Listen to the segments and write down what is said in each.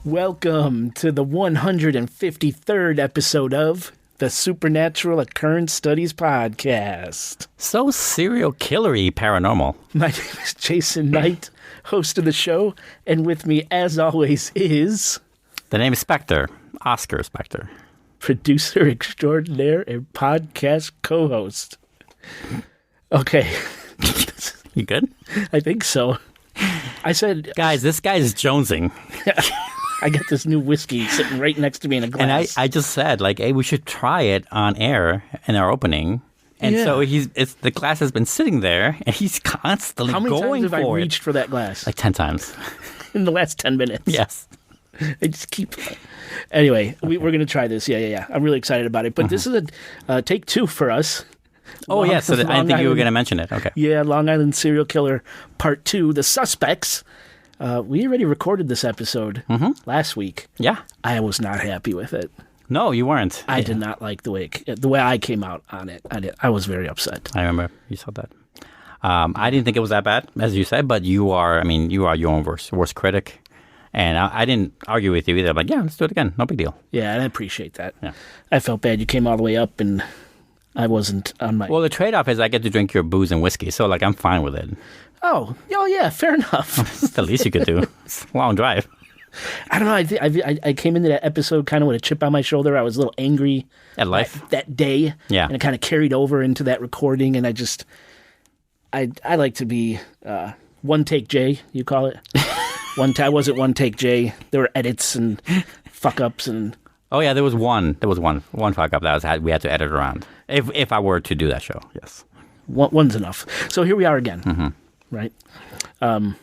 Welcome to the 153rd episode of the Supernatural Occurrence Studies Podcast. So serial killery paranormal. My name is Jason Knight, host of the show, and with me, as always, is... The name is Spectre, Oscar Spectre. Producer extraordinaire and podcast co-host. Okay. You good? I think so. I said... Guys, this guy is jonesing. I got this new whiskey sitting right next to me in a glass. And I just said, like, hey, we should try it on air in our opening. And so the glass has been sitting there, and he's constantly going for it. How many times have I reached for that glass? Like 10 times. In the last 10 minutes. Yes. I just keep... Anyway, we're going to try this. Yeah. I'm really excited about it. But this is a take two for us. Oh, yes. So I didn't think you were going to mention it. Okay. Yeah, Long Island Serial Killer Part 2, The Suspects. We already recorded this episode last week. Yeah. I was not happy with it. No, you weren't. I did not like the way I came out on it. I was very upset. I remember you said that. I didn't think it was that bad, as you said, but you are your own worst critic. And I didn't argue with you either. I'm like, yeah, let's do it again. No big deal. Yeah, and I appreciate that. Yeah. I felt bad. You came all the way up, and I wasn't on my... Well, the trade-off is I get to drink your booze and whiskey, so, like, I'm fine with it. Oh, yeah, fair enough. It's the least you could do. It's a long drive. I don't know. I came into that episode kind of with a chip on my shoulder. I was a little angry at life that day. Yeah, and it kind of carried over into that recording. And I like to be one take Jay. You call it I wasn't one take Jay. There were edits and fuck ups and. Oh yeah, there was one fuck up that we had to edit around. If I were to do that show, yes, one's enough. So here we are again. Right. I'm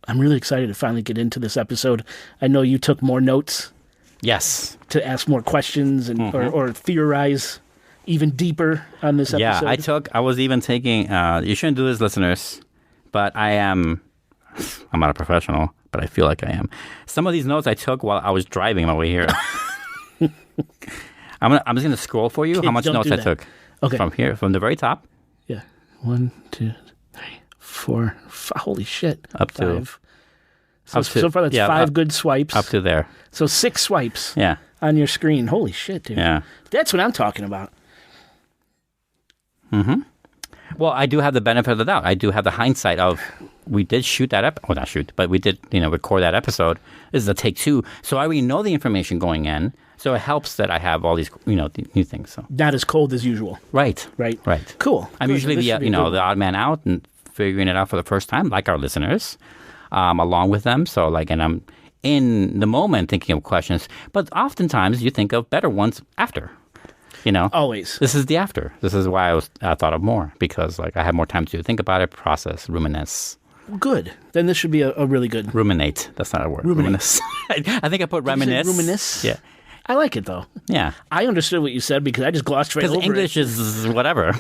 really excited to finally get into this episode. I know you took more notes. Yes. To ask more questions and or theorize even deeper on this episode. Yeah, I was even taking, you shouldn't do this, listeners, but I'm not a professional, but I feel like I am. Some of these notes I took while I was driving my way here. I'm just going to scroll for you how much notes I took. Okay. From the very top. Yeah. 1, 2, 3, 4, 5. Holy shit. Up to 5. So far, that's 5 good swipes. Up to there. So 6 swipes. Yeah. On your screen. Holy shit, dude. Yeah. That's what I'm talking about. Well, I do have the benefit of the doubt. I do have the hindsight of we did shoot that but we did record that episode. This is a take 2, so I already know the information going in. So it helps that I have all these new things. So not as cold as usual. Right. Cool. I'm usually the odd man out and figuring it out for the first time, like our listeners, along with them. So and I'm in the moment thinking of questions, but oftentimes you think of better ones after. Always. This is the after. This is why I thought of more, because I have more time to think about it, process, ruminate. Good. Then this should be a really good... Ruminate. That's not a word. Ruminate. I think I put reminisce. Reminisce? Yeah. I like it, though. Yeah. I understood what you said because I just glossed right over it. Because English is whatever.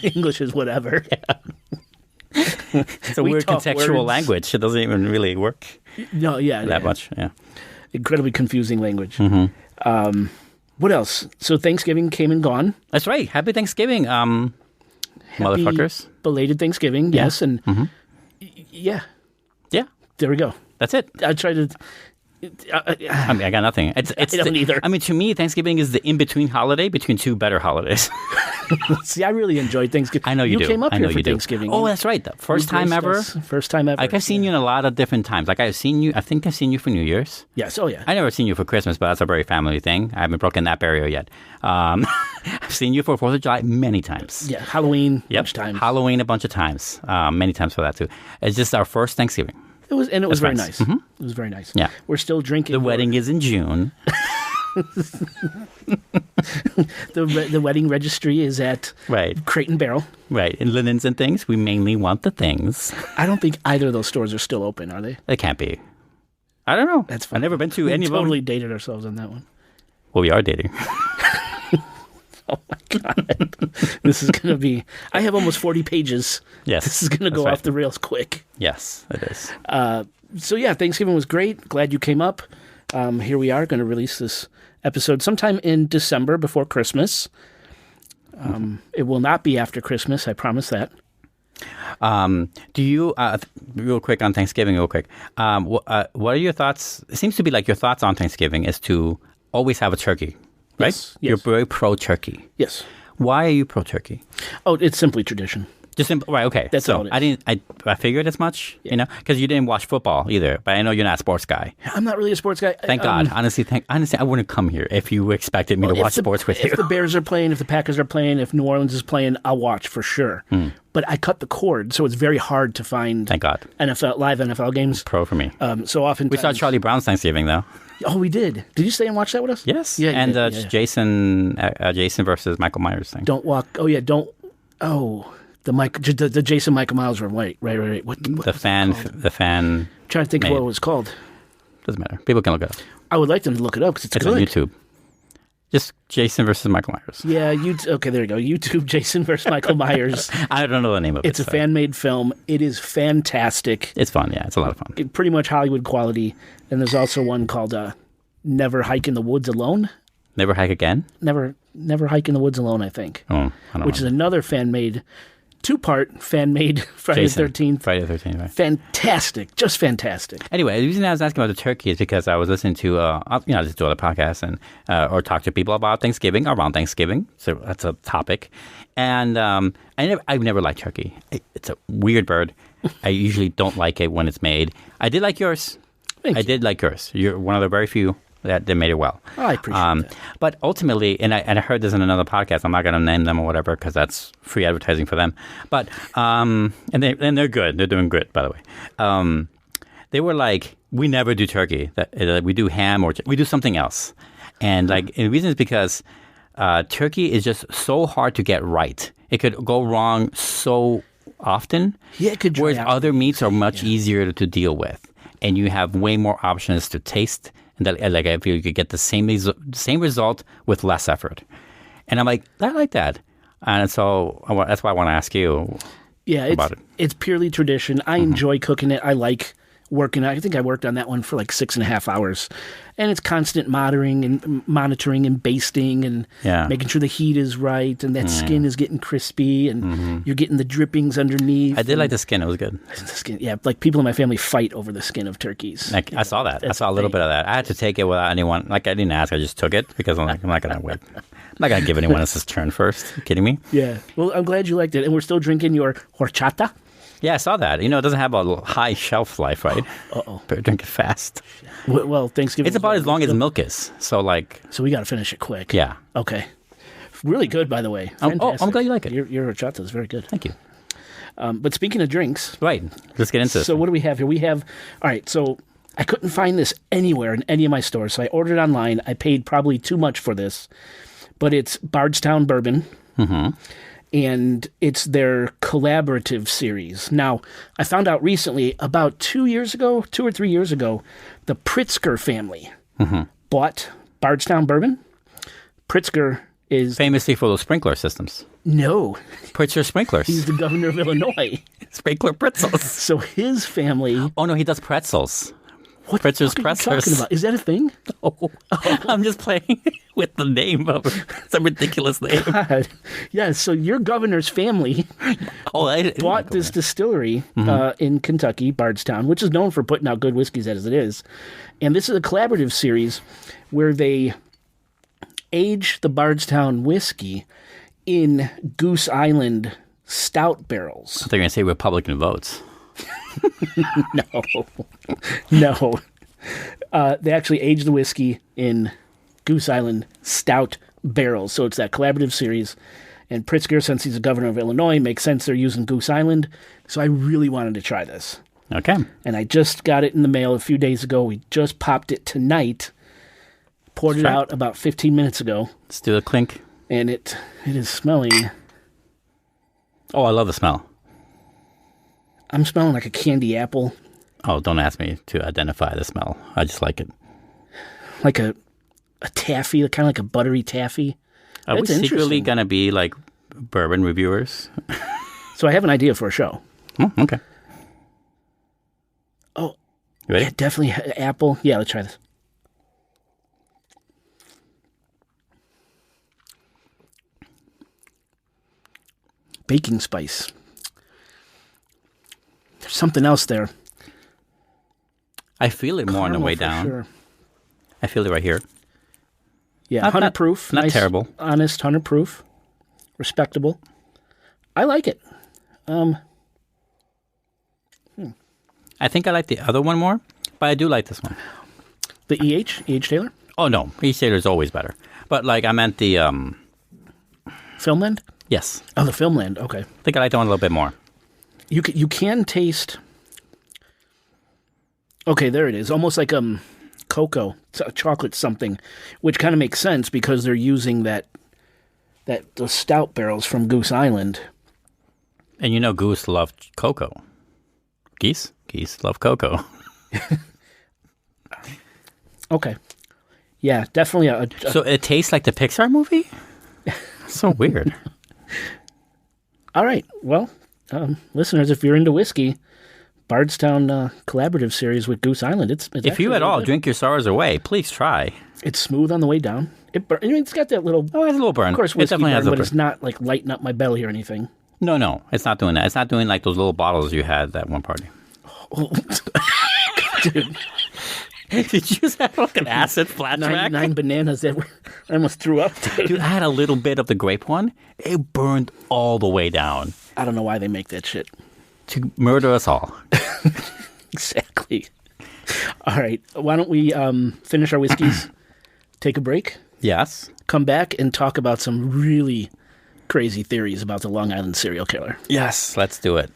English is whatever. Yeah. It's a weird contextual language. It doesn't even really work. No, that much. Yeah. Incredibly confusing language. What else? So Thanksgiving came and gone. That's right. Happy Thanksgiving, motherfuckers. Belated Thanksgiving, yes. And yeah. There we go. That's it. I tried to... I got nothing. I don't either. To me, Thanksgiving is the in-between holiday between two better holidays. See, I really enjoyed Thanksgiving. I know you do. You came up here for Thanksgiving. Oh, that's right. The first time ever. First time ever. Like, I've seen you in a lot of different times. Like, I think I've seen you for New Year's. Yes. Oh, yeah. I never seen you for Christmas, but that's a very family thing. I haven't broken that barrier yet. I've seen you for 4th of July many times. Yeah. Halloween. Yep. Bunch of times. Halloween a bunch of times. Many times for that, too. It's just our first Thanksgiving. It was very nice. It was very nice. Yeah. We're still drinking. The wedding is in June. The wedding registry is at Crate and Barrel. Right. And linens and things. We mainly want the things. I don't think either of those stores are still open, are they? They can't be. I don't know. That's fine. I've never been to any of them. We totally dated ourselves on that one. Well, we are dating. Oh, my God. This is going to be... I have almost 40 pages. Yes. This is going to go off the rails quick. Yes, it is. So, yeah, Thanksgiving was great. Glad you came up. Here we are going to release this episode sometime in December before Christmas. It will not be after Christmas. I promise that. Do you, real quick on Thanksgiving, what are your thoughts? It seems to be like your thoughts on Thanksgiving is to always have a turkey, right? Yes. You're very pro-turkey. Yes. Why are you pro-turkey? Oh, it's simply tradition. Right, okay. That's so all it is. I figured as much, because you didn't watch football either, but I know you're not a sports guy. I'm not really a sports guy. Thank God. Honestly, I wouldn't come here if you expected me to watch sports with you. If the Bears are playing, if the Packers are playing, if New Orleans is playing, I'll watch for sure. But I cut the cord, so it's very hard to find Thank God. live NFL games. Pro for me. So often We saw Charlie Brown's Thanksgiving, though. Oh, we did. Did you stay and watch that with us? Yes. Yeah. And yeah. Jason versus Michael Myers thing. Don't walk. Oh yeah. Don't. Oh, the Jason Michael Myers one. Right. What the fan. I'm trying to think of what it was called. Doesn't matter. People can look it up. I would like them to look it up because it's good. On YouTube. Just Jason versus Michael Myers. Yeah, okay, there you go. YouTube Jason versus Michael Myers. I don't know the name of it. It's a fan-made film. It is fantastic. It's fun, yeah. It's a lot of fun. Pretty much Hollywood quality. And there's also one called Never Hike in the Woods Alone. Never Hike Again? Never Hike in the Woods Alone, I think. Oh, I don't know. Which is another fan-made, two-part fan-made Friday the 13th. Friday the 13th, right. Fantastic. Just fantastic. Anyway, the reason I was asking about the turkey is because I was listening to, I listen to other podcasts and or talk to people about Thanksgiving, around Thanksgiving. So that's a topic. And I've never liked turkey. It's a weird bird. I usually don't like it when it's made. I did like yours. Thank you. Did like yours. You're one of the very few that made it well. Oh, I appreciate that. But ultimately, and I heard this in another podcast. I'm not going to name them or whatever because that's free advertising for them. But and they're good. They're doing good, by the way. They were like, we never do turkey. That we do ham or we do something else. And the reason is because turkey is just so hard to get right. It could go wrong so often. Yeah, it could. Whereas other meats are much easier to deal with, and you have way more options to taste. And that, I feel you could get the same result with less effort. And I'm like, I like that. And so that's why I want to ask you about it. It's purely tradition. I enjoy cooking it. I like working. I think I worked on that one for like 6.5 hours. And it's constant monitoring and basting and making sure the heat is right and that skin is getting crispy and you're getting the drippings underneath. I did like the skin. It was good. The skin, yeah. Like people in my family fight over the skin of turkeys. I saw that. I saw a little bit of that. I had to take it without anyone. I didn't ask. I just took it because I'm like, I'm not going to wait. I'm not going to give anyone else his turn first. You kidding me? Yeah. Well, I'm glad you liked it. And we're still drinking your horchata. Yeah, I saw that. It doesn't have a high shelf life, right? Uh-oh. Better drink it fast. Well, Thanksgiving. It's about as long as milk is. So we got to finish it quick. Yeah. Okay. Really good, by the way. Fantastic. I'm glad you like it. Your horchata is very good. Thank you. But speaking of drinks. Right. Let's get into this. So what do we have here? All right, so I couldn't find this anywhere in any of my stores. So I ordered it online. I paid probably too much for this. But it's Bardstown Bourbon. Mm-hmm. And it's their collaborative series. Now, I found out recently, about 2 or 3 years ago, the Pritzker family bought Bardstown Bourbon. Pritzker is... famously for those sprinkler systems. No. Pritzker sprinklers. He's the governor of Illinois. Sprinkler pretzels. So his family... Oh, no, he does pretzels. What the fuck are you talking about? Is that a thing? Oh. I'm just playing with the name of some ridiculous name. God. Yeah, so your governor's family bought this distillery in Kentucky, Bardstown, which is known for putting out good whiskeys as it is. And this is a collaborative series where they age the Bardstown whiskey in Goose Island stout barrels. I thought you were going to say Republican votes. No. They actually age the whiskey in Goose Island stout barrels. So it's that collaborative series. And Pritzker, since he's the governor of Illinois, makes sense they're using Goose Island. So I really wanted to try this. Okay. And I just got it in the mail a few days ago. We just popped it tonight. Poured it out about 15 minutes ago. Let's do a clink. And it is smelling. Oh, I love the smell. I'm smelling like a candy apple. Oh, don't ask me to identify the smell. I just like it. Like a taffy, kind of like a buttery taffy. Are we secretly going to be like bourbon reviewers? So I have an idea for a show. Oh, okay. Oh, you ready? Yeah, definitely apple. Yeah, let's try this. Baking spice. something else there. I feel it more on the way down. Sure. I feel it right here. Yeah, 100 proof. Not nice, terrible. Honest, 100 proof. Respectable. I like it. I think I like the other one more, but I do like this one. The E.H. Taylor? Oh, no. E.H. Taylor is always better. But, like, I meant the... Filmland? Yes. Oh, the Filmland. Okay. I think I like that one a little bit more. You can taste... Okay, there it is. Almost like cocoa, chocolate something, which kind of makes sense because they're using those stout barrels from Goose Island. And you know Goose loved cocoa. Geese? Geese love cocoa. Okay. Yeah, definitely So it tastes like the Pixar movie? So weird. All right. Well, listeners, if you're into whiskey, Bardstown collaborative series with Goose Island. It's if you at all good. Drink your sorrows away, please try. It's smooth on the way down. It's got that little... Oh, it has a little burn. Of course, whiskey it definitely burn, has a but burn. it's not like lighting up my belly or anything. No, it's not doing that. It's not doing like those little bottles you had at one party. Oh, dude. Did you just have like an acid flat track? 9 bananas that I almost threw up. Dude, I had a little bit of the grape one. It burned all the way down. I don't know why they make that shit. To murder us all. Exactly. All right. Why don't we finish our whiskeys, take a break? Yes. Come back and talk about some really crazy theories about the Long Island serial killer. Yes, let's do it.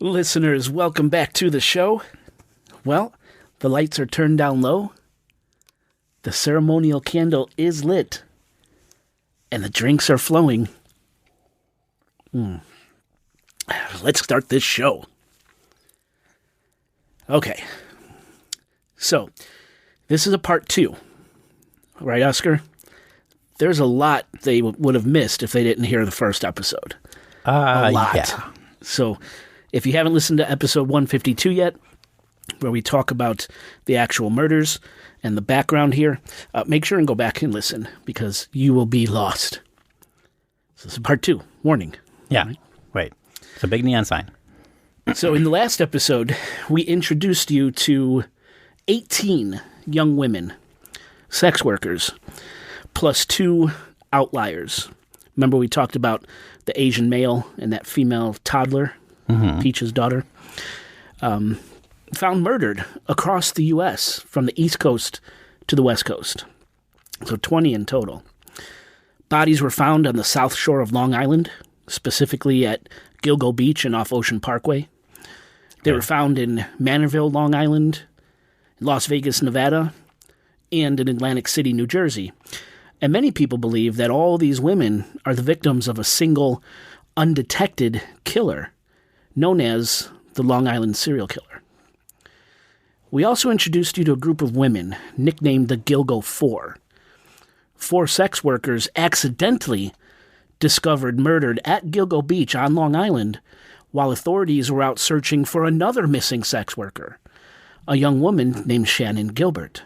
Listeners, welcome back to the show. Well, the lights are turned down low, the ceremonial candle is lit, and the drinks are flowing. Let's start this show. Okay. So, this is a part 2. Right, Oscar? There's a lot they would have missed if they didn't hear the first episode. A lot. Yeah. So, if you haven't listened to episode 152 yet, where we talk about the actual murders and the background here, make sure and go back and listen, because you will be lost. So this is part 2. Warning. Yeah. Right. Wait. It's a big neon sign. So in the last episode, we introduced you to 18 young women, sex workers, plus 2 outliers. Remember we talked about the Asian male and that female toddler, Peach's daughter, found murdered across the U.S. from the East Coast to the West Coast. So 20 in total. Bodies were found on the south shore of Long Island, specifically at Gilgo Beach and off Ocean Parkway. They were found in Manorville, Long Island, Las Vegas, Nevada, and in Atlantic City, New Jersey. And many people believe that all these women are the victims of a single undetected killer known as the Long Island serial killer. We also introduced you to a group of women nicknamed the Gilgo Four. 4 sex workers accidentally discovered murdered at Gilgo Beach on Long Island while authorities were out searching for another missing sex worker, a young woman named Shannon Gilbert.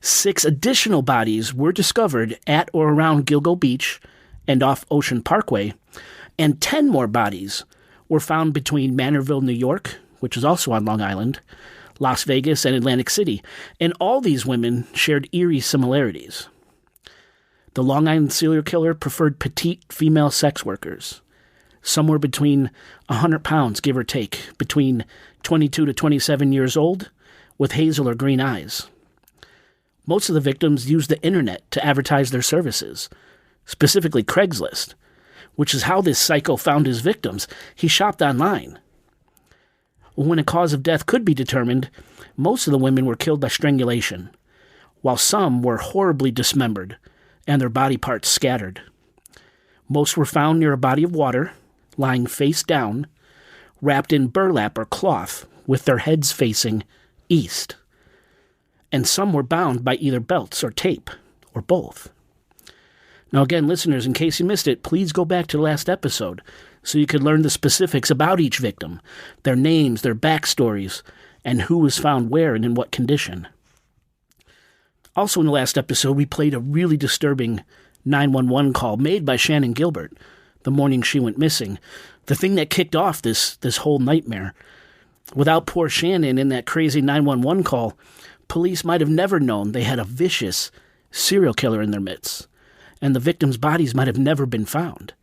6 additional bodies were discovered at or around Gilgo Beach and off Ocean Parkway, and 10 more bodies were found between Manorville, New York, which is also on Long Island, Las Vegas, and Atlantic City, and all these women shared eerie similarities. The Long Island serial killer preferred petite female sex workers, somewhere between 100 pounds, give or take, between 22 to 27 years old, with hazel or green eyes. Most of the victims used the internet to advertise their services, specifically Craigslist, which is how this psycho found his victims. He shopped online. When a cause of death could be determined, most of the women were killed by strangulation, while some were horribly dismembered and their body parts scattered. Most were found near a body of water, lying face down, wrapped in burlap or cloth, with their heads facing east. And some were bound by either belts or tape, or both. Now again, listeners, in case you missed it, please go back to the last episode so you could learn the specifics about each victim, their names, their backstories, and who was found where and in what condition. Also in the last episode, we played a really disturbing 911 call made by Shannon Gilbert the morning she went missing, the thing that kicked off this whole nightmare. Without poor Shannon in that crazy 911 call, police might have never known they had a vicious serial killer in their midst, and the victims' bodies might have never been found.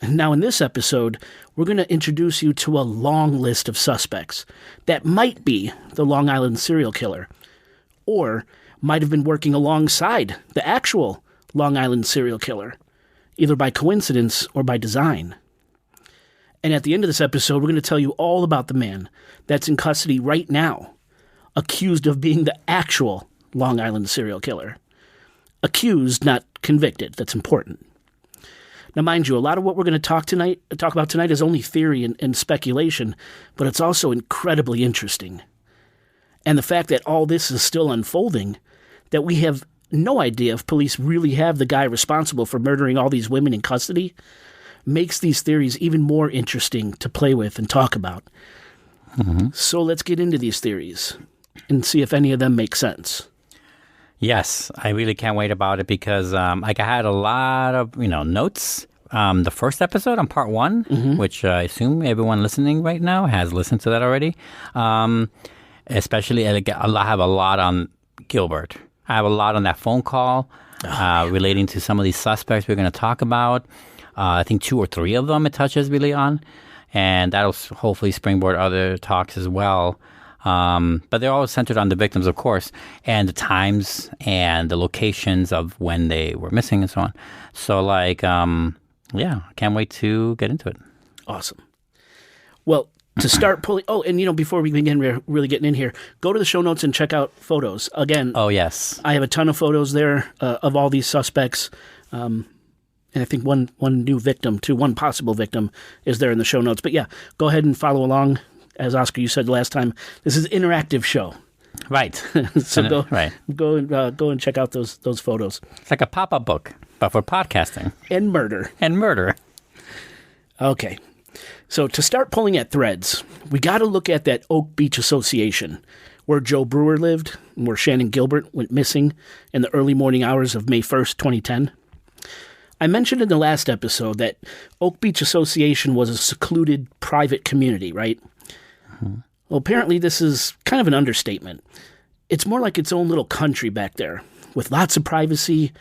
Now, in this episode, we're going to introduce you to a long list of suspects that might be the Long Island serial killer, or might have been working alongside the actual Long Island serial killer, either by coincidence or by design. And at the end of this episode, we're going to tell you all about the man that's in custody right now, accused of being the actual Long Island serial killer. Accused, not convicted. That's important. Now, mind you, a lot of what we're going to talk about tonight is only theory and speculation, but it's also incredibly interesting. And the fact that all this is still unfolding, that we have no idea if police really have the guy responsible for murdering all these women in custody, makes these theories even more interesting to play with and talk about. Mm-hmm. So let's get into these theories and see if any of them make sense. Yes, I really can't wait about it because I had a lot of notes. The first episode on part 1, mm-hmm. which I assume everyone listening right now has listened to that already. Especially, I have a lot on Gilbert. I have a lot on that phone call relating to some of these suspects we're going to talk about. I think 2 or 3 of them it touches really on. And that'll hopefully springboard other talks as well. But they're all centered on the victims, of course, and the times and the locations of when they were missing and so on. So, can't wait to get into it. Awesome. Well, to start pulling... Oh, and, before we begin really getting in here, go to the show notes and check out photos. Again... Oh, yes. I have a ton of photos there of all these suspects. And I think one new victim, one possible victim, is there in the show notes. But yeah, go ahead and follow along. As Oscar, you said last time, this is an interactive show. Right. So go and check out those photos. It's like a pop-up book, but for podcasting. And murder. Okay. So to start pulling at threads, we got to look at that Oak Beach Association, where Joe Brewer lived and where Shannon Gilbert went missing in the early morning hours of May 1st, 2010. I mentioned in the last episode that Oak Beach Association was a secluded private community, right? Mm-hmm. Well, apparently this is kind of an understatement. It's more like its own little country back there, with lots of privacy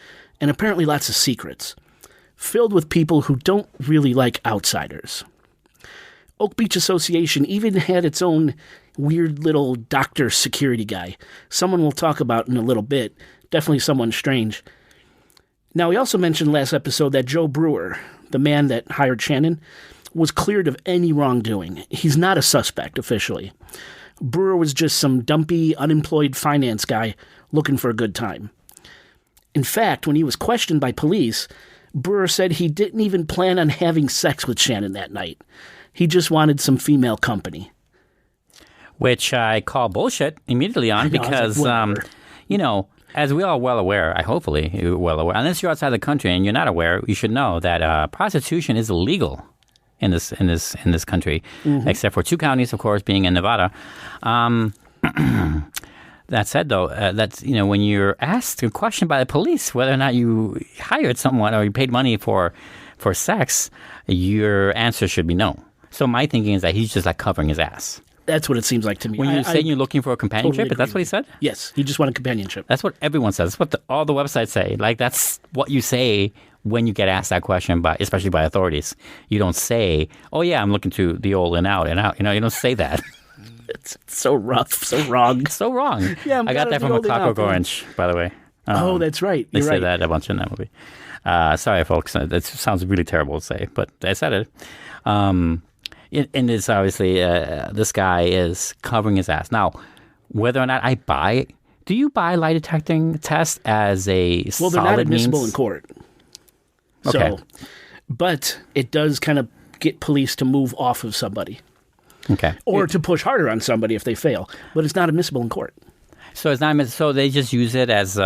and apparently lots of secrets, filled with people who don't really like outsiders. Oak Beach Association even had its own weird little doctor security guy, someone we'll talk about in a little bit, definitely someone strange. Now, we also mentioned last episode that Joe Brewer, the man that hired Shannon, was cleared of any wrongdoing. He's not a suspect officially. Brewer was just some dumpy, unemployed finance guy looking for a good time. In fact, when he was questioned by police, Brewer said he didn't even plan on having sex with Shannon that night. He just wanted some female company. Which I call bullshit immediately on because, as we are well aware, hopefully you're well aware, unless you're outside the country and you're not aware, you should know that prostitution is illegal in this country, mm-hmm. except for 2 counties, of course, being in Nevada. That said, though, that's when you're asked a question by the police whether or not you hired someone or you paid money for sex, your answer should be no. So my thinking is that he's just covering his ass. That's what it seems like to me. When you're saying you're looking for a companionship, totally that's what he said? Yes, he just wanted companionship. That's what everyone says. That's what all the websites say. That's what you say when you get asked that question, especially by authorities. You don't say, oh yeah, I'm looking to the old and out. You don't say that. It's so rough, so wrong. So wrong. Yeah, I got that from A Clockwork Orange, by the way. That's right. They say that a bunch in that movie. Sorry, folks. That sounds really terrible to say, but I said it. And it's obviously, this guy is covering his ass. Now, whether or not do you buy lie detecting tests as a solid means? Well, they're not admissible in court. Okay. So, but it does kind of get police to move off of somebody. Okay. Or to push harder on somebody if they fail. But it's not admissible in court. So it's not. So they just use it as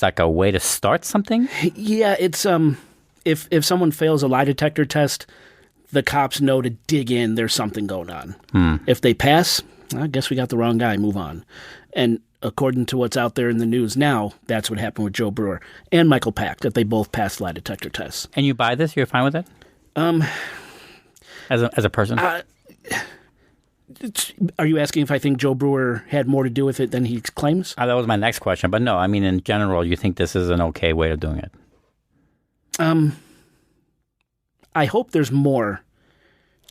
like a way to start something. Yeah, it's if someone fails a lie detector test, the cops know to dig in. There's something going on. If they pass, I guess we got the wrong guy. Move on. And according to what's out there in the news now, that's what happened with Joe Brewer and Michael Pack, that they both passed lie detector tests. And you buy this? You're fine with it? As a person? Are you asking if I think Joe Brewer had more to do with it than he claims? That was my next question. But no, I mean, in general, you think this is an okay way of doing it? I hope there's more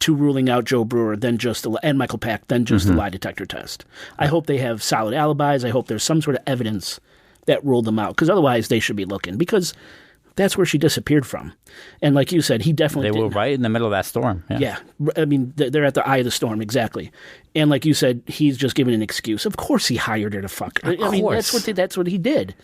to ruling out Joe Brewer than just and Michael Pack than just the lie detector test. I hope they have solid alibis. I hope there's some sort of evidence that ruled them out, because otherwise they should be looking, because that's where she disappeared from. And like you said, he definitely They were right in the middle of that storm. Yeah. I mean, they're at the eye of the storm, exactly. And like you said, he's just giving an excuse. Of course he hired her to fuck her. I mean, that's what he did.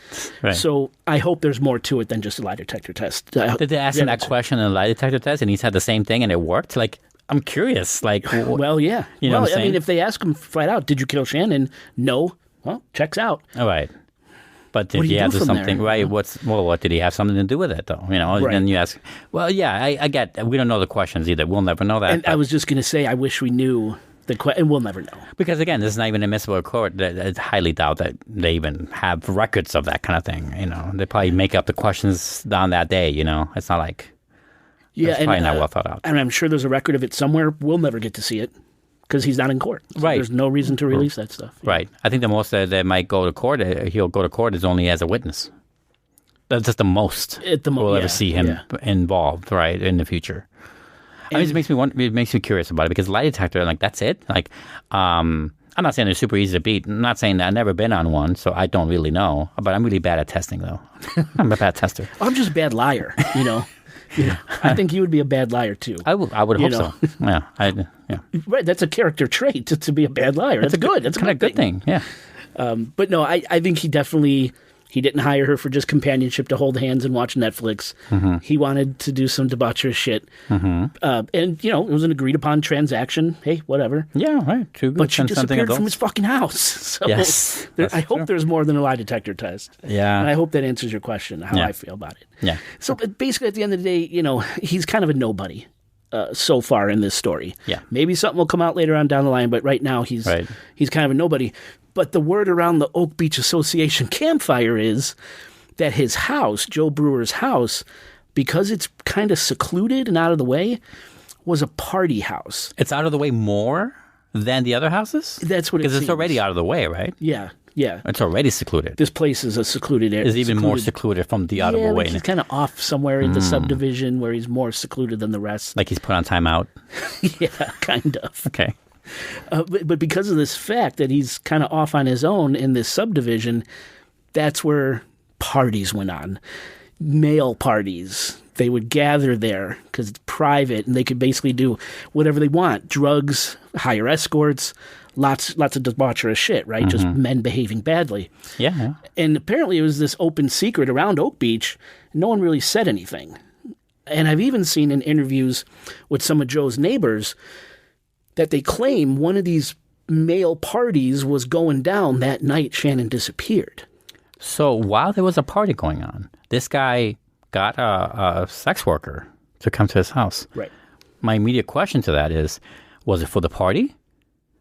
Right. So I hope there's more to it than just a lie detector test. Did they ask him that question in a lie detector test, and he's had the same thing and it worked? Like, I'm curious. Like, well, yeah. You know what I'm saying? I mean, if they ask him flat out, did you kill Shannon? No. Well, checks out. All right. But What did do he you have do from something there? right? What did he have something to do with it though? You know, Right. and you ask, well, yeah, I get. We don't know the questions either. We'll never know that. And I was just going to say, I wish we knew and we'll never know. Because again, this is not even admissible in court. I highly doubt that they even have records of that kind of thing. You know, they probably make up the questions on that day. You know, it's not like it's probably not well thought out. And I'm sure there's a record of it somewhere. We'll never get to see it because he's not in court. So Right. There's no reason to release that stuff. Right. I think the most that they might go to court, he'll go to court is only as a witness. That's just the most we'll ever see him involved, right, in the future. I mean, it makes me curious about it, because lie detector, like, that's it. Like, I'm not saying they're super easy to beat. I'm not saying that I've never been on one, so I don't really know. But I'm really bad at testing, though. I'm a bad tester. I'm just a bad liar, you know. I think you would be a bad liar too. I would hope so. Yeah, Right, that's a character trait to be a bad liar. That's good. That's kind of good thing. Yeah. But no, I think he didn't hire her for just companionship to hold hands and watch Netflix. He wanted to do some debaucherous shit. And, you know, it was an agreed upon transaction. Hey, whatever. Yeah, right. But she disappeared from his fucking house. So yes. I hope there's more than a lie detector test. Yeah. And I hope that answers your question, how I feel about it. Yeah. So basically, at the end of the day, you know, he's kind of a nobody so far in this story. Yeah. Maybe something will come out later on down the line, but right now he's kind of a nobody. But the word around the Oak Beach Association campfire is that his house, Joe Brewer's house, because it's kind of secluded and out of the way, was a party house. It's out of the way more than the other houses? That's what it seems. Because it's already out of the way, right? Yeah. It's already secluded. This place is a secluded area. It's even more secluded from the out of the way. He's kind of off somewhere in the subdivision where he's more secluded than the rest. Like he's put on timeout? Yeah, kind of. Okay. But because of this fact that he's kind of off on his own in this subdivision, that's where parties went on. Male parties. They would gather there because it's private and they could basically do whatever they want. Drugs, hire escorts, lots of debaucherous shit, right? Just men behaving badly. Yeah. And apparently it was this open secret around Oak Beach. No one really said anything. And I've even seen in interviews with some of Joe's neighbors that they claim one of these male parties was going down that night Shannon disappeared. So while there was a party going on, this guy got a sex worker to come to his house. Right. My immediate question to that is, was it for the party?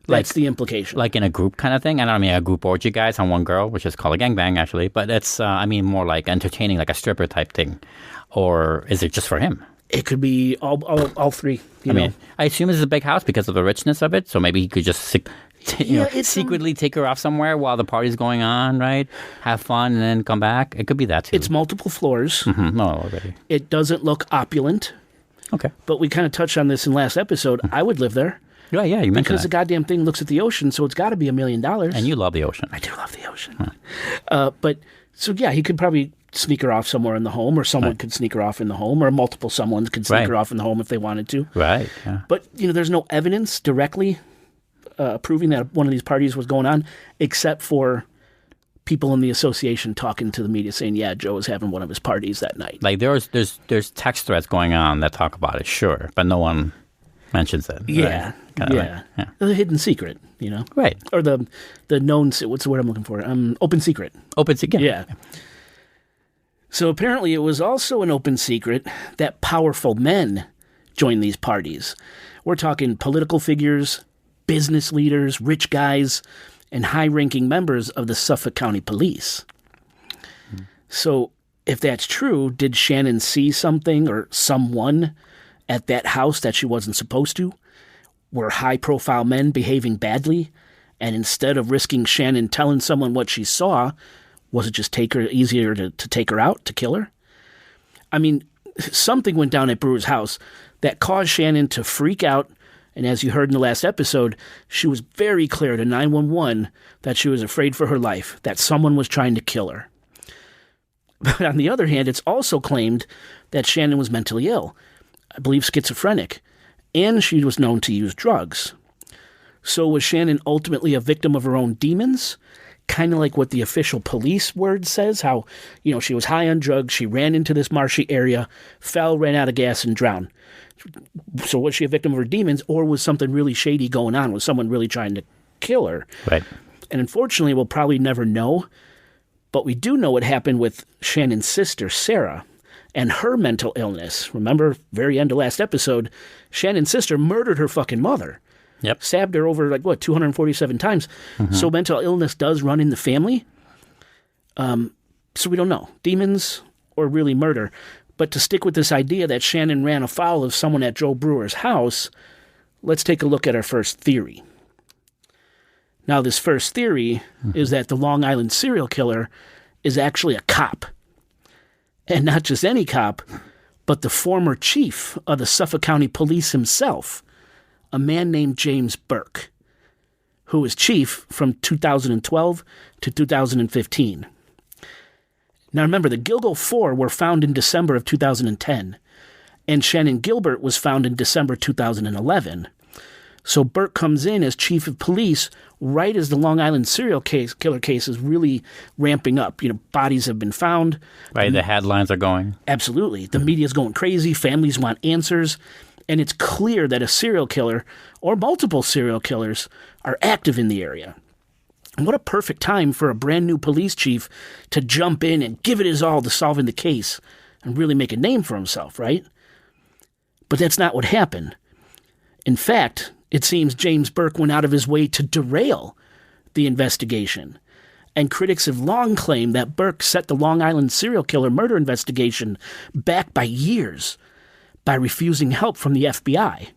That's the implication. Like in a group kind of thing? I don't mean a group orgy guys on one girl, which is called a gangbang actually, but it's, I mean, more like entertaining, like a stripper type thing. Or is it just for him? It could be all three. I mean, I assume it's a big house because of the richness of it, so maybe he could just secretly take her off somewhere while the party's going on, right? Have fun and then come back. It could be that too. It's multiple floors. No, already. It doesn't look opulent. Okay. But we kind of touched on this in last episode. I would live there. Yeah, you mentioned because that. the goddamn thing looks at the ocean, so it's got to be $1 million. And you love the ocean. I do love the ocean. But so yeah, he could probably sneak her off somewhere in the home, or someone could sneak her off in the home, or multiple someones could sneak her off in the home if they wanted to. Right. Yeah. But there's no evidence directly proving that one of these parties was going on, except for people in the association talking to the media saying, yeah, Joe was having one of his parties that night. Like there's text threads going on that talk about it, sure, but no one mentions it. Yeah, right? yeah. The hidden secret, Right. Or the known, what's the word I'm looking for? Open secret. Open secret. Yeah. So apparently it was also an open secret that powerful men joined these parties. We're talking political figures, business leaders, rich guys, and high-ranking members of the Suffolk County Police. So if that's true, did Shannon see something or someone at that house that she wasn't supposed to? Were high-profile men behaving badly? And instead of risking Shannon telling someone what she saw, was it just easier to take her out, to kill her? I mean, something went down at Brewer's house that caused Shannon to freak out. And as you heard in the last episode, she was very clear to 911 that she was afraid for her life, that someone was trying to kill her. But on the other hand, it's also claimed that Shannon was mentally ill, I believe schizophrenic, and she was known to use drugs. So was Shannon ultimately a victim of her own demons? Kind of like what the official police word says, how, she was high on drugs, she ran into this marshy area, fell, ran out of gas, and drowned. So was she a victim of her demons, or was something really shady going on? Was someone really trying to kill her? Right. And unfortunately, we'll probably never know. But we do know what happened with Shannon's sister, Sarah, and her mental illness. Remember, very end of last episode, Shannon's sister murdered her fucking mother. Yep. Stabbed her over, 247 times. Mm-hmm. So mental illness does run in the family. So we don't know. Demons or really murder. But to stick with this idea that Shannon ran afoul of someone at Joe Brewer's house, let's take a look at our first theory. Now, this first theory is that the Long Island serial killer is actually a cop. And not just any cop, but the former chief of the Suffolk County Police himself, a man named James Burke, who was chief from 2012 to 2015. Now remember, the Gilgo Four were found in December of 2010, and Shannon Gilbert was found in December 2011. So Burke comes in as chief of police right as the Long Island serial killer case is really ramping up. Bodies have been found. Right, the headlines are going. Absolutely. The media's going crazy. Families want answers. And it's clear that a serial killer or multiple serial killers are active in the area. And what a perfect time for a brand new police chief to jump in and give it his all to solving the case and really make a name for himself, right? But that's not what happened. In fact, it seems James Burke went out of his way to derail the investigation. And critics have long claimed that Burke set the Long Island serial killer murder investigation back by years by refusing help from the FBI.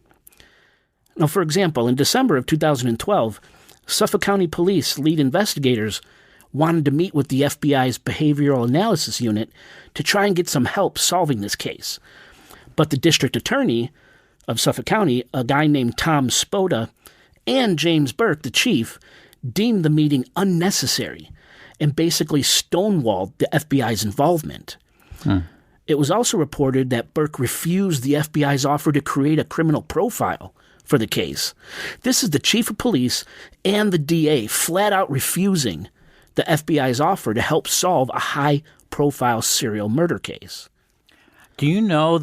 Now, for example, in December of 2012, Suffolk County Police lead investigators wanted to meet with the FBI's Behavioral Analysis Unit to try and get some help solving this case. But the district attorney of Suffolk County, a guy named Tom Spoda, and James Burke, the chief, deemed the meeting unnecessary and basically stonewalled the FBI's involvement. It was also reported that Burke refused the FBI's offer to create a criminal profile for the case. This is the chief of police and the DA flat out refusing the FBI's offer to help solve a high-profile serial murder case. Do you know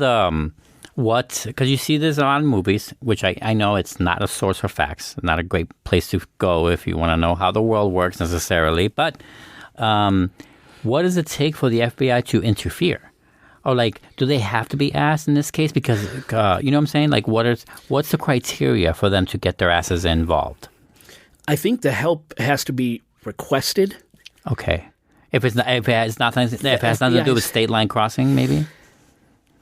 because you see this a lot in movies, which I know it's not a source for facts, not a great place to go if you want to know how the world works necessarily, but what does it take for the FBI to interfere? Or do they have to be asked in this case? Because, you know what I'm saying? What's the criteria for them to get their asses involved? I think the help has to be requested. Okay. If it has nothing to do with state line crossing, maybe?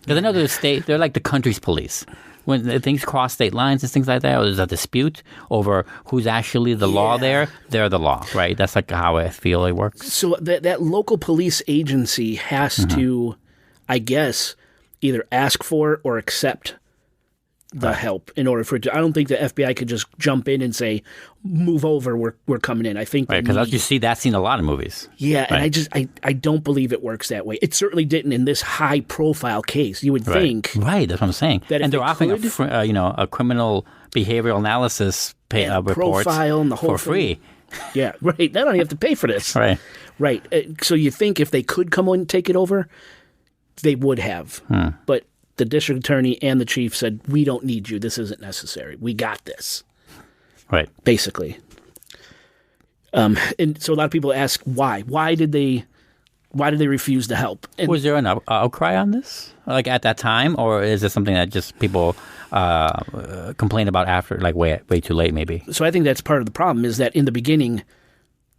Because I know they're like the country's police. When things cross state lines and things like that, or there's a dispute over who's actually the law there, they're the law, right? That's how I feel it works. So that local police agency has to, I guess, either ask for or accept the help in order for it to. I don't think the FBI could just jump in and say, "Move over, we're coming in." I think right, because you see that seen a lot of movies. Yeah, right. And I don't believe it works that way. It certainly didn't in this high profile case. You would think, right? That's what I'm saying. And they're offering a criminal behavioral analysis report profile and the whole for free. thing. Yeah, right. They don't even have to pay for this. Right. Right. So you think if they could come on and take it over, they would have. But the district attorney and the chief said, we don't need you. This isn't necessary. We got this. Right. Basically. And so a lot of people ask why. Why did they refuse to help? And was there an outcry on this, like at that time, or is it something that just people complain about after, like way too late, maybe? so I think that's part of the problem is that in the beginning,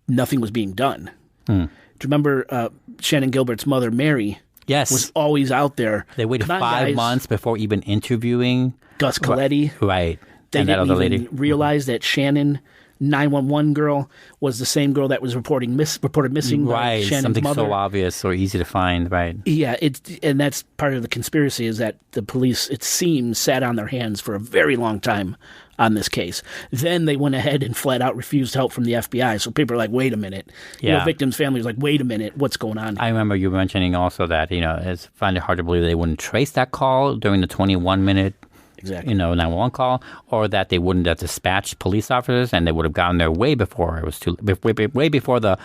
nothing was being done. Do you remember Shannon Gilbert's mother, Mary? Yes. Was always out there. They waited Come on, 5 guys. months before even interviewing Gus Coletti. Right. They and that didn't other even lady. realize that Shannon 911 girl was the same girl that was reported missing by Right. Shannon's Something mother. so obvious or easy to find. Right. Yeah, and that's part of the conspiracy is that the police, it seems, sat on their hands for a very long time on this case. Then they went ahead and flat out refused help from the FBI. So people are like, wait a minute. You know, Yeah. victims' families like, wait a minute, what's going on? I remember you mentioning also that, it's find it hard to believe they wouldn't trace that call during the 21-minute, Exactly. 911 call, or that they wouldn't have dispatched police officers and they would have gotten there way before it was way before the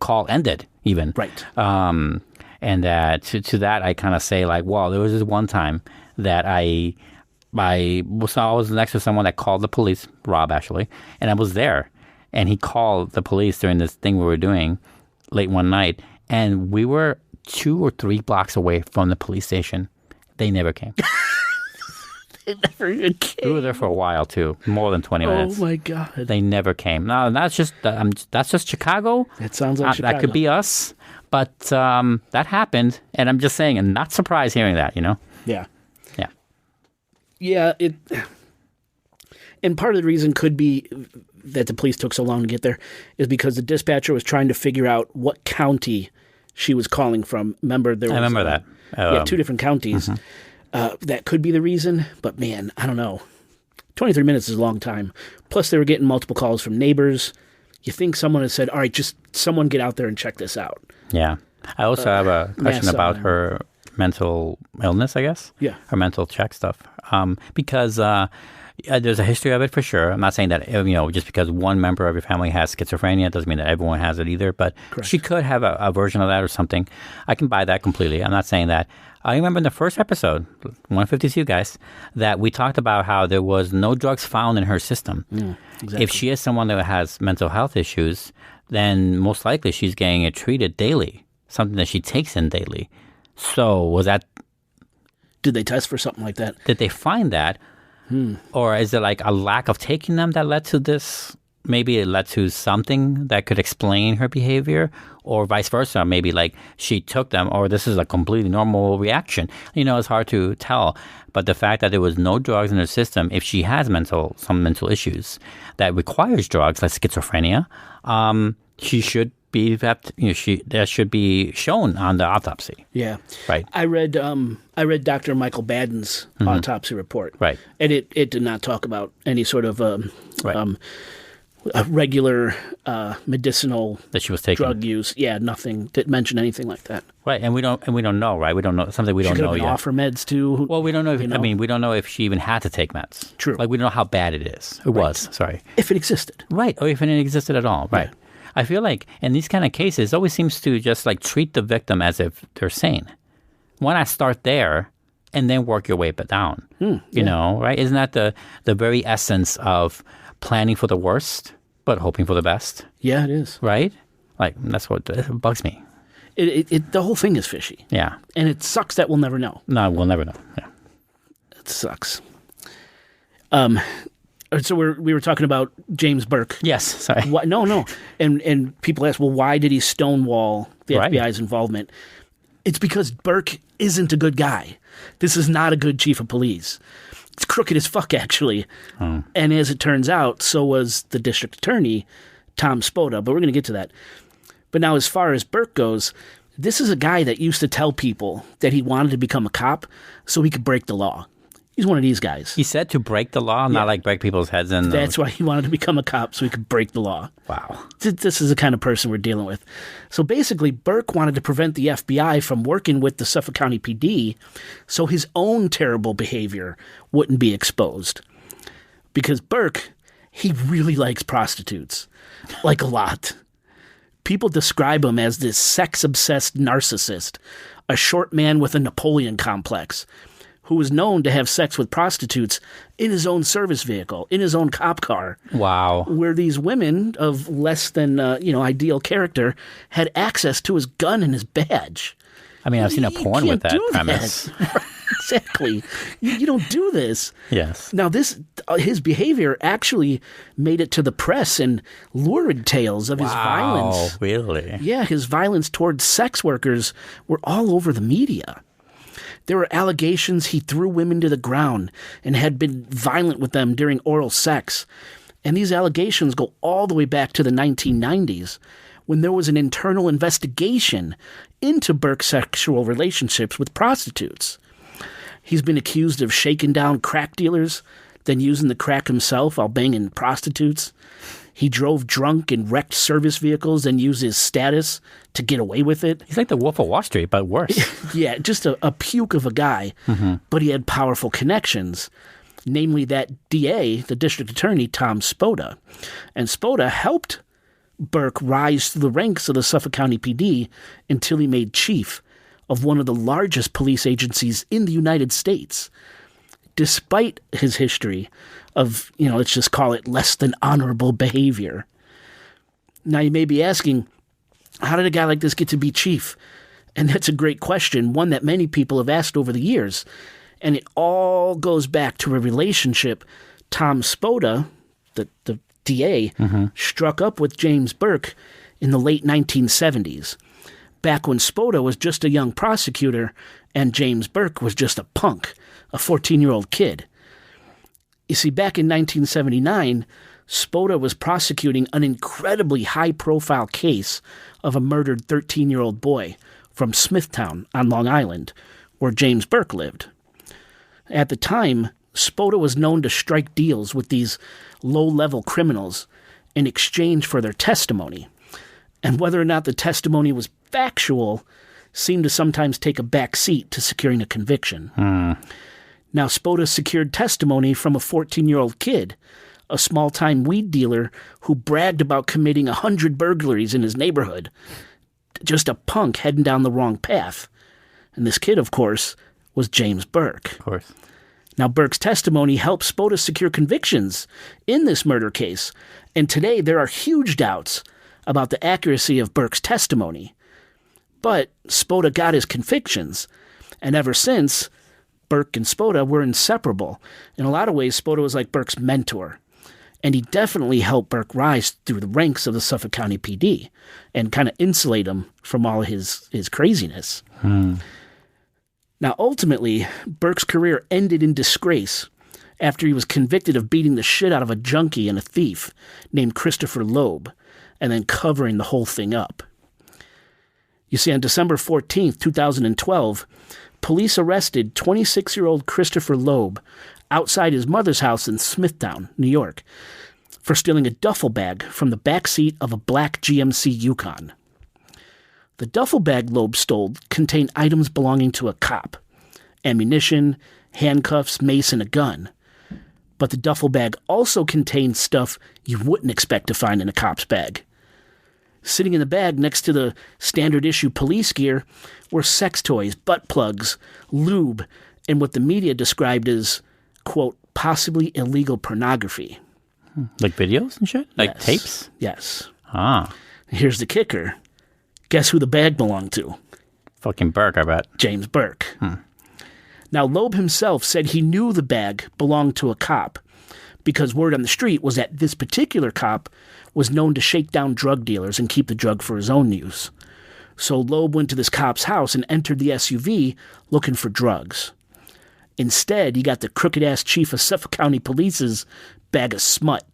call ended, even. Right. And to that, I kind of say like, well, there was this one time that I was next to someone that called the police, Rob actually, and I was there, and he called the police during this thing we were doing late one night, and we were 2 or 3 blocks away from the police station. They never came. They never even We came. were there for a while too, more than 20 minutes. Oh my God. They never came. No, that's just Chicago. That sounds like Chicago. That could be us, but that happened, and I'm just saying, I'm not surprised hearing that. Yeah. Yeah. Yeah, and part of the reason could be that the police took so long to get there is because the dispatcher was trying to figure out what county she was calling from. Remember, I remember that. 2 different counties. That could be the reason, but man, I don't know. 23 minutes is a long time. Plus, they were getting multiple calls from neighbors. You think someone had said, all right, just someone get out there and check this out. Yeah. I also have a question about her mental illness, I guess. Yeah. Her mental check stuff. Because there's a history of it for sure. I'm not saying that, just because one member of your family has schizophrenia doesn't mean that everyone has it either. But she could have a version of that or something. I can buy that completely. I'm not saying that. I remember in the first episode, 152, guys, that we talked about how there was no drugs found in her system. Exactly. If she is someone that has mental health issues, then most likely she's getting it treated daily, something that she takes in daily. So was that... Did they test for something like that? Did they find that? Or is it like a lack of taking them that led to this? Maybe it led to something that could explain her behavior, or vice versa. Maybe like she took them, or this is a completely normal reaction. It's hard to tell. But the fact that there was no drugs in her system, if she has some mental issues that requires drugs, like schizophrenia, she should be that should be shown on the autopsy. Yeah. Right. I read Dr. Michael Baden's autopsy report. Right. And it did not talk about any sort of Right. A regular medicinal That she was taking. drug use. Yeah, nothing. Didn't mention anything like that. Right, and we don't know, right? We don't know something we She don't could know have been yet. off her meds too. Well, we don't know. know? We don't know if she even had to take meds. True. Like we don't know how bad it is. It was. Sorry. If it existed. Right, or if it existed at all. Right. Yeah. I feel like in these kind of cases, it always seems to just like treat the victim as if they're sane. Why not start there and then work your way down? You know, right? Isn't that the very essence of planning for the worst but hoping for the best? Yeah, it is. Right? Like that's what bugs me. The whole thing is fishy. Yeah. And it sucks that we'll never know. No, we'll never know. Yeah. It sucks. So we were talking about James Burke. Yes. Sorry. No. And people ask, well, why did he stonewall the Right. FBI's involvement? It's because Burke isn't a good guy. This is not a good chief of police. It's crooked as fuck, actually. Oh. And as it turns out, so was the district attorney, Tom Spoda. But we're going to get to that. But now, as far as Burke goes, this is a guy that used to tell people that he wanted to become a cop so he could break the law. He's one of these guys. He said to break the law, not like break people's heads in. That's why he wanted to become a cop so he could break the law. Wow. This is the kind of person we're dealing with. So basically, Burke wanted to prevent the FBI from working with the Suffolk County PD so his own terrible behavior wouldn't be exposed. Because Burke he really likes prostitutes, like a lot. People describe him as this sex-obsessed narcissist, a short man with a Napoleon complex, who was known to have sex with prostitutes in his own service vehicle, in his own cop car. Wow. Where these women of less than, ideal character had access to his gun and his badge. I mean, I've seen a porn with that premise. That. Exactly. You don't do this. Yes. Now, his behavior actually made it to the press in lurid tales of his violence. Oh, really? Yeah, his violence towards sex workers were all over the media. There were allegations he threw women to the ground and had been violent with them during oral sex. And these allegations go all the way back to the 1990s, when there was an internal investigation into Burke's sexual relationships with prostitutes. He's been accused of shaking down crack dealers, then using the crack himself while banging prostitutes. He drove drunk and wrecked service vehicles and used his status to get away with it. He's like the Wolf of Wall Street, but worse. Yeah, just a puke of a guy, but he had powerful connections, namely that DA, the district attorney, Tom Spoda. And Spoda helped Burke rise through the ranks of the Suffolk County PD until he made chief of one of the largest police agencies in the United States. Despite his history of, let's just call it less than honorable behavior. Now, you may be asking, how did a guy like this get to be chief? And that's a great question, one that many people have asked over the years. And it all goes back to a relationship Tom Spoda, the DA, struck up with James Burke in the late 1970s, back when Spoda was just a young prosecutor and James Burke was just a punk, a 14-year-old kid. You see, back in 1979, Spoda was prosecuting an incredibly high-profile case of a murdered 13-year-old boy from Smithtown on Long Island, where James Burke lived. At the time, Spoda was known to strike deals with these low-level criminals in exchange for their testimony. And whether or not the testimony was factual seemed to sometimes take a back seat to securing a conviction. Now, Spoda secured testimony from a 14-year-old kid, a small-time weed dealer who bragged about committing 100 burglaries in his neighborhood. Just a punk heading down the wrong path. And this kid, of course, was James Burke. Of course. Now, Burke's testimony helped Spoda secure convictions in this murder case. And today, there are huge doubts about the accuracy of Burke's testimony. But Spoda got his convictions. And ever since, Burke and Spoda were inseparable. In a lot of ways, Spoda was like Burke's mentor. And he definitely helped Burke rise through the ranks of the Suffolk County PD and kind of insulate him from all his craziness. Now, ultimately, Burke's career ended in disgrace after he was convicted of beating the shit out of a junkie and a thief named Christopher Loeb, and then covering the whole thing up. You see, on December 14th, 2012, police arrested 26-year-old Christopher Loeb outside his mother's house in Smithtown, New York, for stealing a duffel bag from the back seat of a black GMC Yukon. The duffel bag Loeb stole contained items belonging to a cop: ammunition, handcuffs, mace, and a gun. But the duffel bag also contained stuff you wouldn't expect to find in a cop's bag. Sitting in the bag next to the standard-issue police gear were sex toys, butt plugs, lube, and what the media described as, quote, possibly illegal pornography. Like videos and shit? Like Yes. tapes? Yes. Ah. Here's the kicker. Guess who the bag belonged to? Fucking Burke, I bet. James Burke. Now, Loeb himself said he knew the bag belonged to a cop because word on the street was that this particular cop was known to shake down drug dealers and keep the drug for his own use. So Loeb went to this cop's house and entered the SUV looking for drugs. Instead, he got the crooked-ass chief of Suffolk County Police's bag of smut.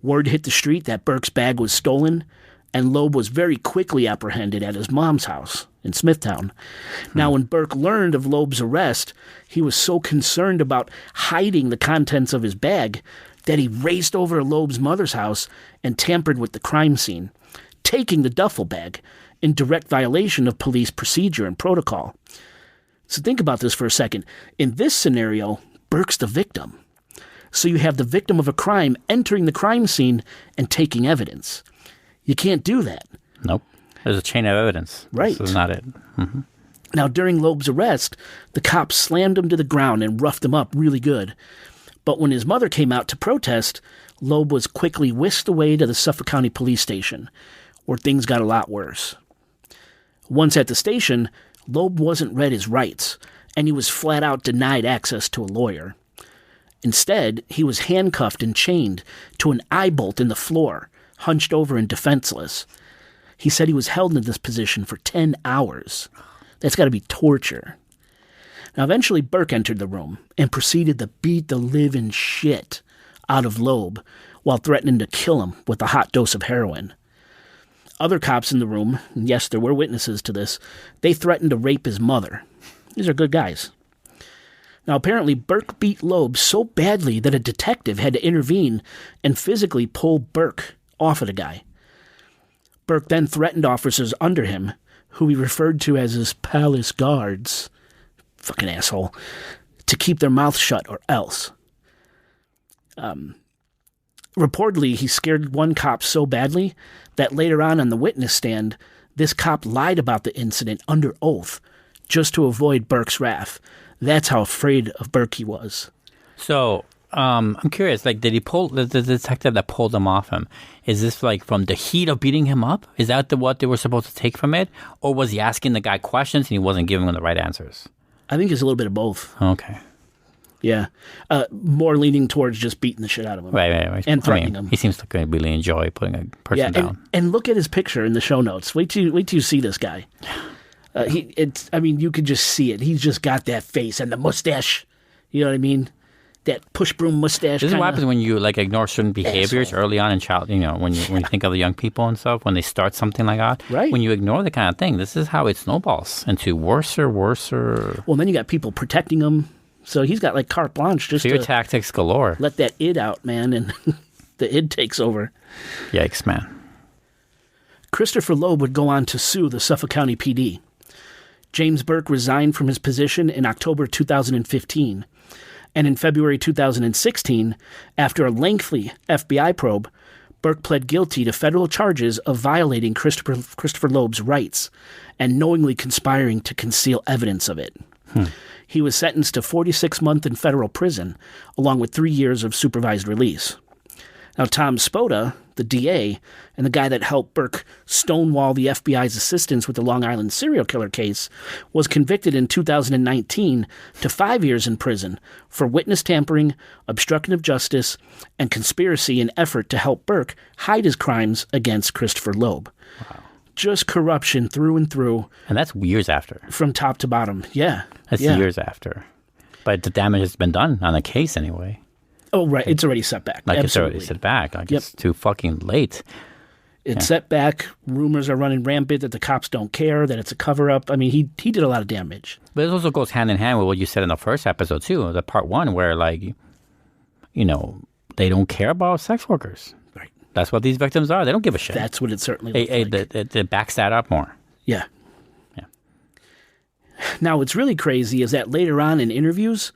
Word hit the street that Burke's bag was stolen, and Loeb was very quickly apprehended at his mom's house in Smithtown. Now, when Burke learned of Loeb's arrest, he was so concerned about hiding the contents of his bag that he raced over to Loeb's mother's house and tampered with the crime scene, taking the duffel bag in direct violation of police procedure and protocol. So think about this for a second. In this scenario, Burke's the victim. So you have the victim of a crime entering the crime scene and taking evidence. You can't do that. Nope. There's a chain of evidence. Right. This is not it. Mm-hmm. Now, during Loeb's arrest, the cops slammed him to the ground and roughed him up really good. But when his mother came out to protest, Loeb was quickly whisked away to the Suffolk County Police Station, where things got a lot worse. Once at the station, Loeb wasn't read his rights, and he was flat out denied access to a lawyer. Instead, he was handcuffed and chained to an eye bolt in the floor, hunched over and defenseless. He said he was held in this position for 10 hours. That's got to be torture. Now, eventually, Burke entered the room and proceeded to beat the living shit out of Loeb while threatening to kill him with a hot dose of heroin. Other cops in the room, and yes, there were witnesses to this, they threatened to rape his mother. These are good guys. Now, apparently, Burke beat Loeb so badly that a detective had to intervene and physically pull Burke off of the guy. Burke then threatened officers under him, who he referred to as his palace guards, fucking asshole, to keep their mouth shut or else. Reportedly, he scared one cop so badly that later on the witness stand, this cop lied about the incident under oath just to avoid Burke's wrath. That's how afraid of Burke he was. So, I'm curious, like, did he pull, the detective that pulled him off him, is this like from the heat of beating him up? Is that what they were supposed to take from it? Or was he asking the guy questions and he wasn't giving him the right answers? I think it's a little bit of both. Okay. Yeah. More leaning towards just beating the shit out of him. Right. And threatening him. He seems to really enjoy putting a person down. And look at his picture in the show notes. Wait till you see this guy. You could just see it. He's just got that face and the mustache. You know what I mean? That push broom mustache. This is what happens when you ignore certain behaviors early on in child. When you think of the young people and stuff, when they start something like that. Right. When you ignore the kind of thing, this is how it snowballs into worse. Well, then you got people protecting him, so he's got like carte blanche just fear to tactics galore. Let that id out, man, and the id takes over. Yikes, man. Christopher Loeb would go on to sue the Suffolk County PD. James Burke resigned from his position in October 2015. And in February 2016, after a lengthy FBI probe, Burke pled guilty to federal charges of violating Christopher Loeb's rights and knowingly conspiring to conceal evidence of it. He was sentenced to 46 months in federal prison, along with 3 years of supervised release. Now, Tom Spoda, the DA, and the guy that helped Burke stonewall the FBI's assistance with the Long Island serial killer case, was convicted in 2019 to 5 years in prison for witness tampering, obstruction of justice, and conspiracy in effort to help Burke hide his crimes against Christopher Loeb. Wow. Just corruption through and through. And that's years after. From top to bottom, yeah. That's years after. But the damage has been done on the case anyway. Oh, right. It's already set back. Like, absolutely. It's already set back. Like, it's too fucking late. It's set back. Rumors are running rampant that the cops don't care, that it's a cover-up. I mean, he did a lot of damage. But it also goes hand in hand with what you said in the first episode, too, the part one, where, they don't care about sex workers. Right. That's what these victims are. They don't give a shit. That's what it certainly looks like. It backs that up more. Yeah. Now, what's really crazy is that later on in interviews,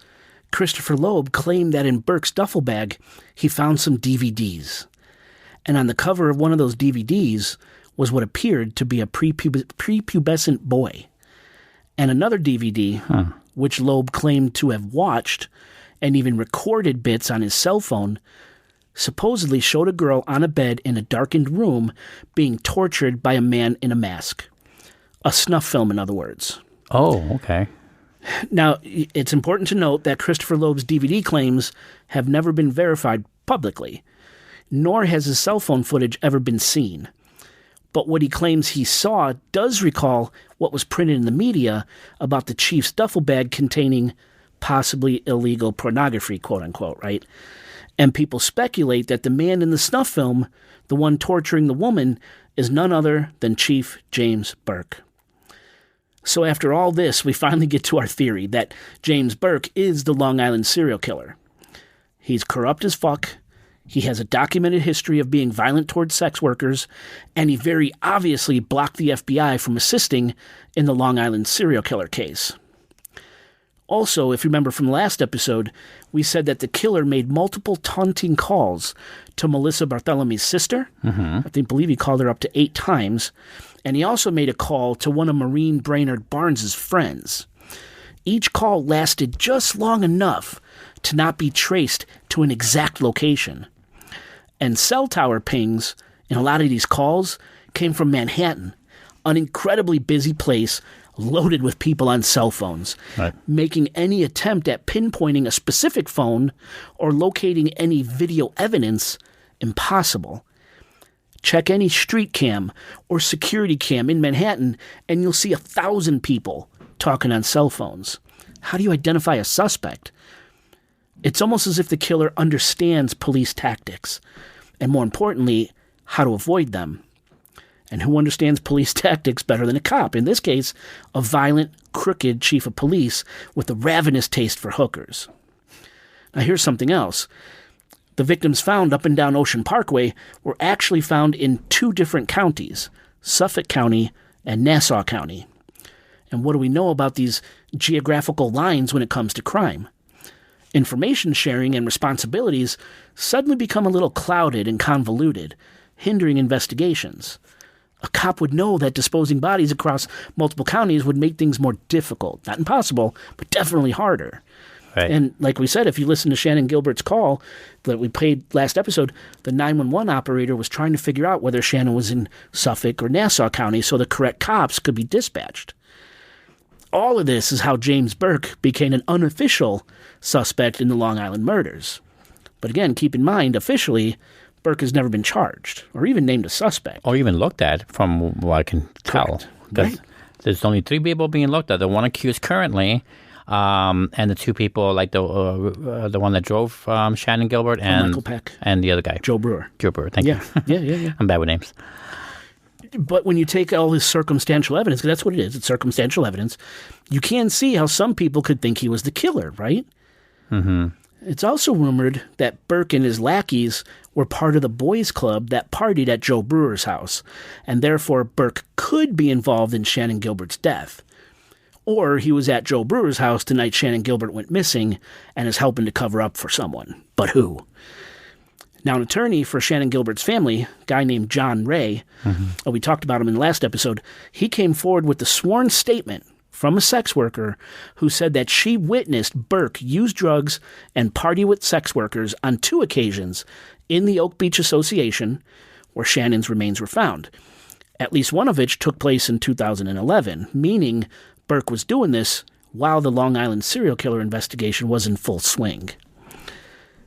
Christopher Loeb claimed that in Burke's duffel bag, he found some DVDs. And on the cover of one of those DVDs was what appeared to be a prepubescent boy. And another DVD, which Loeb claimed to have watched and even recorded bits on his cell phone, supposedly showed a girl on a bed in a darkened room being tortured by a man in a mask. A snuff film, in other words. Oh, okay. Now, it's important to note that Christopher Loeb's DVD claims have never been verified publicly, nor has his cell phone footage ever been seen. But what he claims he saw does recall what was printed in the media about the chief's duffel bag containing possibly illegal pornography, quote-unquote, right? And people speculate that the man in the snuff film, the one torturing the woman, is none other than Chief James Burke. So after all this, we finally get to our theory that James Burke is the Long Island serial killer. He's corrupt as fuck, he has a documented history of being violent towards sex workers, and he very obviously blocked the FBI from assisting in the Long Island serial killer case. Also, if you remember from the last episode, we said that the killer made multiple taunting calls to Melissa Barthelomy's sister. I believe he called her up to 8 times. And he also made a call to one of Maureen Brainerd Barnes' friends. Each call lasted just long enough to not be traced to an exact location. And cell tower pings in a lot of these calls came from Manhattan, an incredibly busy place loaded with people on cell phones, making any attempt at pinpointing a specific phone or locating any video evidence impossible. Check any street cam or security cam in Manhattan, and you'll see 1,000 people talking on cell phones. How do you identify a suspect? It's almost as if the killer understands police tactics, and more importantly, how to avoid them. And who understands police tactics better than a cop? In this case, a violent, crooked chief of police with a ravenous taste for hookers. Now here's something else. The victims found up and down Ocean Parkway were actually found in 2 different counties, Suffolk County and Nassau County. And what do we know about these geographical lines when it comes to crime? Information sharing and responsibilities suddenly become a little clouded and convoluted, hindering investigations. A cop would know that disposing bodies across multiple counties would make things more difficult. Not impossible, but definitely harder. Right. And like we said, if you listen to Shannon Gilbert's call that we played last episode, the 911 operator was trying to figure out whether Shannon was in Suffolk or Nassau County so the correct cops could be dispatched. All of this is how James Burke became an unofficial suspect in the Long Island murders. But again, keep in mind, officially, Burke has never been charged or even named a suspect. Or even looked at, from what I can tell. Right. There's only 3 people being looked at. The one accused currently, and the 2 people, like the one that drove Shannon Gilbert and Michael Peck. And the other guy. Joe Brewer. Joe Brewer, thank you. Yeah. I'm bad with names. But when you take all this circumstantial evidence, because that's what it is, it's circumstantial evidence, you can see how some people could think he was the killer, right? Mm-hmm. It's also rumored that Burke and his lackeys were part of the boys' club that partied at Joe Brewer's house, and therefore Burke could be involved in Shannon Gilbert's death. Or he was at Joe Brewer's house the night Shannon Gilbert went missing and is helping to cover up for someone. But who? Now, an attorney for Shannon Gilbert's family, a guy named John Ray, we talked about him in the last episode, he came forward with a sworn statement from a sex worker who said that she witnessed Burke use drugs and party with sex workers on 2 occasions in the Oak Beach Association, where Shannon's remains were found. At least one of which took place in 2011, meaning Burke was doing this while the Long Island serial killer investigation was in full swing.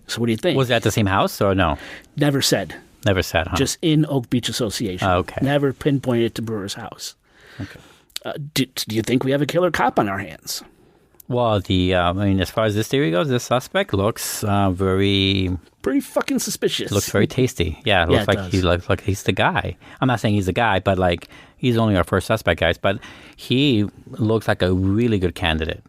So what do you think? Was that the same house or no? Never said. Never said, huh? Just in Oak Beach Association. Oh, okay. Never pinpointed to Brewer's house. Okay. Do you think we have a killer cop on our hands? Well, as far as this theory goes, this suspect looks pretty fucking suspicious. Looks very tasty. Yeah, it looks like he's the guy. I'm not saying he's the guy, but like he's only our first suspect, guys. But he looks like a really good candidate.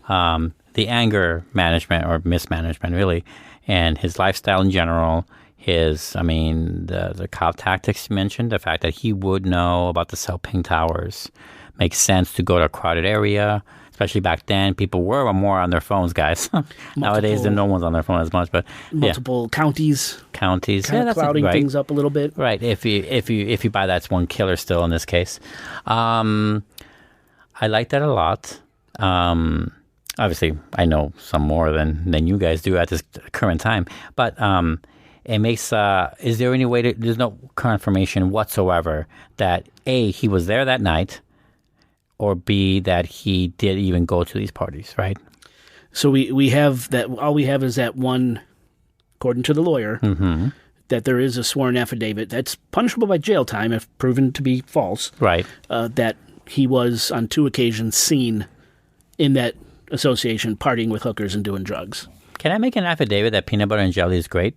The anger management or mismanagement, really, and his lifestyle in general. The cop tactics you mentioned, the fact that he would know about the cell ping towers, makes sense to go to a crowded area. Especially back then, people were more on their phones, guys. Nowadays, no one's on their phone as much, but multiple counties, kind of clouding things up a little bit. Right. If you buy that's one killer still in this case, I like that a lot. Obviously, I know some more than you guys do at this current time, but it makes. Is there any way to? There's no confirmation whatsoever that A, he was there that night, or B, that he did even go to these parties, right? So we have that. All we have is that one, according to the lawyer, that there is a sworn affidavit that's punishable by jail time if proven to be false. Right. That he was on 2 occasions seen in that association partying with hookers and doing drugs. Can I make an affidavit that peanut butter and jelly is great?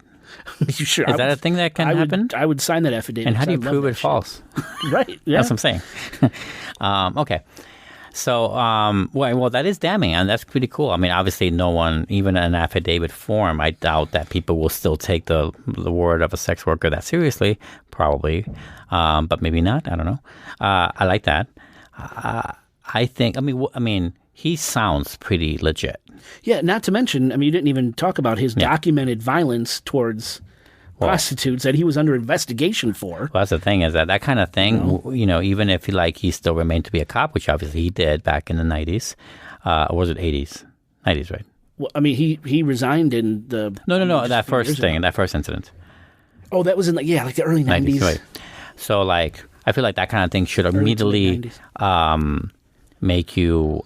Sure. Is that a thing that can happen? I would sign that affidavit. And how do you prove it false? Right. Yeah. That's what I'm saying. Okay. So, well, that is damning, and that's pretty cool. I mean, obviously, no one, even an affidavit form, I doubt that people will still take the word of a sex worker that seriously, probably, but maybe not. I don't know. I like that. I think. I mean, he sounds pretty legit. Yeah, not to mention, I mean, you didn't even talk about his documented violence towards prostitutes that he was under investigation for. Well, that's the thing, is that kind of thing, even if he still remained to be a cop, which obviously he did back in the 90s, or was it 80s? 90s, right? Well, I mean, he resigned in the... No, that first thing, that first incident. Oh, that was in like the early 90s. Right. So, I feel like that kind of thing should immediately make you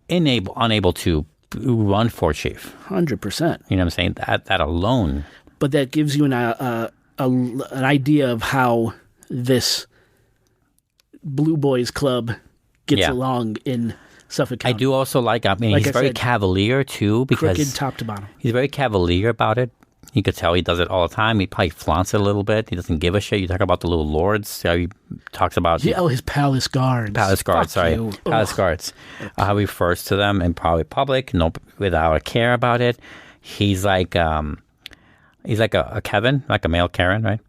unable to run for chief. 100%. You know what I'm saying? That alone. But that gives you an idea of how this Blue Boys Club gets along in Suffolk County. I do also he's very cavalier too, because crooked top to bottom. He's very cavalier about it. You could tell he does it all the time. He probably flaunts it a little bit. He doesn't give a shit. You talk about the little lords. How he talks about his palace guards. Palace guards, Palace guards. How he refers to them in probably public, without a care about it. He's like a Kevin, like a male Karen, right?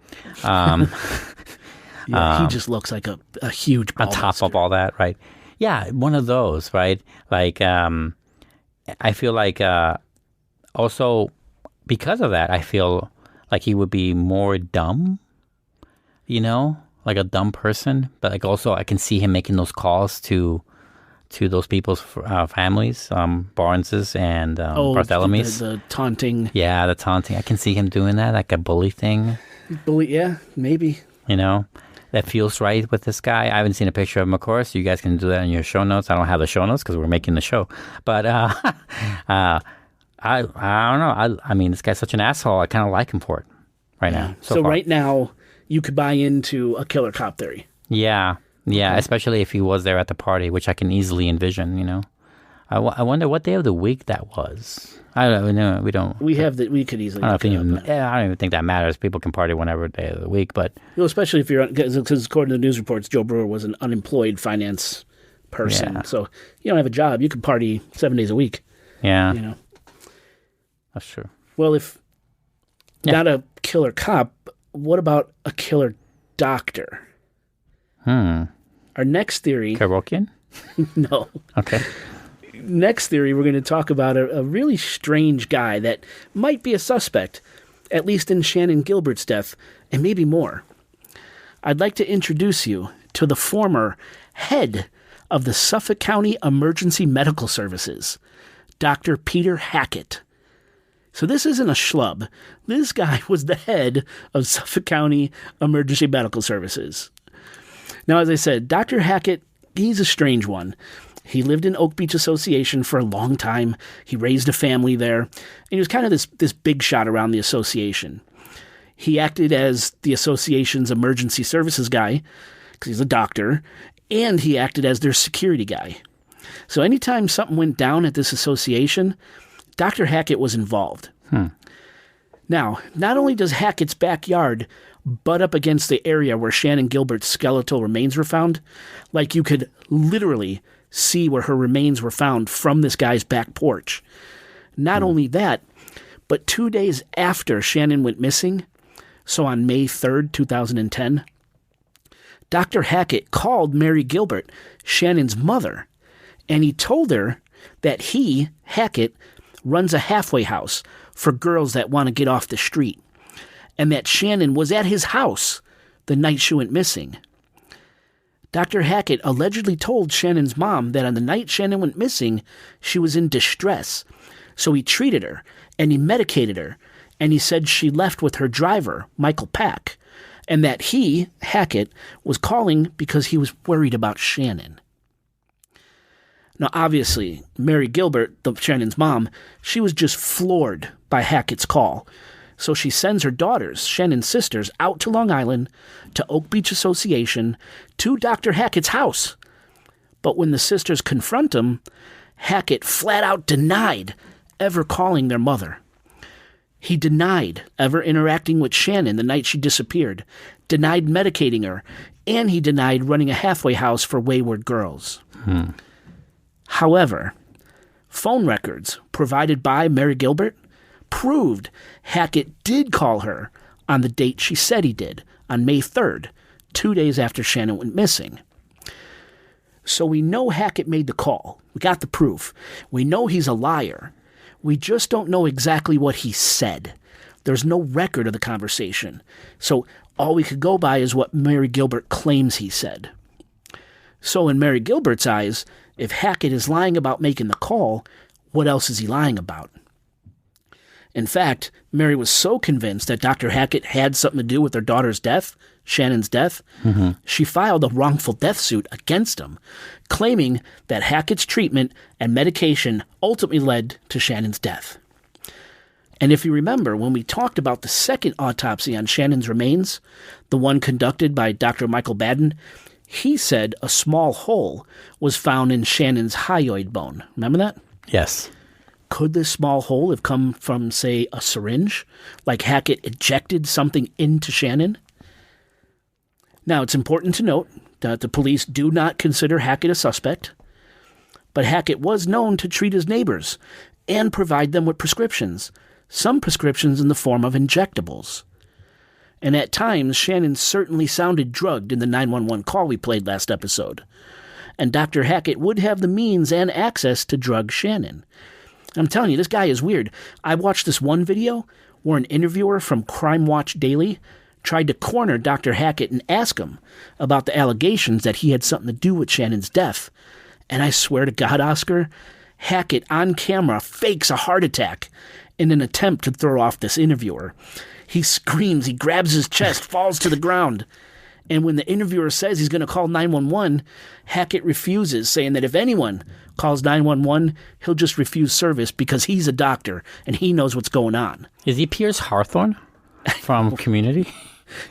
He just looks like a huge on top of all that, right? Yeah, one of those, right? I feel like also because of that, I feel like he would be more dumb, like a dumb person. But also I can see him making those calls to those people's families, Barnes's and Barthelemy's. The taunting. Yeah, the taunting. I can see him doing that, like a bully thing. Yeah, maybe. That feels right with this guy. I haven't seen a picture of him, of course. You guys can do that in your show notes. I don't have the show notes because we're making the show. But I don't know. I mean, this guy's such an asshole. I kind of like him for it right now. So right now, you could buy into a killer cop theory. Yeah, okay. Especially if he was there at the party, which I can easily envision. I wonder what day of the week that was. I don't know. We don't. We could easily. I don't even think that matters. People can party whenever day of the week, but especially if you're, because according to the news reports, Joe Brewer was an unemployed finance person. Yeah. So you don't have a job. You could party 7 days a week. Yeah. That's true. Well, if not a killer cop, what about a killer doctor? Our next theory... Kerokian? No. Okay. Next theory, we're going to talk about a really strange guy that might be a suspect, at least in Shannon Gilbert's death, and maybe more. I'd like to introduce you to the former head of the Suffolk County Emergency Medical Services, Dr. Peter Hackett. So this isn't a schlub. This guy was the head of Suffolk County Emergency Medical Services. Now, as I said, Dr. Hackett, he's a strange one. He lived in Oak Beach Association for a long time. He raised a family there. And he was kind of this big shot around the association. He acted as the association's emergency services guy, because he's a doctor, and he acted as their security guy. So anytime something went down at this association, Dr. Hackett was involved. Now, not only does Hackett's backyard butt up against the area where Shannon Gilbert's skeletal remains were found, like you could literally see where her remains were found from this guy's back porch. Not only that, but 2 days after Shannon went missing, so on May 3rd, 2010, Dr. Hackett called Mary Gilbert, Shannon's mother, and he told her that he, Hackett, runs a halfway house for girls that want to get off the street, and that Shannon was at his house the night she went missing. Dr. Hackett allegedly told Shannon's mom that on the night Shannon went missing, she was in distress, so he treated her, and he medicated her, and he said she left with her driver, Michael Pack, and that he, Hackett, was calling because he was worried about Shannon. Now, obviously, Mary Gilbert, Shannon's mom, she was just floored by Hackett's call. So she sends her daughters, Shannon's sisters, out to Long Island, to Oak Beach Association, to Dr. Hackett's house. But when the sisters confront him, Hackett flat out denied ever calling their mother. He denied ever interacting with Shannon the night she disappeared, denied medicating her, and he denied running a halfway house for wayward girls. However, phone records provided by Mary Gilbert proved Hackett did call her on the date she said he did, on May 3rd, 2 days after Shannon went missing. So we know Hackett made the call. We got the proof. We know he's a liar. We just don't know exactly what he said. There's no record of the conversation. So all we could go by is what Mary Gilbert claims he said. So in Mary Gilbert's eyes, if Hackett is lying about making the call, what else is he lying about? In fact, Mary was so convinced that Dr. Hackett had something to do with her daughter's death, Shannon's death, she filed a wrongful death suit against him, claiming that Hackett's treatment and medication ultimately led to Shannon's death. And if you remember, when we talked about the second autopsy on Shannon's remains, the one conducted by Dr. Michael Baden, he said a small hole was found in Shannon's hyoid bone. Remember that? Yes. Could this small hole have come from, say, a syringe? Like Hackett ejected something into Shannon? Now, it's important to note that the police do not consider Hackett a suspect, but Hackett was known to treat his neighbors and provide them with prescriptions, some prescriptions in the form of injectables. And at times, Shannon certainly sounded drugged in the 911 call we played last episode. And Dr. Hackett would have the means and access to drug Shannon. I'm telling you, this guy is weird. I watched this one video where an interviewer from Crime Watch Daily tried to corner Dr. Hackett and ask him about the allegations that he had something to do with Shannon's death. And I swear to God, Oscar, Hackett on camera fakes a heart attack in an attempt to throw off this interviewer. He screams, he grabs his chest, falls to the ground. And when the interviewer says he's going to call 911, Hackett refuses, saying that if anyone calls 911, he'll just refuse service because he's a doctor and he knows what's going on. Is he Pierce Hawthorne from Community?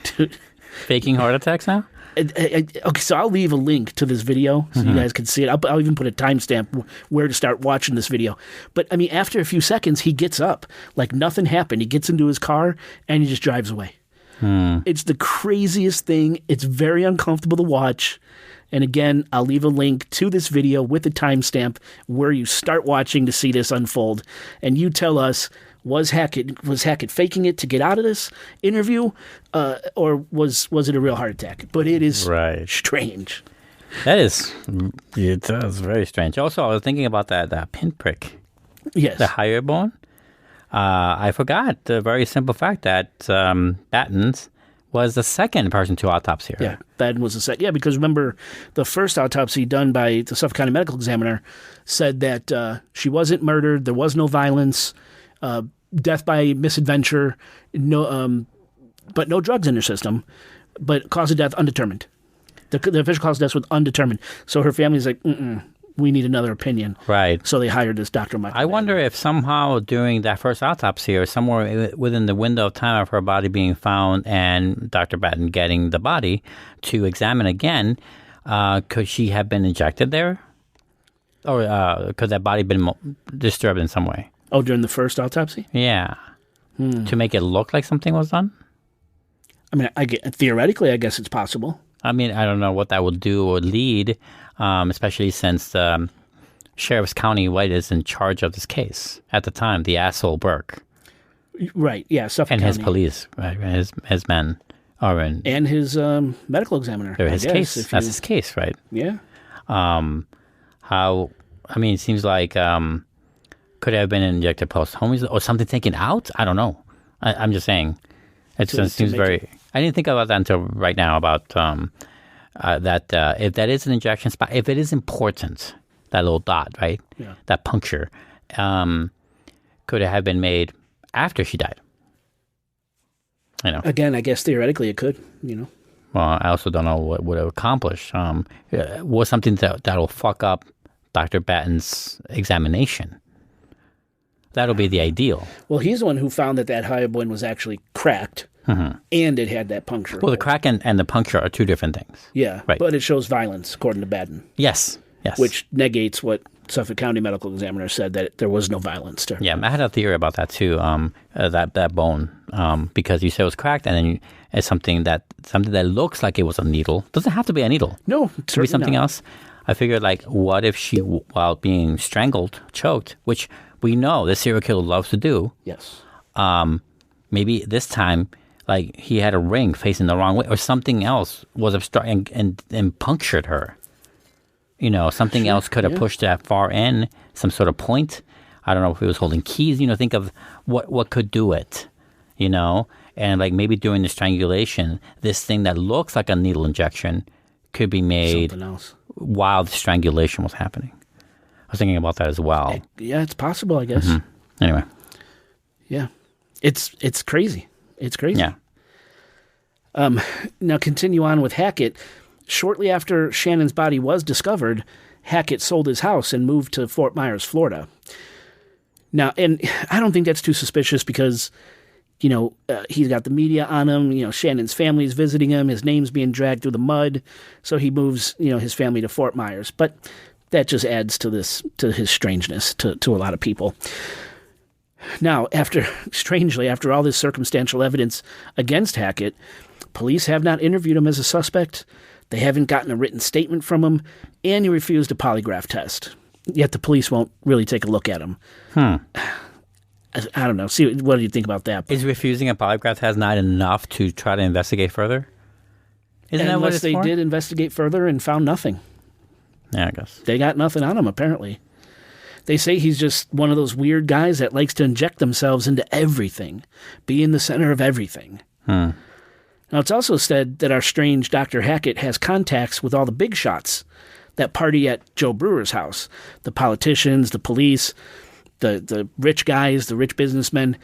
Dude. Faking heart attacks now? Okay, so I'll leave a link to this video so you guys can see it. I'll even put a timestamp where to start watching this video. But, I mean, after a few seconds, he gets up like nothing happened. He gets into his car and he just drives away. It's the craziest thing. It's very uncomfortable to watch. And again, I'll leave a link to this video with a timestamp where you start watching to see this unfold. And you tell us, was Hackett faking it to get out of this interview, or was it a real heart attack? But it is strange. That is very strange. Also, I was thinking about that pinprick. Yes. The hyoid bone. I forgot the very simple fact that Battens was the second person to autopsy her. Yeah, Baden was the second. Yeah, because remember, the first autopsy done by the Suffolk County Medical Examiner said that she wasn't murdered, there was no violence, death by misadventure, but no drugs in her system, but cause of death undetermined. The official cause of death was undetermined. So her family's like, we need another opinion. Right. So they hired this Dr. Michael. I wonder if somehow during that first autopsy or somewhere within the window of time of her body being found and Dr. Batten getting the body to examine again, could she have been injected there? Or could that body been disturbed in some way? Oh, during the first autopsy? Yeah. To make it look like something was done? I mean, theoretically, I guess it's possible. I mean, I don't know what that would do or lead, especially since Sheriff's County White is in charge of this case at the time, the asshole Burke. Right, yeah. Suffolk and County. His police, right? His men are in. And his medical examiner. His case. That's his case, right? Yeah. It seems like could it have been injected post-homies or something taken out? I don't know. I'm just saying. It seems very... I didn't think about that until right now about that if that is an injection spot, if it is important, that little dot, right? Yeah. That puncture, could it have been made after she died? You know. Again, I guess theoretically it could, you know. Well, I also don't know what would have accomplished. Was something that'll fuck up Dr. Batten's examination. That'll be the ideal. Well, he's the one who found that hyoid was actually cracked. And it had that puncture. Well, the crack and the puncture are two different things. Yeah, right. But it shows violence, according to Baden. Yes. Which negates what Suffolk County Medical Examiner said, that there was no violence to her. Yeah, I had a theory about that too, that bone, because you said it was cracked, and then it's something that looks like it was a needle. Doesn't have to be a needle. No, it could be something else. I figured, like, what if she, while being strangled, choked, which we know this serial killer loves to do. Yes. Maybe this time, like, he had a ring facing the wrong way, or something else was obstructing and punctured her. something else could have pushed that far in, some sort of point. I don't know if he was holding keys. Think of what could do it, and like maybe during the strangulation, this thing that looks like a needle injection could be made something else while the strangulation was happening. I was thinking about that as well. Yeah, it's possible, I guess. Mm-hmm. Anyway. Yeah. It's crazy. It's crazy. Yeah. Now continue on with Hackett. Shortly after Shannon's body was discovered, Hackett sold his house and moved to Fort Myers, Florida. Now, and I don't think that's too suspicious because, he's got the media on him. Shannon's family's visiting him. His name's being dragged through the mud. So he moves, his family to Fort Myers. But that just adds to his strangeness to a lot of people. Now, strangely, after all this circumstantial evidence against Hackett, police have not interviewed him as a suspect. They haven't gotten a written statement from him, and he refused a polygraph test. Yet the police won't really take a look at him. I don't know. See, what do you think about that? Is refusing a polygraph test not enough to try to investigate further? Isn't that what it's they for? did investigate further and found nothing. Yeah, I guess. They got nothing on him, apparently. They say he's just one of those weird guys that likes to inject themselves into everything, be in the center of everything. Now, it's also said that our strange Dr. Hackett has contacts with all the big shots that party at Joe Brewer's house. The politicians, the police, the rich guys, the rich businessmen,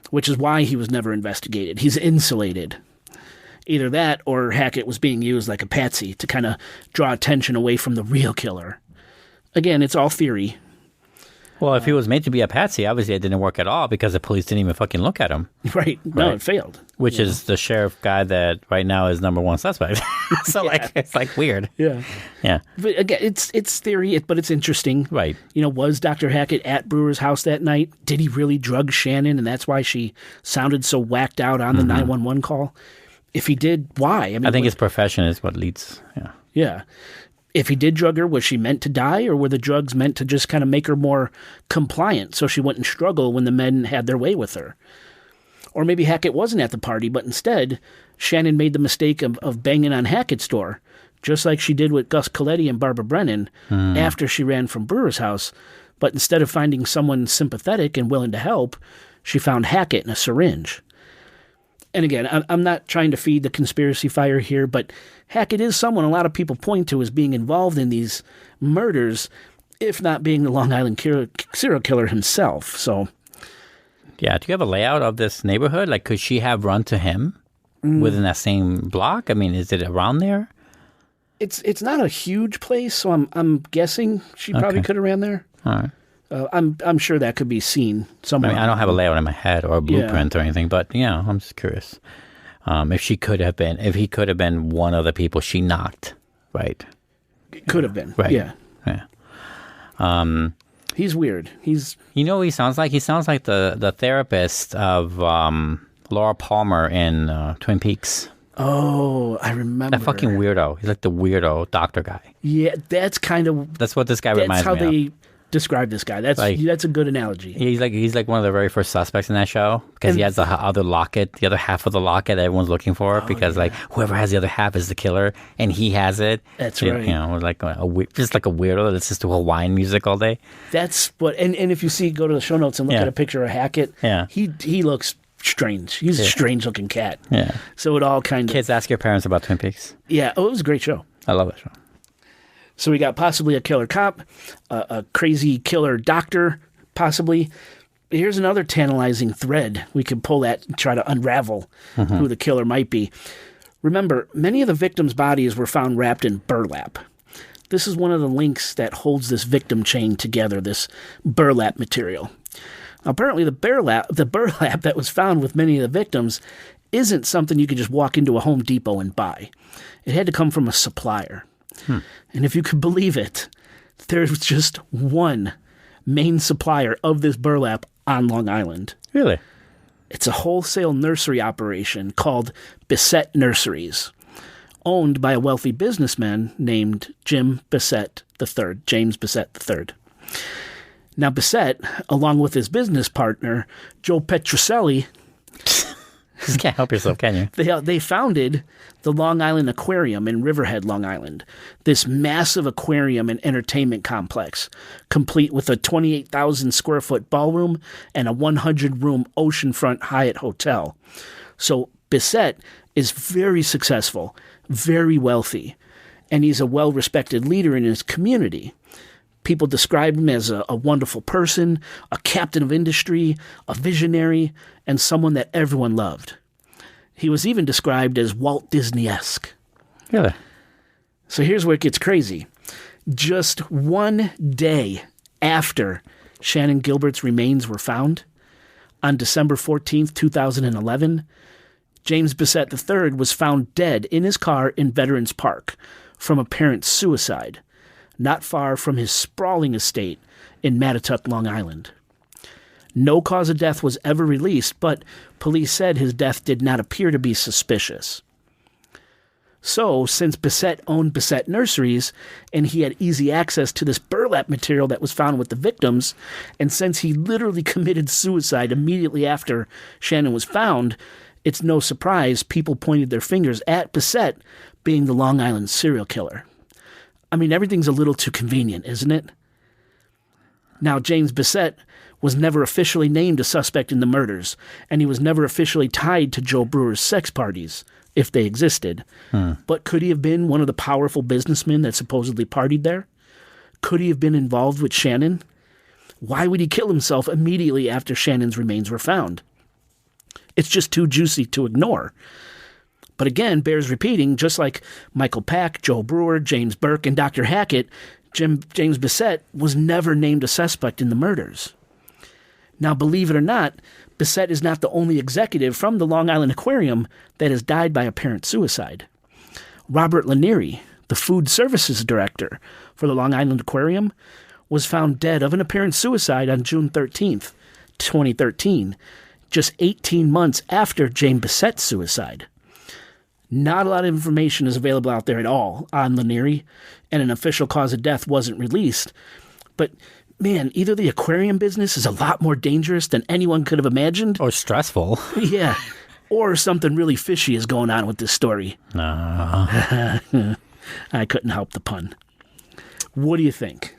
which is why he was never investigated. He's insulated. Either that or Hackett was being used like a patsy to kind of draw attention away from the real killer. Again, it's all theory. Well, if he was made to be a patsy, obviously it didn't work at all because the police didn't even fucking look at him. Right. No, it failed. Which is the sheriff guy that right now is number one suspect. So, it's like weird. Yeah. Yeah. But again, it's theory, but it's interesting. Right. Was Dr. Hackett at Brewer's house that night? Did he really drug Shannon, and that's why she sounded so whacked out on the 911 call? If he did, why? I think his profession is what leads. Yeah. Yeah. If he did drug her, was she meant to die, or were the drugs meant to just kind of make her more compliant so she wouldn't struggle when the men had their way with her? Or maybe Hackett wasn't at the party, but instead, Shannon made the mistake of banging on Hackett's door, just like she did with Gus Coletti and Barbara Brennan after she ran from Brewer's house. But instead of finding someone sympathetic and willing to help, she found Hackett in a syringe. And again, I'm not trying to feed the conspiracy fire here, but Hackett is someone a lot of people point to as being involved in these murders, if not being the Long Island serial killer himself. So, yeah. Do you have a layout of this neighborhood? Like, could she have run to him within that same block? I mean, is it around there? It's not a huge place, so I'm guessing she probably could have ran there. All right. I'm sure that could be seen somewhere. I mean, I don't have a layout in my head or a blueprint or anything, but I'm just curious if he could have been one of the people she knocked, right? Could have been, right? Yeah. He's weird. He's what he sounds like? He sounds like the therapist of Laura Palmer in Twin Peaks. Oh, I remember that fucking weirdo. He's like the weirdo doctor guy. Yeah, that's what this guy reminds me of. That's how they describe this guy. That's a good analogy. He's like one of the very first suspects in that show because he has the other locket, the other half of the locket that everyone's looking for because like whoever has the other half is the killer and he has it. That's right. Like just like a weirdo that listens to Hawaiian music all day. That's what. And if you go to the show notes and look at a picture of Hackett, he looks strange. He's a strange looking cat. Yeah. So it all kind of. Kids, ask your parents about Twin Peaks. Yeah. Oh, it was a great show. I love that show. So we got possibly a killer cop, a crazy killer doctor, possibly. Here's another tantalizing thread. We could pull that and try to unravel who the killer might be. Remember, many of the victims' bodies were found wrapped in burlap. This is one of the links that holds this victim chain together, this burlap material. Now, apparently the burlap that was found with many of the victims isn't something you could just walk into a Home Depot and buy. It had to come from a supplier. And if you could believe it, there's just one main supplier of this burlap on Long Island. Really? It's a wholesale nursery operation called Bissett Nurseries, owned by a wealthy businessman named James Bissett III. Now, Bissett, along with his business partner, Joe Petrocelli, You can't help yourself, can you? They founded the Long Island Aquarium in Riverhead, Long Island, this massive aquarium and entertainment complex, complete with a 28,000 square foot ballroom and a 100-room oceanfront Hyatt hotel. So Bissett is very successful, very wealthy, and he's a well-respected leader in his community. People describe him as a wonderful person, a captain of industry, a visionary, and someone that everyone loved. He was even described as Walt Disney-esque. Really? So here's where it gets crazy. Just one day after Shannon Gilbert's remains were found, on December 14th, 2011, James Bissett III was found dead in his car in Veterans Park from apparent suicide, not far from his sprawling estate in Mattituck, Long Island. No cause of death was ever released, but police said his death did not appear to be suspicious. So, since Bissett owned Bissett Nurseries, and he had easy access to this burlap material that was found with the victims, and since he literally committed suicide immediately after Shannon was found, it's no surprise people pointed their fingers at Bissett being the Long Island serial killer. I mean, everything's a little too convenient, isn't it? Now, James Bissett was never officially named a suspect in the murders, and he was never officially tied to Joe Brewer's sex parties, if they existed. But could he have been one of the powerful businessmen that supposedly partied there? Could he have been involved with Shannon? Why would he kill himself immediately after Shannon's remains were found? It's just too juicy to ignore. But again, bears repeating, just like Michael Pack, Joe Brewer, James Burke, and Dr. Hackett, James Bissett was never named a suspect in the murders. Now, believe it or not, Bissett is not the only executive from the Long Island Aquarium that has died by apparent suicide. Robert Lanieri, the food services director for the Long Island Aquarium, was found dead of an apparent suicide on June 13th, 2013, just 18 months after James Bissett's suicide. Not a lot of information is available out there at all on Lanieri, and an official cause of death wasn't released. But, man, either the aquarium business is a lot more dangerous than anyone could have imagined. Or stressful. Yeah. Or something really fishy is going on with this story. I couldn't help the pun. What do you think?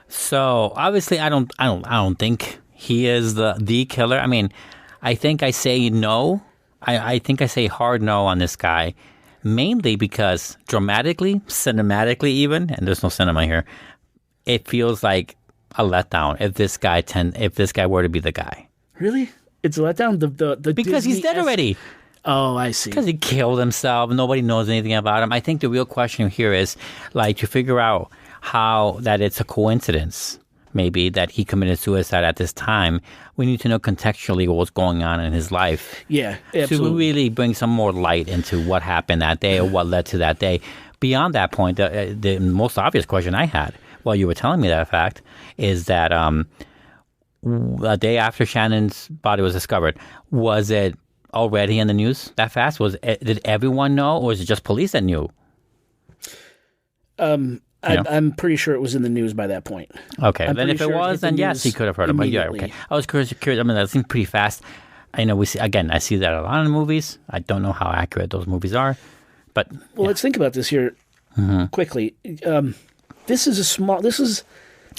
So, obviously, I don't think he is the killer. I mean, I think I say no. I think I say hard no on this guy, mainly because dramatically, cinematically even, and there's no cinema here, it feels like a letdown if this guy were to be the guy. Really? It's a letdown? The because he's dead already. Oh, I see. Because he killed himself. Nobody knows anything about him. I think the real question here is like to figure out how that it's a coincidence. Maybe that he committed suicide at this time. We need to know contextually what's going on in his life. Yeah, absolutely. To really bring some more light into what happened that day or what led to that day. Beyond that point, the most obvious question I had while you were telling me that fact is that a day after Shannon's body was discovered, was it already in the news that fast? Did everyone know, or was it just police that knew? I'm pretty sure it was in the news by that point. Okay, then if it was, then yes, he could have heard about it. Yeah, okay. I was curious. I mean, that seemed pretty fast. I know I see that a lot in movies. I don't know how accurate those movies are, but let's think about this here quickly. This is a small. This is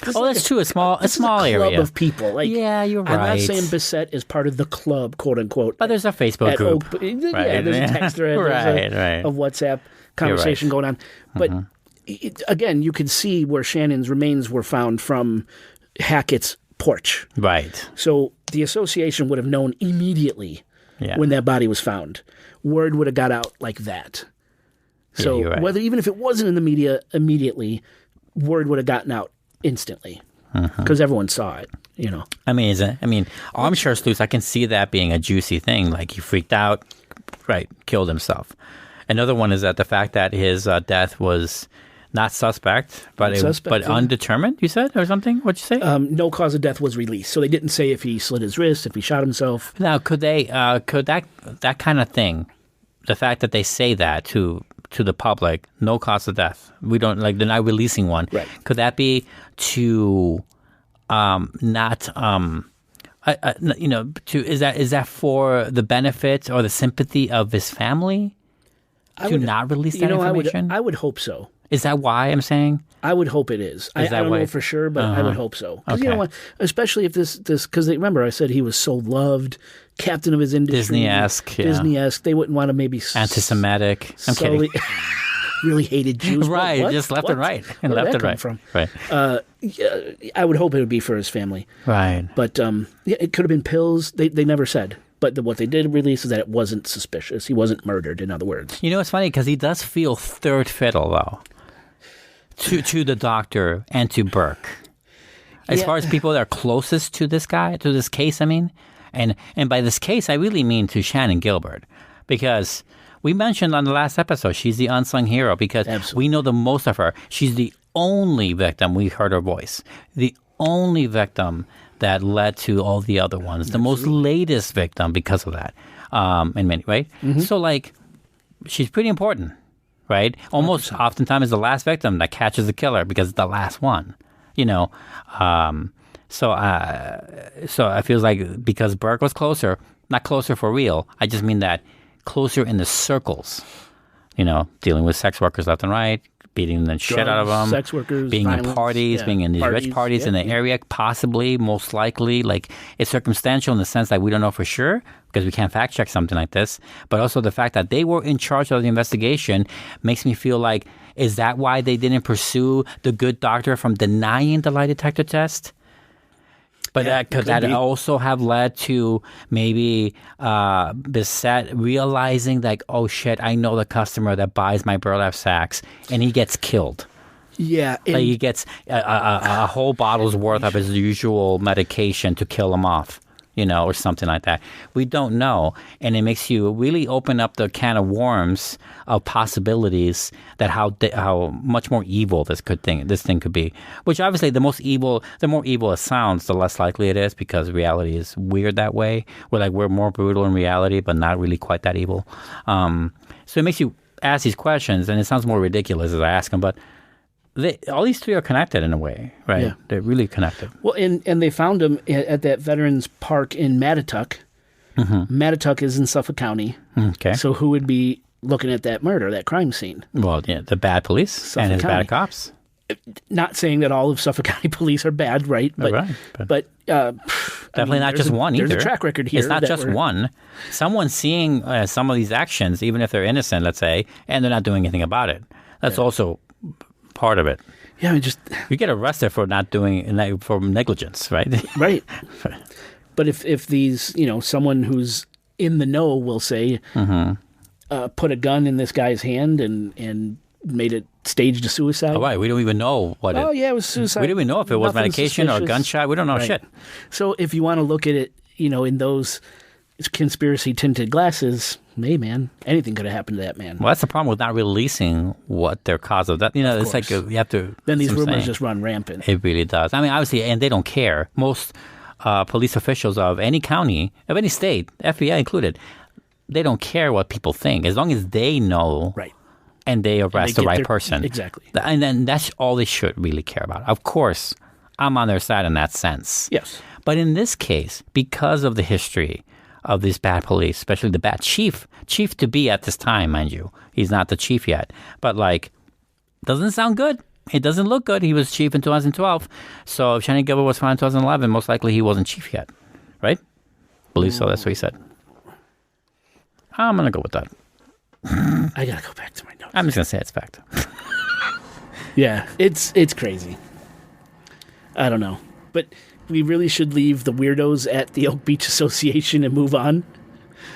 that's true. A small club area of people. Like, yeah, you're right. I'm not saying Bissett is part of the club, quote unquote. But there's a Facebook group. Yeah, there's a text thread, a WhatsApp conversation going on. But again, you could see where Shannon's remains were found from Hackett's porch. Right. So the association would have known immediately when that body was found. Word would have got out like that. So even if it wasn't in the media immediately, word would have gotten out instantly because everyone saw it. Amazing. Armchair sleuths, I can see that being a juicy thing. Like he freaked out, killed himself. Another one is that the fact that his death was not suspect, but undetermined, you said, or something? What'd you say? No cause of death was released. So they didn't say if he slit his wrist, if he shot himself. Now, could that kind of thing, the fact that they say that to the public, no cause of death, we don't, like, they're not releasing one. Right. Could that be to not is that for the benefit or the sympathy of his family to not release that information? I would hope so. Is that why I'm saying? I would hope it is. I don't know for sure, but I would hope so. Because you know what? Especially if this because remember I said he was so loved, captain of his industry, Disney-esque. Yeah. Disney-esque. They wouldn't want to maybe anti-Semitic. I'm kidding. Really hated Jews. Right, what? just left and right. Where left did and that right. come from? Right. I would hope it would be for his family. Right. But it could have been pills. They never said. But what they did release is that it wasn't suspicious. He wasn't murdered, in other words. You know, it's funny because he does feel third fiddle, though, to the doctor and to Burke. As far as people that are closest to this guy, to this case, I mean. And by this case, I really mean to Shannon Gilbert. Because we mentioned on the last episode, she's the unsung hero because we know the most of her. She's the only victim we heard her voice. The only victim that led to all the other ones. The most latest victim because of that. In many ways. Mm-hmm. So, like, she's pretty important, right? Almost 100%. Oftentimes the last victim that catches the killer because it's the last one, you know. So I feel like because Burke was closer, not closer for real, I just mean that closer in the circles, you know, dealing with sex workers left and right, beating the shit out of them, sex workers, being violence, in parties, being in these rich parties in the area, possibly, most likely. Like, it's circumstantial in the sense that we don't know for sure because we can't fact check something like this. But also the fact that they were in charge of the investigation makes me feel like, is that why they didn't pursue the good doctor from denying the lie detector test? But could that also have led to maybe Bissett realizing like, oh shit, I know the customer that buys my burlap sacks, and he gets killed. Yeah. Like he gets a whole bottle's worth of his usual medication to kill him off, you know, or something like that. We don't know. And it makes you really open up the can of worms of possibilities that how much more evil this thing could be. Which obviously the more evil it sounds, the less likely it is because reality is weird that way. We're more brutal in reality, but not really quite that evil. So it makes you ask these questions, and it sounds more ridiculous as I ask them, but all these three are connected in a way, right? Yeah. They're really connected. Well, and they found him at that Veterans Park in Mattituck. Mm-hmm. Mattituck is in Suffolk County. Okay. So who would be looking at that murder, that crime scene? Well, yeah, the bad police Suffolk and his County. Bad cops. Not saying that all of Suffolk County police are bad, right? But definitely not just one either. There's a track record here. It's not just one. Someone seeing some of these actions, even if they're innocent, let's say, and they're not doing anything about it. That's also part of it. Yeah, you get arrested for not doing for negligence, right? Right. But if these, you know, someone who's in the know will say, put a gun in this guy's hand and made it staged a suicide. Oh, right. We don't even know what it. Oh yeah, it was suicide. We don't even know if it was medication suspicious. Or a gunshot. We don't know shit. So if you want to look at it, you know, in those conspiracy tinted glasses, hey man, anything could have happened to that man. Well, that's the problem with not releasing what their cause of that. You know, it's like you have to. Then these rumors just run rampant. It really does. I mean, obviously, and they don't care. Most police officials of any county, of any state, FBI included, they don't care what people think as long as they know. Right. And they arrest the right person. Exactly. And then that's all they should really care about. Of course, I'm on their side in that sense. Yes. But in this case, because of the history of these bad police, especially the bad chief to be at this time, mind you. He's not the chief yet. But, like, doesn't sound good. It doesn't look good. He was chief in 2012. So if Shannon Gilbert was found in 2011, most likely he wasn't chief yet. Right? Believe so. That's what he said. I'm going to go with that. I got to go back to my notes. I'm just going to say it's fact. Yeah, it's crazy. I don't know. But we really should leave the weirdos at the Oak Beach Association and move on.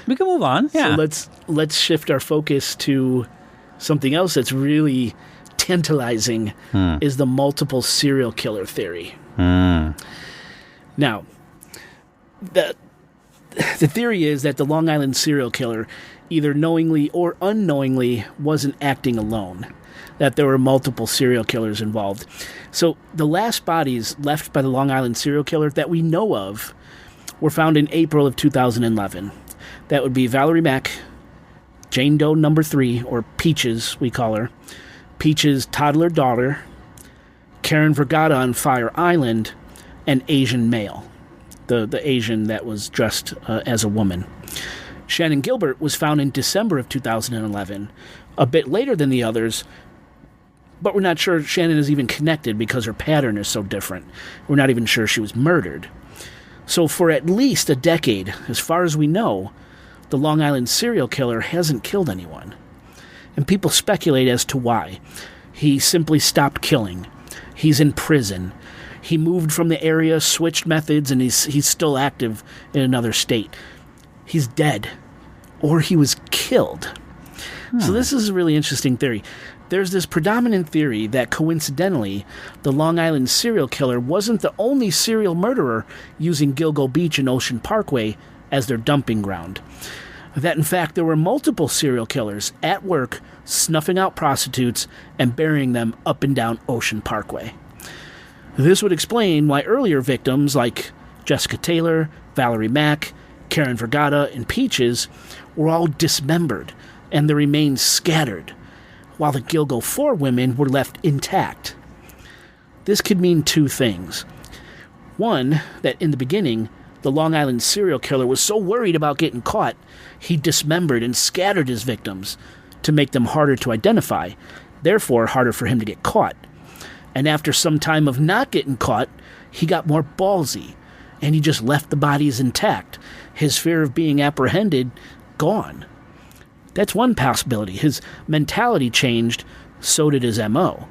We can move on, yeah. So let's shift our focus to something else that's really tantalizing, is the multiple serial killer theory. Now, the theory is that the Long Island serial killer either knowingly or unknowingly wasn't acting alone, that there were multiple serial killers involved. So the last bodies left by the Long Island serial killer that we know of were found in April of 2011. That would be Valerie Mack, Jane Doe number 3, or Peaches, we call her, Peaches' toddler daughter, Karen Vergata on Fire Island, and Asian male. the Asian that was dressed as a woman. Shannon Gilbert was found in December of 2011, a bit later than the others, but we're not sure Shannon is even connected because her pattern is so different. We're not even sure she was murdered. So for at least a decade, as far as we know, the Long Island serial killer hasn't killed anyone. And people speculate as to why. He simply stopped killing. He's in prison. He moved from the area, switched methods, and he's still active in another state. He's dead. Or he was killed. So this is a really interesting theory. There's this predominant theory that coincidentally, the Long Island serial killer wasn't the only serial murderer using Gilgo Beach and Ocean Parkway as their dumping ground. That in fact there were multiple serial killers at work snuffing out prostitutes and burying them up and down Ocean Parkway. This would explain why earlier victims like Jessica Taylor, Valerie Mack, Karen Vergata, and Peaches were all dismembered and their remains scattered, while the Gilgo 4 women were left intact. This could mean two things. One, that in the beginning, the Long Island serial killer was so worried about getting caught, he dismembered and scattered his victims to make them harder to identify, therefore harder for him to get caught. And after some time of not getting caught, he got more ballsy, and he just left the bodies intact, his fear of being apprehended gone. That's one possibility. His mentality changed, so did his M.O.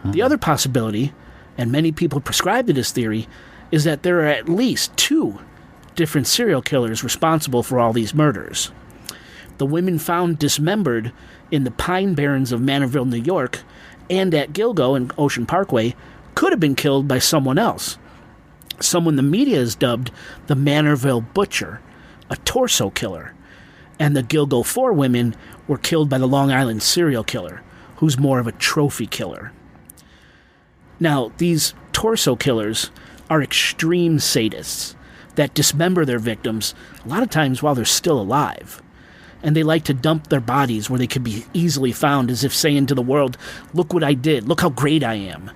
The other possibility, and many people prescribe to this theory, is that there are at least two different serial killers responsible for all these murders. The women found dismembered in the Pine Barrens of Manorville, New York, and at Gilgo and Ocean Parkway could have been killed by someone else. Someone the media has dubbed the Manorville Butcher, a torso killer. And the Gilgo 4 women were killed by the Long Island serial killer, who's more of a trophy killer. Now, these torso killers are extreme sadists that dismember their victims a lot of times while they're still alive. And they like to dump their bodies where they could be easily found, as if saying to the world, look what I did, look how great I am.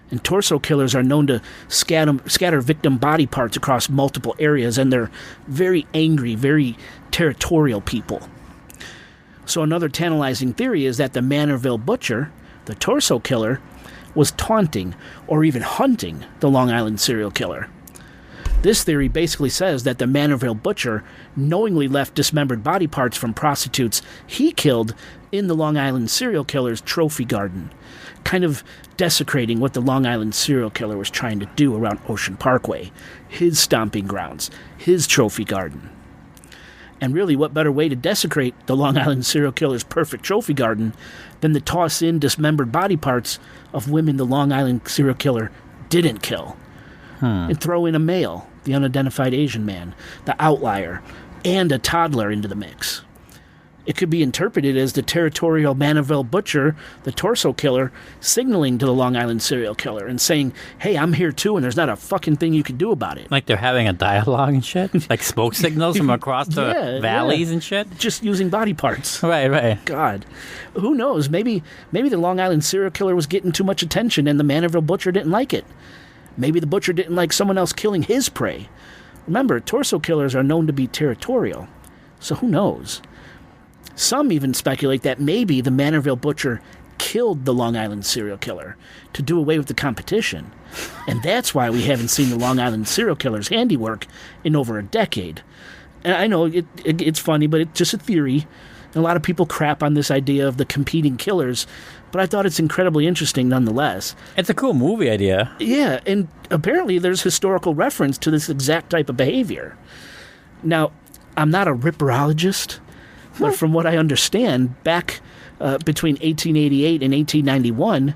And torso killers are known to scatter victim body parts across multiple areas, and they're very angry, very territorial people. So another tantalizing theory is that the Manorville Butcher, the torso killer, was taunting or even hunting the Long Island serial killer. This theory basically says that the Manorville Butcher knowingly left dismembered body parts from prostitutes he killed in the Long Island serial killer's trophy garden, kind of desecrating what the Long Island serial killer was trying to do around Ocean Parkway, his stomping grounds, his trophy garden. And really, what better way to desecrate the Long Island serial killer's perfect trophy garden than to toss in dismembered body parts of women the Long Island serial killer didn't kill? And throw in a male, the unidentified Asian man, the outlier, and a toddler into the mix. It could be interpreted as the territorial Manorville Butcher, the torso killer, signaling to the Long Island serial killer and saying, hey, I'm here too, and there's not a fucking thing you can do about it. Like they're having a dialogue and shit? Like smoke signals from across the valleys and shit? Just using body parts. Right. God. Who knows? Maybe the Long Island serial killer was getting too much attention and the Manorville Butcher didn't like it. Maybe the butcher didn't like someone else killing his prey. Remember, torso killers are known to be territorial, so who knows? Some even speculate that maybe the Manorville Butcher killed the Long Island serial killer to do away with the competition, and that's why we haven't seen the Long Island serial killer's handiwork in over a decade. And I know it's funny, but it's just a theory, and a lot of people crap on this idea of the competing killers, but I thought it's incredibly interesting nonetheless. It's a cool movie idea. Yeah, and apparently there's historical reference to this exact type of behavior. Now, I'm not a ripperologist, but from what I understand, back between 1888 and 1891,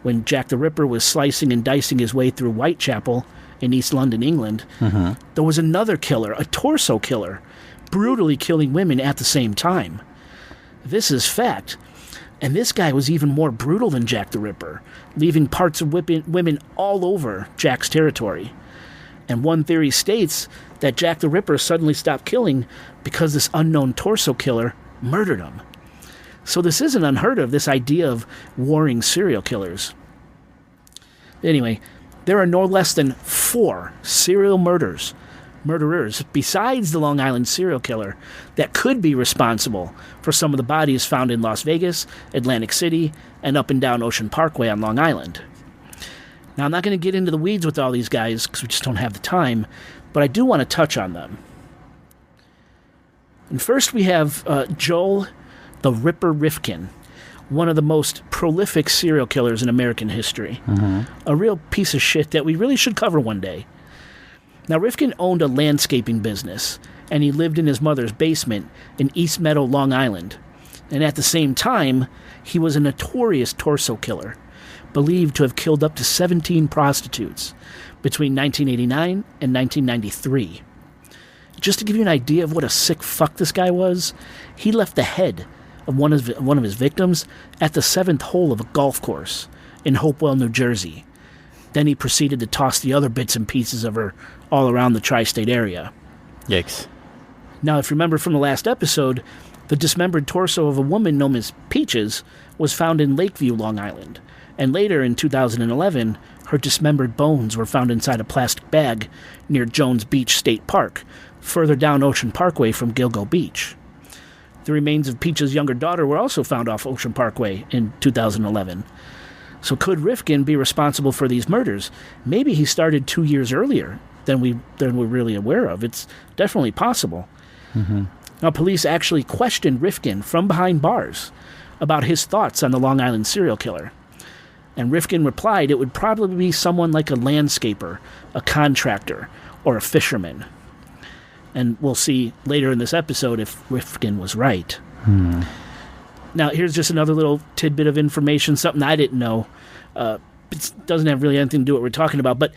when Jack the Ripper was slicing and dicing his way through Whitechapel in East London, England, there was another killer, a torso killer, brutally killing women at the same time. This is fact. And this guy was even more brutal than Jack the Ripper, leaving parts of women all over Jack's territory. And one theory states that Jack the Ripper suddenly stopped killing because this unknown torso killer murdered him. So this isn't unheard of, this idea of warring serial killers. Anyway, there are no less than 4 serial murderers besides the Long Island serial killer that could be responsible for some of the bodies found in Las Vegas, Atlantic City, and up and down Ocean Parkway on Long Island. Now, I'm not going to get into the weeds with all these guys because we just don't have the time, but I do want to touch on them. And first we have Joel the Ripper Rifkin, one of the most prolific serial killers in American history. A real piece of shit that we really should cover one day. Now, Rifkin owned a landscaping business, and he lived in his mother's basement in East Meadow, Long Island. And at the same time, he was a notorious torso killer, believed to have killed up to 17 prostitutes between 1989 and 1993. Just to give you an idea of what a sick fuck this guy was, he left the head of one of his victims at the 7th hole of a golf course in Hopewell, New Jersey. Then he proceeded to toss the other bits and pieces of her all around the tri-state area. Yikes. Now, if you remember from the last episode, the dismembered torso of a woman known as Peaches was found in Lakeview, Long Island. And later, in 2011, her dismembered bones were found inside a plastic bag near Jones Beach State Park, further down Ocean Parkway from Gilgo Beach. The remains of Peach's younger daughter were also found off Ocean Parkway in 2011. So could Rifkin be responsible for these murders? Maybe he started 2 years earlier than we're really aware of. It's definitely possible. Now, police actually questioned Rifkin from behind bars about his thoughts on the Long Island serial killer. And Rifkin replied it would probably be someone like a landscaper, a contractor, or a fisherman. And we'll see later in this episode if Rifkin was right. Now, here's just another little tidbit of information, something I didn't know. It doesn't have really anything to do with what we're talking about, but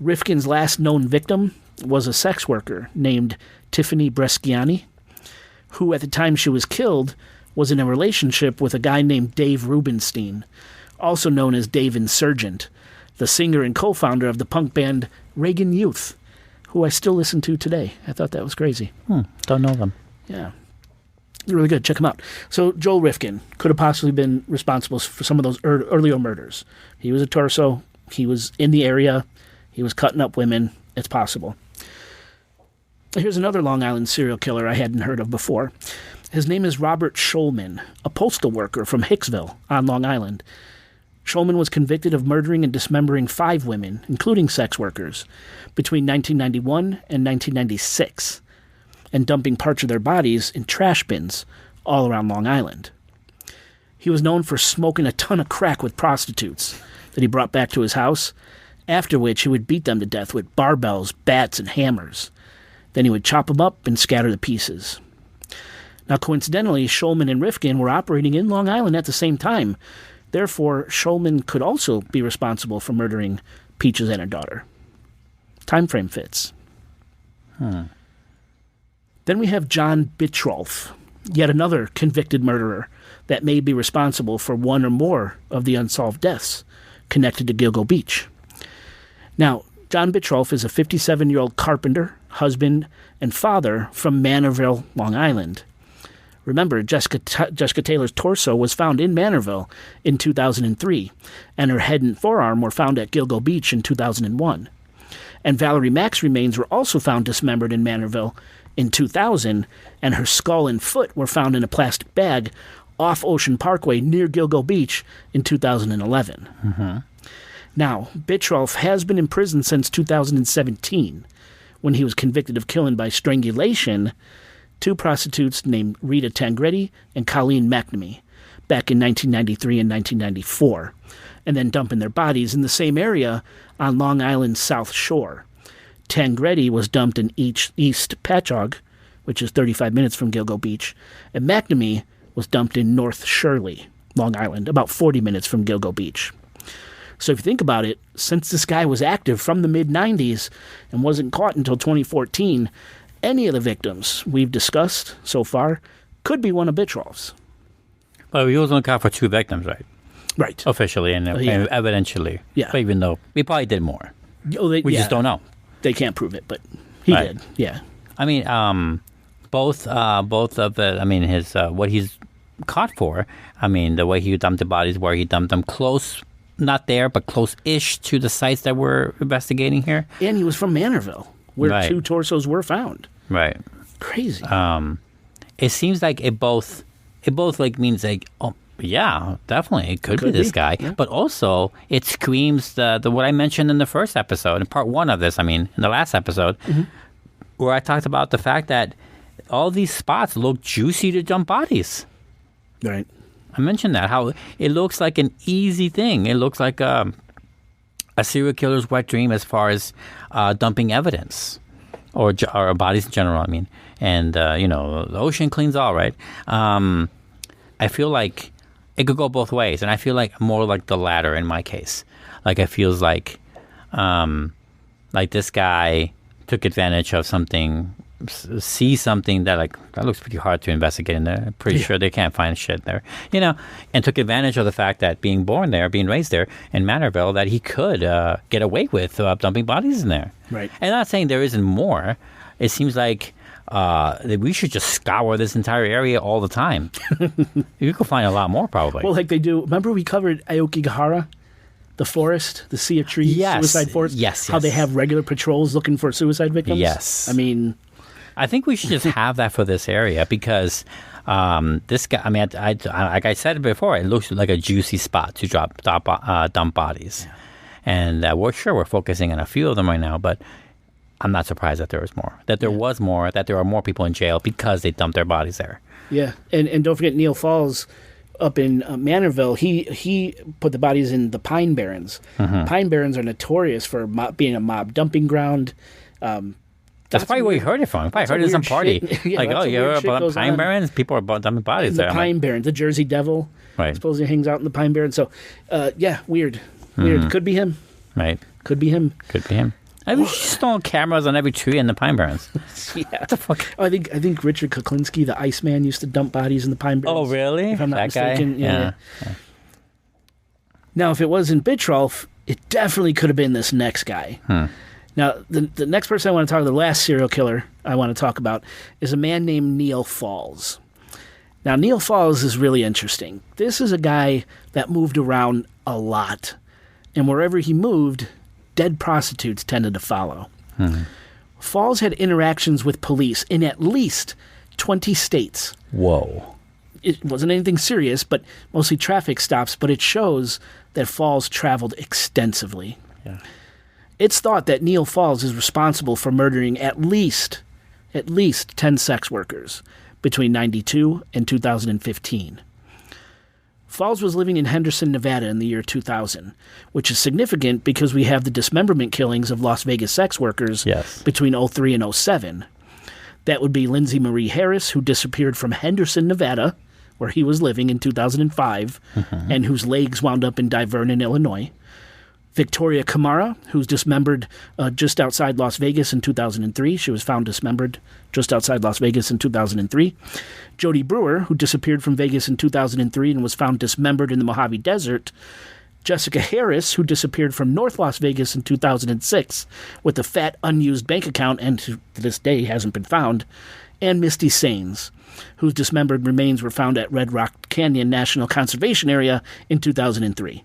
Rifkin's last known victim was a sex worker named Tiffany Bresciani, who at the time she was killed was in a relationship with a guy named Dave Rubenstein, also known as Dave Insurgent, the singer and co-founder of the punk band Reagan Youth, who I still listen to today. I thought that was crazy. Don't know them. Yeah. They're really good. Check them out. So Joel Rifkin could have possibly been responsible for some of those earlier murders. He was a torso. He was in the area. He was cutting up women. It's possible. Here's another Long Island serial killer I hadn't heard of before. His name is Robert Schulman, a postal worker from Hicksville on Long Island. Schulman was convicted of murdering and dismembering 5 women, including sex workers, between 1991 and 1996, and dumping parts of their bodies in trash bins all around Long Island. He was known for smoking a ton of crack with prostitutes that he brought back to his house, after which he would beat them to death with barbells, bats, and hammers. Then he would chop them up and scatter the pieces. Now, coincidentally, Schulman and Rifkin were operating in Long Island at the same time. Therefore, Schulman could also be responsible for murdering Peaches and her daughter. Time frame fits. Then we have John Bitrolf, yet another convicted murderer that may be responsible for one or more of the unsolved deaths connected to Gilgo Beach. Now, John Bitrolf is a 57-year-old carpenter, husband, and father from Manorville, Long Island. Remember, Jessica Taylor's torso was found in Manorville in 2003, and her head and forearm were found at Gilgo Beach in 2001. And Valerie Mack's remains were also found dismembered in Manorville in 2000, and her skull and foot were found in a plastic bag off Ocean Parkway near Gilgo Beach in 2011. Now, Bitrolf has been in prison since 2017, when he was convicted of killing by strangulation 2 prostitutes named Rita Tangretti and Colleen McNamee back in 1993 and 1994, and then dumping their bodies in the same area on Long Island's South Shore. Tangretti was dumped in East Patchogue, which is 35 minutes from Gilgo Beach, and McNamee was dumped in North Shirley, Long Island, about 40 minutes from Gilgo Beach. So if you think about it, since this guy was active from the mid-90s and wasn't caught until 2014, any of the victims we've discussed so far could be one of Bitrolf's. But we was only caught for 2 victims, right? Right. Officially and evidentially. Yeah. But even though we probably did more. We just don't know. They can't prove it, but he did. Yeah. I mean, both of the, I mean, his, what he's caught for, I mean, the way he dumped the bodies, where he dumped them close not there, but close-ish to the sites that we're investigating here. And he was from Manorville, where Right. 2 torsos were found. Right. Crazy. It seems like it both like means like, oh yeah, definitely it could be this guy, yeah. but also it screams the what I mentioned in the first episode, in part 1 of this. I mean, in the last episode, where I talked about the fact that all these spots look juicy to dump bodies. Right. I mentioned that, how it looks like an easy thing. It looks like a serial killer's wet dream as far as dumping evidence or bodies in general, I mean. And, the ocean cleans all, right? I feel like it could go both ways. And I feel like more like the latter in my case. Like it feels like this guy took advantage of something, see something that looks pretty hard to investigate in there. I'm pretty sure they can't find shit there, and took advantage of the fact that being born there, being raised there in Manorville, that he could get away with dumping bodies in there. Right. And I'm not saying there isn't more. It seems like that we should just scour this entire area all the time. You could find a lot more, probably. Well, like they do. Remember we covered Aokigahara? The forest, the sea of trees, suicide forest? Yes. How they have regular patrols looking for suicide victims? Yes. I mean... I think we should just have that for this area because this guy, I mean, like I said before, it looks like a juicy spot to dump bodies. Yeah. And we're focusing on a few of them right now, but I'm not surprised that there was more. That there was more, that there are more people in jail because they dumped their bodies there. Yeah, and don't forget Neil Falls up in Manorville, he put the bodies in the Pine Barrens. Pine Barrens are notorious for being a mob dumping ground. That's probably where you heard it from. You probably heard it at some party. Yeah, you heard about Pine Barrens? People are dumping bodies there. The Pine Barrens, the Jersey Devil, supposedly hangs out in the Pine Barrens. So, weird. Could be him. Right. Could be him. I wish you installed cameras on every tree in the Pine Barrens. Yeah. What the fuck? I think Richard Kuklinski, the Iceman, used to dump bodies in the Pine Barrens. Oh, really? If I'm not mistaken. Guy? Yeah. Now, if it wasn't Bitchrolf, it definitely could have been this next guy. Now, the next person I want to talk about, the last serial killer I want to talk about, is a man named Neil Falls. Now, Neil Falls is really interesting. This is a guy that moved around a lot. And wherever he moved, dead prostitutes tended to follow. Falls had interactions with police in at least 20 states. Whoa. It wasn't anything serious, but mostly traffic stops, but it shows that Falls traveled extensively. Yeah. It's thought that Neil Falls is responsible for murdering at least 10 sex workers between 1992 and 2015. Falls was living in Henderson, Nevada in the year 2000, which is significant because we have the dismemberment killings of Las Vegas sex workers between 2003 and 2007. That would be Lindsay Marie Harris, who disappeared from Henderson, Nevada, where he was living in 2005, and whose legs wound up in Divernon, Illinois. Victoria Kamara, who's dismembered just outside Las Vegas in 2003. She was found dismembered just outside Las Vegas in 2003. Jody Brewer, who disappeared from Vegas in 2003 and was found dismembered in the Mojave Desert. Jessica Harris, who disappeared from North Las Vegas in 2006 with a fat, unused bank account and to this day hasn't been found. And Misty Sains, whose dismembered remains were found at Red Rock Canyon National Conservation Area in 2003.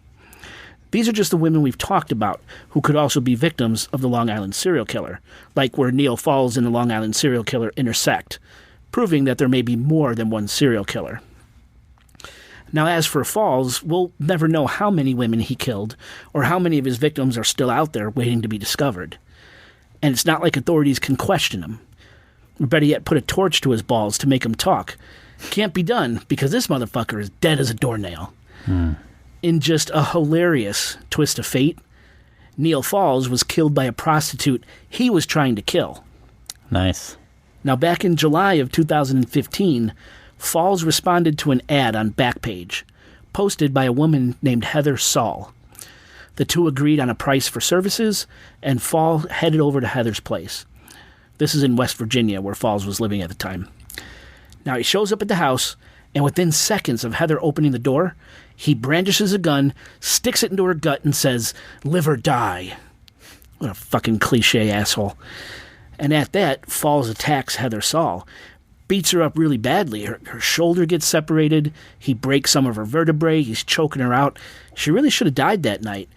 These are just the women we've talked about who could also be victims of the Long Island serial killer, like where Neil Falls and the Long Island serial killer intersect, proving that there may be more than one serial killer. Now, as for Falls, we'll never know how many women he killed or how many of his victims are still out there waiting to be discovered. And it's not like authorities can question him. Or better yet, put a torch to his balls to make him talk. Can't be done because this motherfucker is dead as a doornail. In just a hilarious twist of fate, Neil Falls was killed by a prostitute he was trying to kill. Nice. Now, back in July of 2015, Falls responded to an ad on Backpage, posted by a woman named Heather Saul. The two agreed on a price for services, and Falls headed over to Heather's place. This is in West Virginia, where Falls was living at the time. Now, he shows up at the house, and within seconds of Heather opening the door, he brandishes a gun, sticks it into her gut, and says, "Live or die." What a fucking cliche asshole. And at that, Falls attacks Heather Saul, beats her up really badly. Her shoulder gets separated. He breaks some of her vertebrae. He's choking her out. She really should have died that night.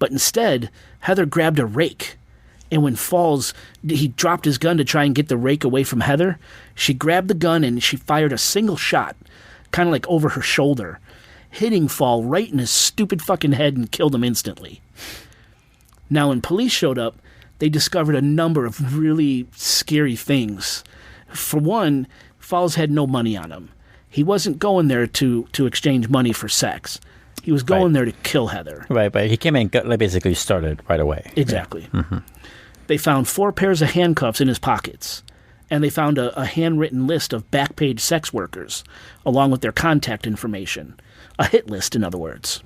But instead, Heather grabbed a rake. And when Falls, he dropped his gun to try and get the rake away from Heather. She grabbed the gun and she fired a single shot, kind of like over her shoulder, hitting Fall right in his stupid fucking head and killed him instantly. Now, when police showed up, they discovered a number of really scary things. For one, Falls had no money on him. He wasn't going there to exchange money for sex. He was going there to kill Heather. Right, but he came in and basically started right away. Exactly. Yeah. Mm-hmm. They found 4 pairs of handcuffs in his pockets, and they found a handwritten list of back-page sex workers, along with their contact information. A hit list, in other words.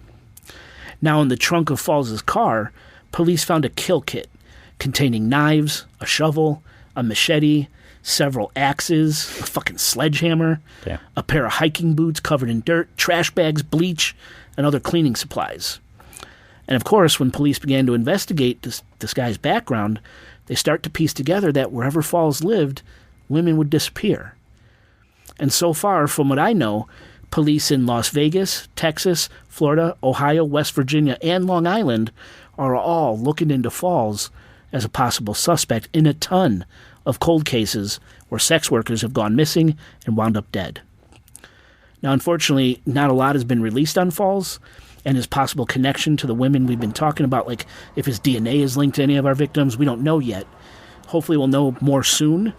Now, in the trunk of Falls' car, police found a kill kit containing knives, a shovel, a machete, several axes, a fucking sledgehammer, a pair of hiking boots covered in dirt, trash bags, bleach, and other cleaning supplies. And of course, when police began to investigate this guy's background, they start to piece together that wherever Falls lived, women would disappear. And so far, from what I know, police in Las Vegas, Texas, Florida, Ohio, West Virginia, and Long Island are all looking into Falls as a possible suspect in a ton of cold cases where sex workers have gone missing and wound up dead. Now, unfortunately, not a lot has been released on Falls and his possible connection to the women we've been talking about, like if his DNA is linked to any of our victims. We don't know yet. Hopefully we'll know more soon,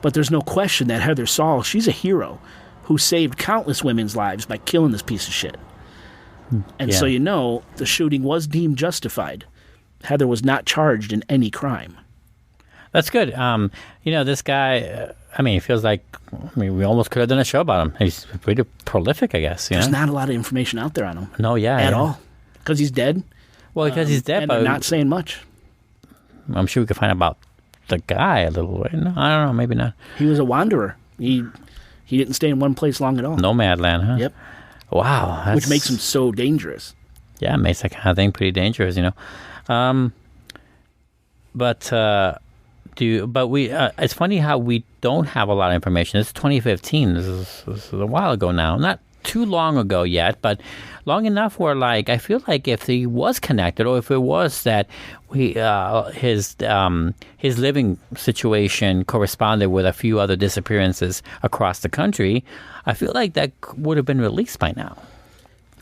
but there's no question that Heather Saul, she's a hero who saved countless women's lives by killing this piece of shit. And so the shooting was deemed justified. Heather was not charged in any crime. That's good. This guy, it feels like, we almost could have done a show about him. He's pretty prolific, I guess. There's not a lot of information out there on him. No, at all. Because he's dead. Well, because he's dead, and but they're not saying much. I'm sure we could find out about the guy a little bit. No, I don't know, maybe not. He was a wanderer. He didn't stay in one place long at all. Nomadland, huh? Yep. Wow. Which makes him so dangerous. Yeah, it makes that kind of thing pretty dangerous, it's funny how we don't have a lot of information. It's 2015. This is a while ago now. Not too long ago yet, but long enough where, I feel like if he was connected, or if it was that his living situation corresponded with a few other disappearances across the country, I feel like that would have been released by now.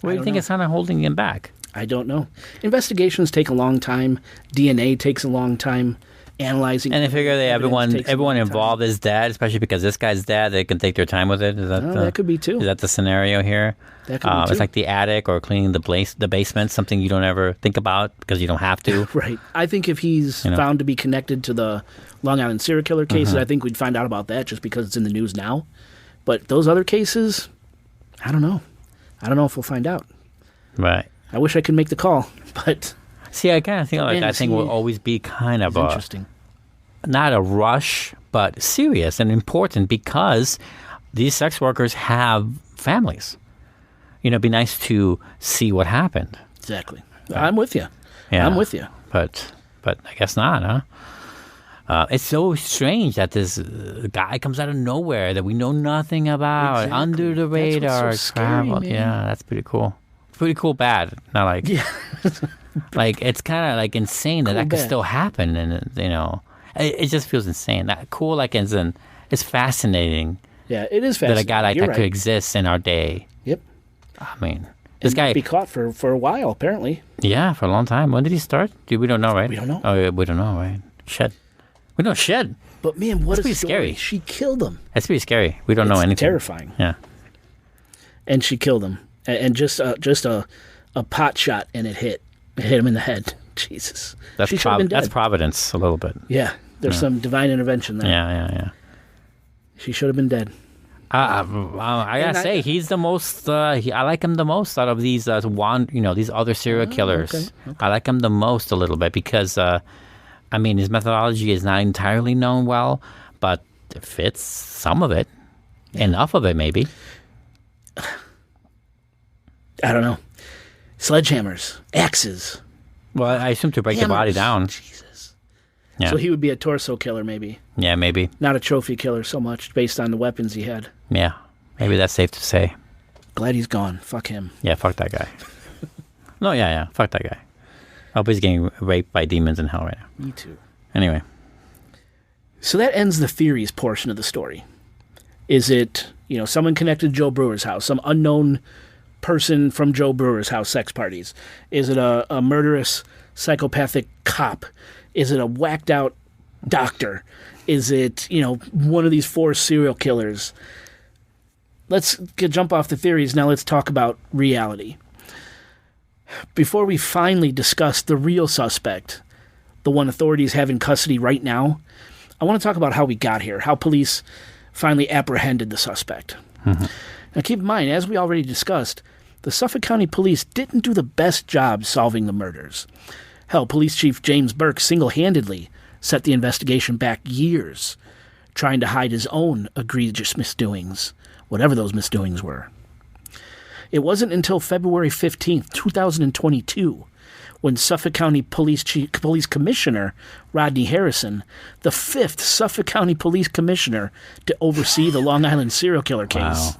What do you think is kind of holding him back? I don't know. Investigations take a long time. DNA takes a long time. Analyzing, and I figure everyone involved is dead, especially because this guy's dead. They can take their time with it. That could be too. Is that the scenario here? That could be too. It's like the attic or cleaning the basement, something you don't ever think about because you don't have to. Right. I think if he's found to be connected to the Long Island serial killer cases, I think we'd find out about that just because it's in the news now. But those other cases, I don't know. I don't know if we'll find out. Right. I wish I could make the call, but... See, I kind of feel like that thing will always be kind of interesting. Not a rush, but serious and important because these sex workers have families. It'd be nice to see what happened. Exactly. I'm with you. Yeah. I'm with you. But I guess not, huh? It's so strange that this guy comes out of nowhere that we know nothing about, under the radar. That's what's so scary, man. Yeah, that's pretty cool. Pretty cool bad. Not like... Yeah. It's kind of insane that could still happen, and it just feels insane. That cool, it's fascinating. Yeah, it is fascinating. That a guy like that could exist in our day. Yep. This guy be caught for a while, apparently. Yeah, for a long time. When did he start? We don't know, right? We don't know. Oh, yeah, we don't know, right? Shit. We don't shit. But man, what That's a story! Scary. She killed him. That's pretty scary. We don't know anything. Terrifying. Yeah. And she killed him, and just a pot shot, and it hit him in the head. Jesus. That's Providence a little bit. Yeah. There's some divine intervention there. Yeah. She should have been dead. I gotta say, he's the most. I like him the most out of these these other serial killers. Okay. I like him the most a little bit because, his methodology is not entirely known well, but it fits some of it, enough of it maybe. I don't know. Sledgehammers, axes. Well, I assume to break the body down. Jesus. Yeah. So he would be a torso killer, maybe. Yeah, maybe. Not a trophy killer so much, based on the weapons he had. Yeah, maybe that's safe to say. Glad he's gone. Fuck him. Yeah, fuck that guy. No, yeah, fuck that guy. I hope he's getting raped by demons in hell right now. Me too. Anyway. So that ends the theories portion of the story. Is it, someone connected to Joe Brewer's house, some unknown person from Joe Brewer's house, sex parties? Is it a murderous, psychopathic cop? Is it a whacked out doctor? Is it, one of these 4 serial killers? Let's jump off the theories. Now let's talk about reality. Before we finally discuss the real suspect, the one authorities have in custody right now, I want to talk about how we got here, how police finally apprehended the suspect. Mm-hmm. Now keep in mind, as we already discussed, the Suffolk County Police didn't do the best job solving the murders. Hell, Police Chief James Burke single-handedly set the investigation back years, trying to hide his own egregious misdoings, whatever those misdoings were. It wasn't until February 15th, 2022, when Suffolk County Police Commissioner Rodney Harrison, the 5th Suffolk County Police Commissioner to oversee the Long Island serial killer case,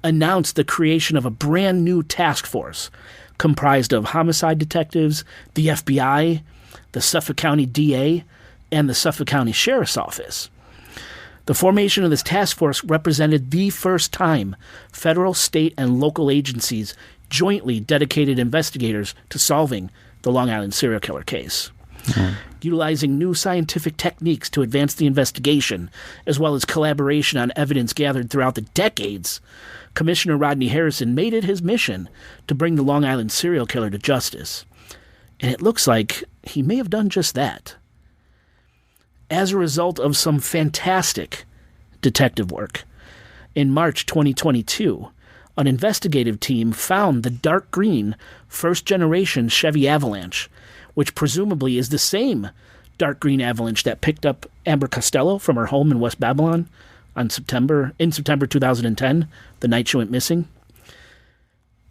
announced the creation of a brand new task force comprised of homicide detectives, the FBI, the Suffolk County DA, and the Suffolk County Sheriff's Office. The formation of this task force represented the first time federal, state, and local agencies jointly dedicated investigators to solving the Long Island serial killer case. Mm-hmm. Utilizing new scientific techniques to advance the investigation, as well as collaboration on evidence gathered throughout the decades, Commissioner Rodney Harrison made it his mission to bring the Long Island serial killer to justice. And it looks like he may have done just that. As a result of some fantastic detective work, in March 2022, an investigative team found the dark green first-generation Chevy Avalanche, which presumably is the same dark green Avalanche that picked up Amber Costello from her home in West Babylon in September 2010, the night she went missing.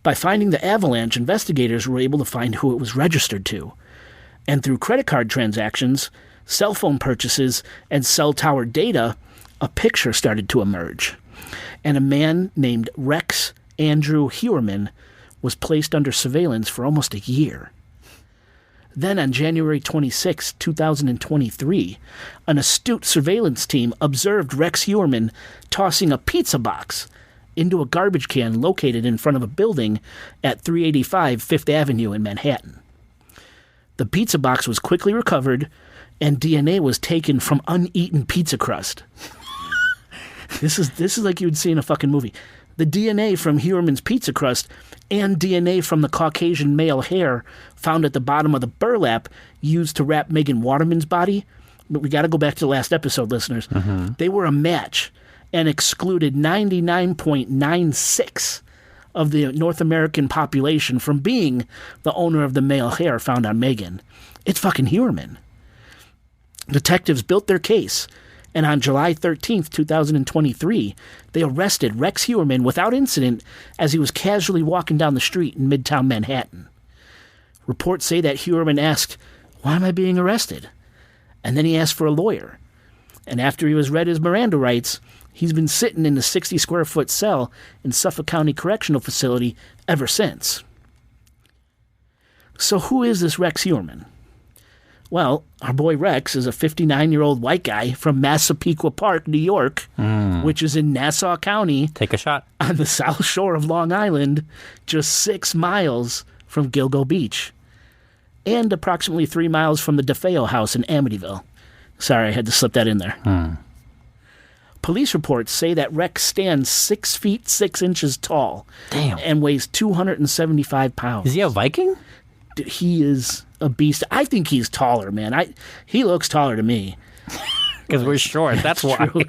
By finding the Avalanche, investigators were able to find who it was registered to, and through credit card transactions, cell phone purchases, and cell tower data, a picture started to emerge, and a man named Rex Andrew Hewerman was placed under surveillance for almost a year. Then on January 26, 2023, an astute surveillance team observed Rex Hewerman tossing a pizza box into a garbage can located in front of a building at 385 Fifth Avenue in Manhattan. The pizza box was quickly recovered, and DNA was taken from uneaten pizza crust. This is like you would see in a fucking movie. The DNA from Hewerman's pizza crust and DNA from the Caucasian male hair found at the bottom of the burlap used to wrap Megan Waterman's body. But we got to go back to the last episode, listeners. Mm-hmm. They were a match and excluded 99.96 of the North American population from being the owner of the male hair found on Megan. It's fucking Hewerman. Detectives built their case, and on July 13th, 2023, they arrested Rex Hewerman without incident as he was casually walking down the street in Midtown Manhattan. Reports say that Hewerman asked, "Why am I being arrested?" And then he asked for a lawyer. And after he was read his Miranda rights, he's been sitting in the 60-square-foot cell in Suffolk County Correctional Facility ever since. So who is this Rex Hewerman? Well, our boy Rex is a 59-year-old white guy from Massapequa Park, New York, which is in Nassau County. Take a shot. On the south shore of Long Island, just 6 miles from Gilgo Beach, and approximately 3 miles from the DeFeo house in Amityville. Sorry, I had to slip that in there. Police reports say that Rex stands 6 feet 6 inches tall. Damn. And weighs 275 pounds. Is he a Viking? Dude, he is a beast. I think he's taller, man. He looks taller to me. Because we're short. That's why. True.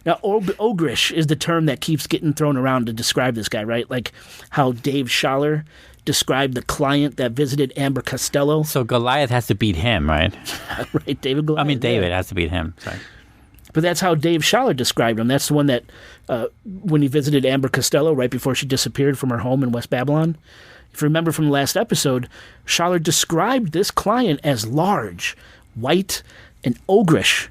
Now, ogrish is the term that keeps getting thrown around to describe this guy, right? Like how Dave Schaller described the client that visited Amber Costello. So Goliath has to beat him, right? Right, David Goliath. I mean, David has to beat him. Sorry. But that's how Dave Schaller described him. That's the one that, when he visited Amber Costello right before she disappeared from her home in West Babylon, if you remember from the last episode, Schaller described this client as large, white, an ogrish,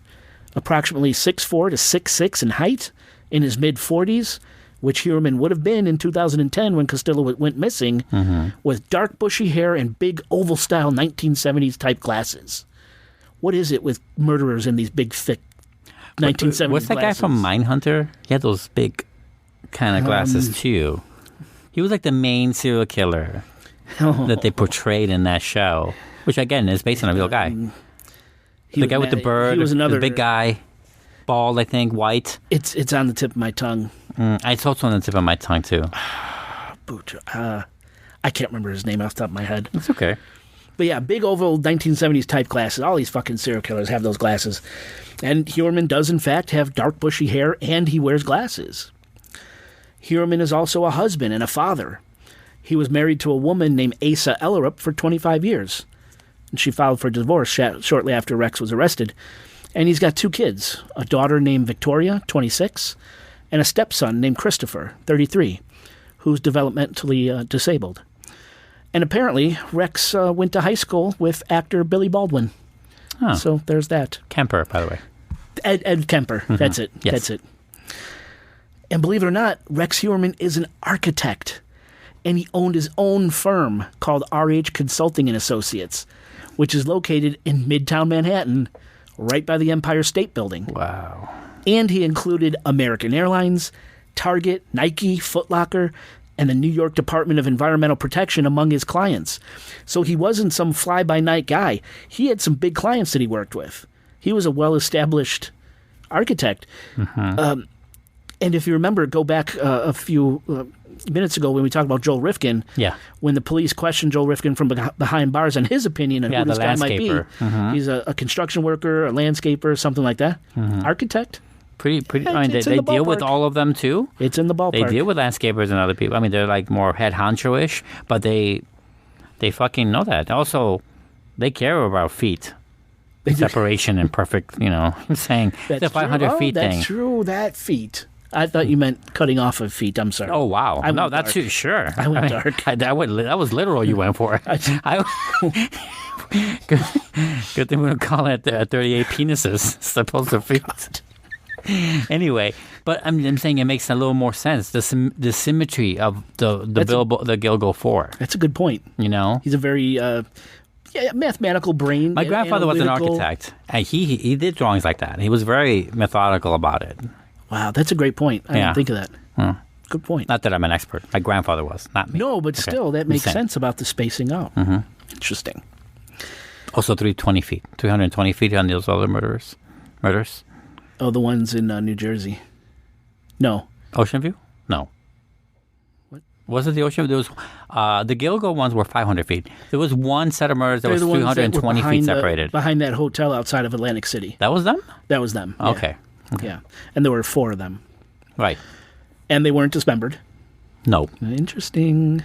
approximately 6'4" to 6'6" in height, in his mid-40s, which Heuermann would have been in 2010 when Costello went missing, with dark bushy hair and big oval-style 1970s type glasses. What is it with murderers in these big, thick 1970s What's that glasses? guy from Mindhunter? He had those big kind of glasses too. He was like the main serial killer that they portrayed in that show, which again is based on a real guy. The guy with the bird, he was another the big guy, bald, I think, white. It's on the tip of my tongue. It's also on the tip of my tongue too. I can't remember his name off the top of my head. It's okay. But yeah, big oval 1970s type glasses. All these fucking serial killers have those glasses. And Heuermann does, in fact, have dark bushy hair, and he wears glasses. Heuermann is also a husband and a father. He was married to a woman named Asa Ellerup for 25 years. And she filed for divorce shortly after Rex was arrested. And he's got 2 kids, a daughter named Victoria, 26, and a stepson named Christopher, 33, who's developmentally disabled. And apparently, Rex went to high school with actor Billy Baldwin. Oh. So there's that. Kemper, by the way. Ed Kemper. That's it. Yes. That's it. And believe it or not, Rex Heuermann is an architect. And he owned his own firm called RH Consulting and Associates, which is located in Midtown Manhattan, right by the Empire State Building. Wow. And he included American Airlines, Target, Nike, Foot Locker, and the New York Department of Environmental Protection among his clients. So he wasn't some fly-by-night guy. He had some big clients that he worked with. He was a well-established architect. And if you remember, go back a few minutes ago when we talked about Joel Rifkin, when the police questioned Joel Rifkin from behind bars on his opinion on who this guy might be. He's a construction worker, a landscaper, something like that. Architect. Pretty. I mean, they deal with all of them too. It's in the ballpark. They deal with landscapers and other people. I mean, they're like more head honcho-ish, but they fucking know that. Also, they care about feet. Separation and perfect, saying the 500 feet thing. That's true, that feet. I thought you meant cutting off of feet. I'm sorry. Oh, wow. No, that's too, sure. I went dark. That was literal you went for. Good thing we don't call it 38 penises as opposed to feet. Anyway, but I'm saying it makes a little more sense. The symmetry of the Gilgo 4. That's a good point. He's a very mathematical brain. My grandfather was an architect, and he did drawings like that. He was very methodical about it. Wow, that's a great point. I didn't think of that. Good point. Not that I'm an expert. My grandfather was, not me. No, but still, that makes sense about the spacing out. Interesting. Also, 320 feet on those other murders. Oh, the ones in New Jersey. No. Ocean View? No. What? Was it the Ocean View? There was, the Gilgo ones were 500 feet. There was one set of murders that was 320 feet separated. Behind that hotel outside of Atlantic City. That was them? That was them. Yeah. Okay. Yeah. And there were 4 of them. Right. And they weren't dismembered. No. Interesting.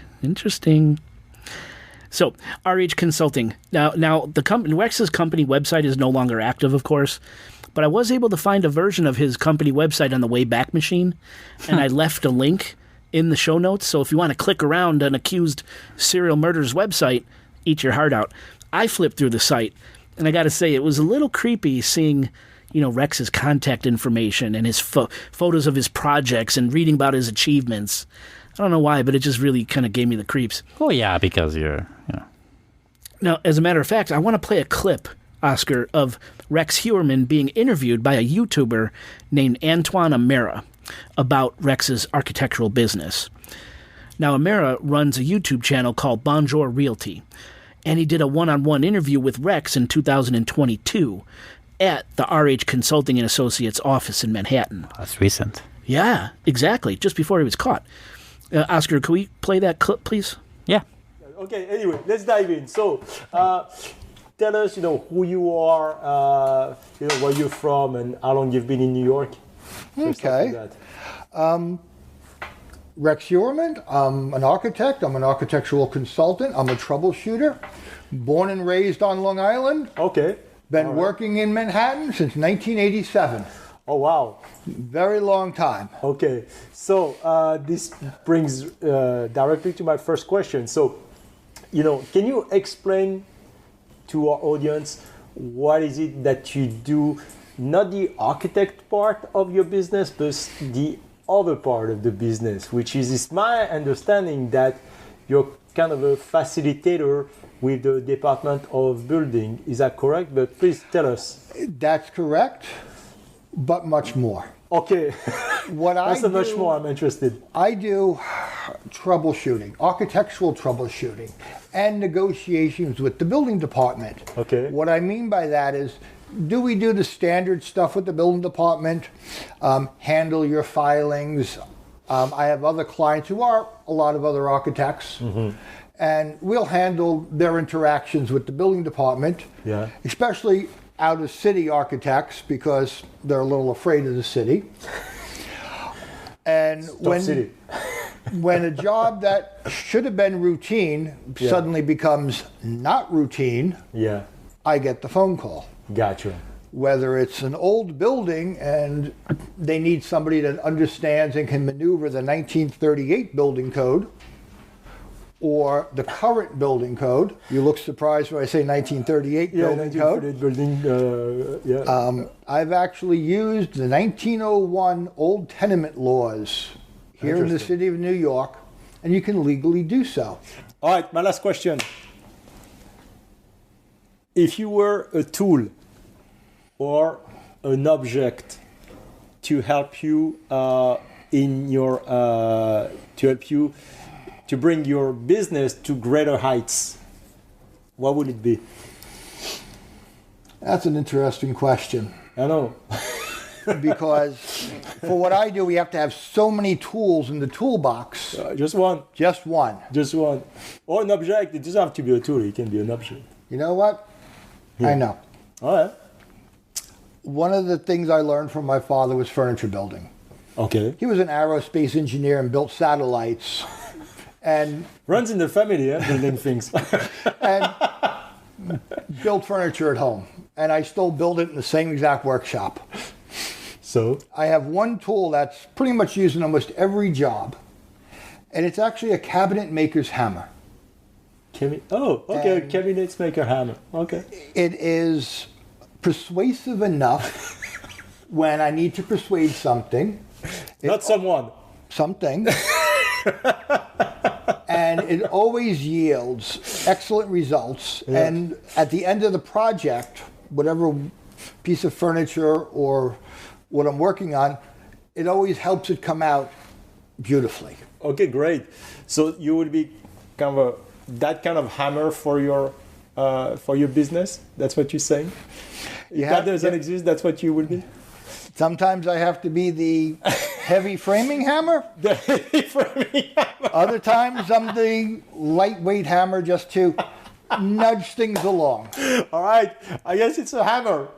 So, RH Consulting. Now the Rex's company website is no longer active, of course, but I was able to find a version of his company website on the Wayback Machine, and I left a link in the show notes, so if you want to click around an accused serial murderer's website, eat your heart out. I flipped through the site, and I got to say, it was a little creepy seeing Rex's contact information and his photos of his projects and reading about his achievements. I don't know why, but it just really kind of gave me the creeps. Oh, yeah, because you're. Now, as a matter of fact, I want to play a clip, Oscar, of Rex Heuermann being interviewed by a YouTuber named Antoine Amera about Rex's architectural business. Now, Amera runs a YouTube channel called Bonjour Realty, and he did a one-on-one interview with Rex in 2022 at the RH Consulting and Associates office in Manhattan. That's recent. Yeah, exactly, just before he was caught. Oscar, can we play that clip, please? Yeah. Okay, anyway, let's dive in. So, tell us, who you are, where you're from, and how long you've been in New York. Okay. Rex Heuermann, I'm an architect. I'm an architectural consultant. I'm a troubleshooter. Born and raised on Long Island. Okay. Been working in Manhattan since 1987. Oh, wow. Very long time. Okay. So this brings directly to my first question. So, can you explain to our audience what is it that you do, not the architect part of your business, but the other part of the business, which is, it's my understanding that you're kind of a facilitator with the Department of Building. Is that correct? But please tell us. That's correct, but much more. Okay. That's much more I'm interested. I do troubleshooting, architectural troubleshooting, and negotiations with the building department. Okay. What I mean by that is, do we do the standard stuff with the building department? Handle your filings. I have other clients who are a lot of other architects, and we'll handle their interactions with the building department, especially out-of-city architects, because they're a little afraid of the city. And when a job that should have been routine suddenly becomes not routine, I get the phone call. Gotcha. Whether it's an old building and they need somebody that understands and can maneuver the 1938 building code, or the current building code. You look surprised when I say 1938 building code. Building, I've actually used the 1901 old tenement laws here in the city of New York, and you can legally do so. All right, my last question. If you were a tool or an object to help you in your to bring your business to greater heights, what would it be? That's an interesting question. I know. Because for what I do, we have to have so many tools in the toolbox. Just one. Just one. Just one. Or an object. It doesn't have to be a tool. It can be an object. You know what? I know. All right. One of the things I learned from my father was furniture building. Okay. He was an aerospace engineer and built satellites. And runs in the family, building things. And build furniture at home. And I still build it in the same exact workshop. So? I have one tool that's pretty much used in almost every job. And it's actually a cabinet maker's hammer. Okay, cabinet maker hammer. Okay. It is persuasive enough when I need to persuade something. Not someone. Something. And it always yields excellent results. Yeah. And at the end of the project, whatever piece of furniture or what I'm working on, it always helps it come out beautifully. Okay, great. So you would be kind of that kind of hammer for your business? That's what you're saying? If that doesn't exist, that's what you would be? Sometimes I have to be the heavy framing hammer. The heavy framing hammer. Other times I'm the lightweight hammer just to nudge things along. All right. I guess it's a hammer.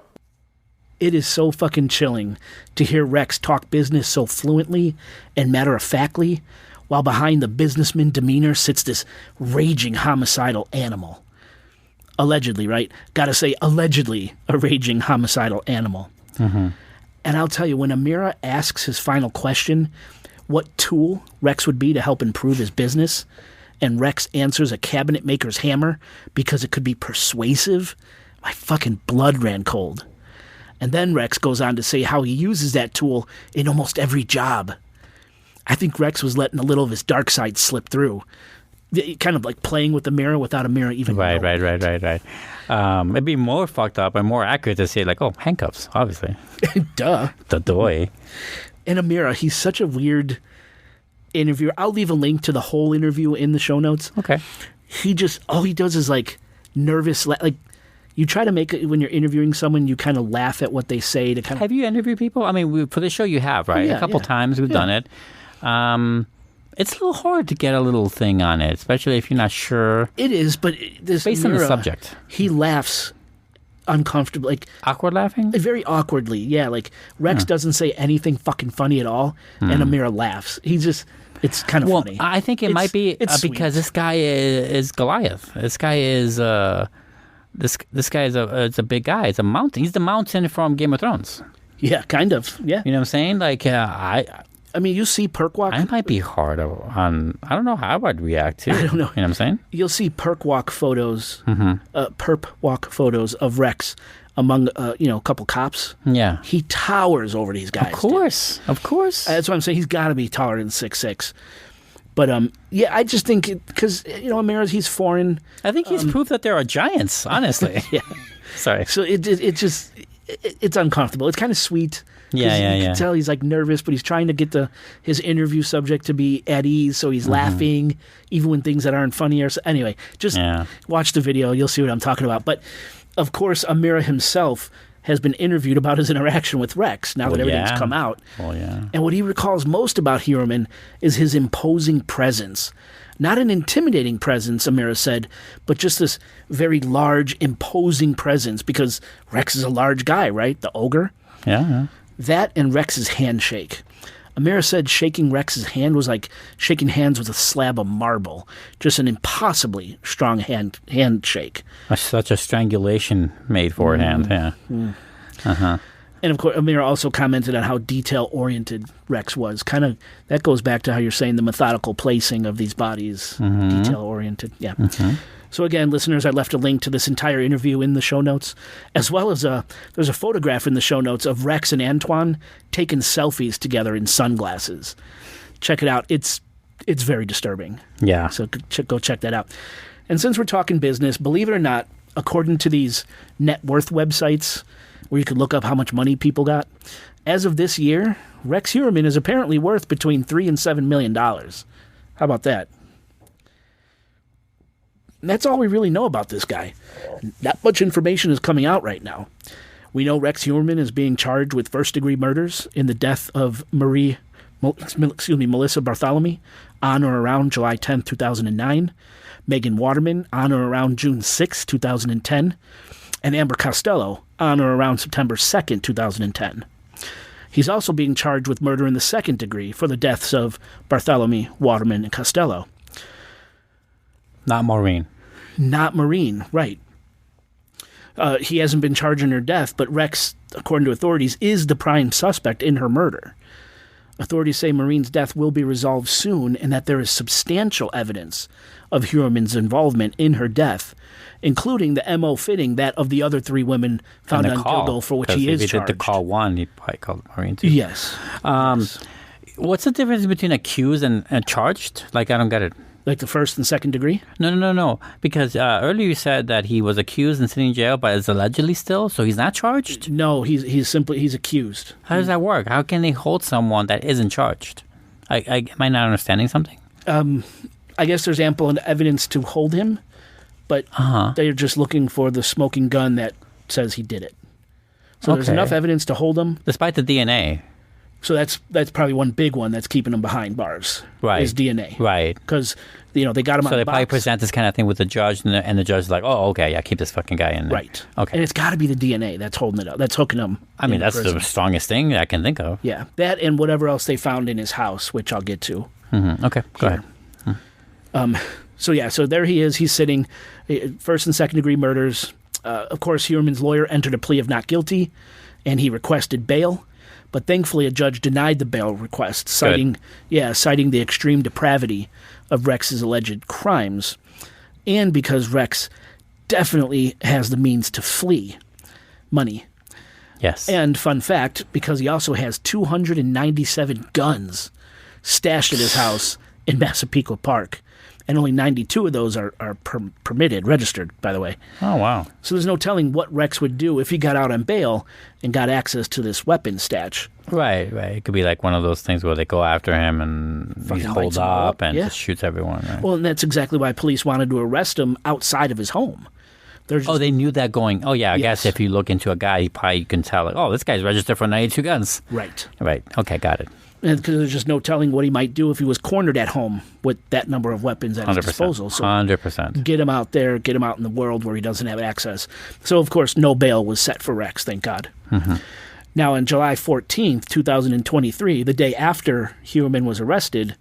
It is so fucking chilling to hear Rex talk business so fluently and matter-of-factly, while behind the businessman demeanor sits this raging homicidal animal. Allegedly, right? Gotta say, allegedly a raging homicidal animal. Mm-hmm. And I'll tell you, when Amira asks his final question, what tool Rex would be to help improve his business, and Rex answers a cabinet maker's hammer because it could be persuasive, my fucking blood ran cold. And then Rex goes on to say how he uses that tool in almost every job. I think Rex was letting a little of his dark side slip through. Kind of like playing with the mirror without a mirror even knowing. Right. It'd be more fucked up and more accurate to say, like, oh, handcuffs, obviously. Duh. The doy. And Amira, he's such a weird interviewer. I'll leave a link to the whole interview in the show notes. Okay. All he does is, like, nervous, like, you try to make it when you're interviewing someone, you kind of laugh at what they say to kind of... Have you interviewed people? I mean, for the show you have, right? Yeah, a couple times we've done it. It's a little hard to get a little thing on it, especially if you're not sure. It is, but this based on the subject. He laughs uncomfortably, like awkward laughing. Very awkwardly, yeah. Like Rex doesn't say anything fucking funny at all, and Amira laughs. It's kind of funny. I think it might be because this guy is Goliath. This guy is this guy is a big guy. It's a mountain. He's the mountain from Game of Thrones. Yeah, kind of. Yeah, you know what I'm saying? Like I mean, you see perk walk. I might be hard on. I don't know how I'd react to. I don't know. You know what I'm saying? You'll see perk walk photos, Mm-hmm. perp walk photos of Rex among a couple cops. Yeah. He towers over these guys. Of course. That's what I'm saying. He's got to be taller than 6'6". But I just think because Amira, he's foreign. I think he's proof that there are giants. Honestly. Yeah. Sorry. So it's uncomfortable. It's kind of sweet. Yeah. You can tell he's like nervous, but he's trying to get his interview subject to be at ease, so he's laughing even when things that aren't funny are. Anyway, just watch the video. You'll see what I'm talking about. But of course, Amira himself has been interviewed about his interaction with Rex now that everything's come out. Oh, yeah. And what he recalls most about Heuermann is his imposing presence. Not an intimidating presence, Amira said, but just this very large, imposing presence, because Rex is a large guy, right? The ogre. Yeah. That and Rex's handshake. Amira said shaking Rex's hand was like shaking hands with a slab of marble. Just an impossibly strong handshake. Such a strangulation made for a hand, yeah. Uh-huh. And of course, Amira also commented on how detail-oriented Rex was. Kind of, that goes back to how you're saying the methodical placing of these bodies. Detail-oriented, yeah. So again, listeners, I left a link to this entire interview in the show notes, as well as there's a photograph in the show notes of Rex and Antoine taking selfies together in sunglasses. Check it out. It's very disturbing. Yeah. So go check that out. And since we're talking business, believe it or not, according to these net worth websites where you could look up how much money people got, as of this year, Rex Heuermann is apparently worth between $3 and $7 million. How about that? And that's all we really know about this guy. Not much information is coming out right now. We know Rex Heuermann is being charged with first-degree murders in the death of Melissa Bartholomew on or around July 10, 2009, Megan Waterman on or around June 6, 2010, and Amber Costello on or around September 2nd, 2010. He's also being charged with murder in the second degree for the deaths of Bartholomew, Waterman, and Costello. Not Maureen. Not Maureen, right. He hasn't been charged in her death, but Rex, according to authorities, is the prime suspect in her murder. Authorities say Maureen's death will be resolved soon and that there is substantial evidence of Heuermann's involvement in her death, including the M.O. fitting that of the other three women found on Gilgo, for which he is charged. If he did the call one, he'd probably call Maureen too. Yes. What's the difference between accused and charged? Like, I don't get it. Like the first and second degree? No. Because earlier you said that he was accused and sitting in jail, but is allegedly still, so he's not charged? No, he's accused. How does that work? How can they hold someone that isn't charged? Am I not understanding something? I guess there's ample evidence to hold him, but they're just looking for the smoking gun that says he did it. So there's enough evidence to hold him. Despite the DNA. So that's probably one big one that's keeping him behind bars. Right. Is DNA. Right. Because, they got him on the box. So they probably present this kind of thing with the judge, and the judge is like, oh, okay, yeah, keep this fucking guy in there. Right. Okay. And it's got to be the DNA that's holding it up. That's hooking him. I mean, that's the strongest thing I can think of. Yeah. That and whatever else they found in his house, which I'll get to. Mm-hmm. Okay, go ahead. So there he is. He's sitting, first and second degree murders. Of course, Heuermann's lawyer entered a plea of not guilty, and he requested bail. But thankfully, a judge denied the bail request, citing the extreme depravity of Rex's alleged crimes, and because Rex definitely has the means to flee. Money. Yes. And fun fact, because he also has 297 guns stashed at his house in Massapequa Park. And only 92 of those are permitted, registered, by the way. Oh, wow. So there's no telling what Rex would do if he got out on bail and got access to this weapon stash. Right. It could be like one of those things where they go after him and he holds up and just shoots everyone. Right? Well, and that's exactly why police wanted to arrest him outside of his home. They knew that going. Oh, yeah, I guess if you look into a guy, you can tell, like, oh, this guy's registered for 92 guns. Right. Okay, got it. Because there's just no telling what he might do if he was cornered at home with that number of weapons at his disposal. So 100%. Get him out there, get him out in the world where he doesn't have access. So, of course, no bail was set for Rex, thank God. Mm-hmm. Now, on July 14th, 2023, the day after Heuermann was arrested,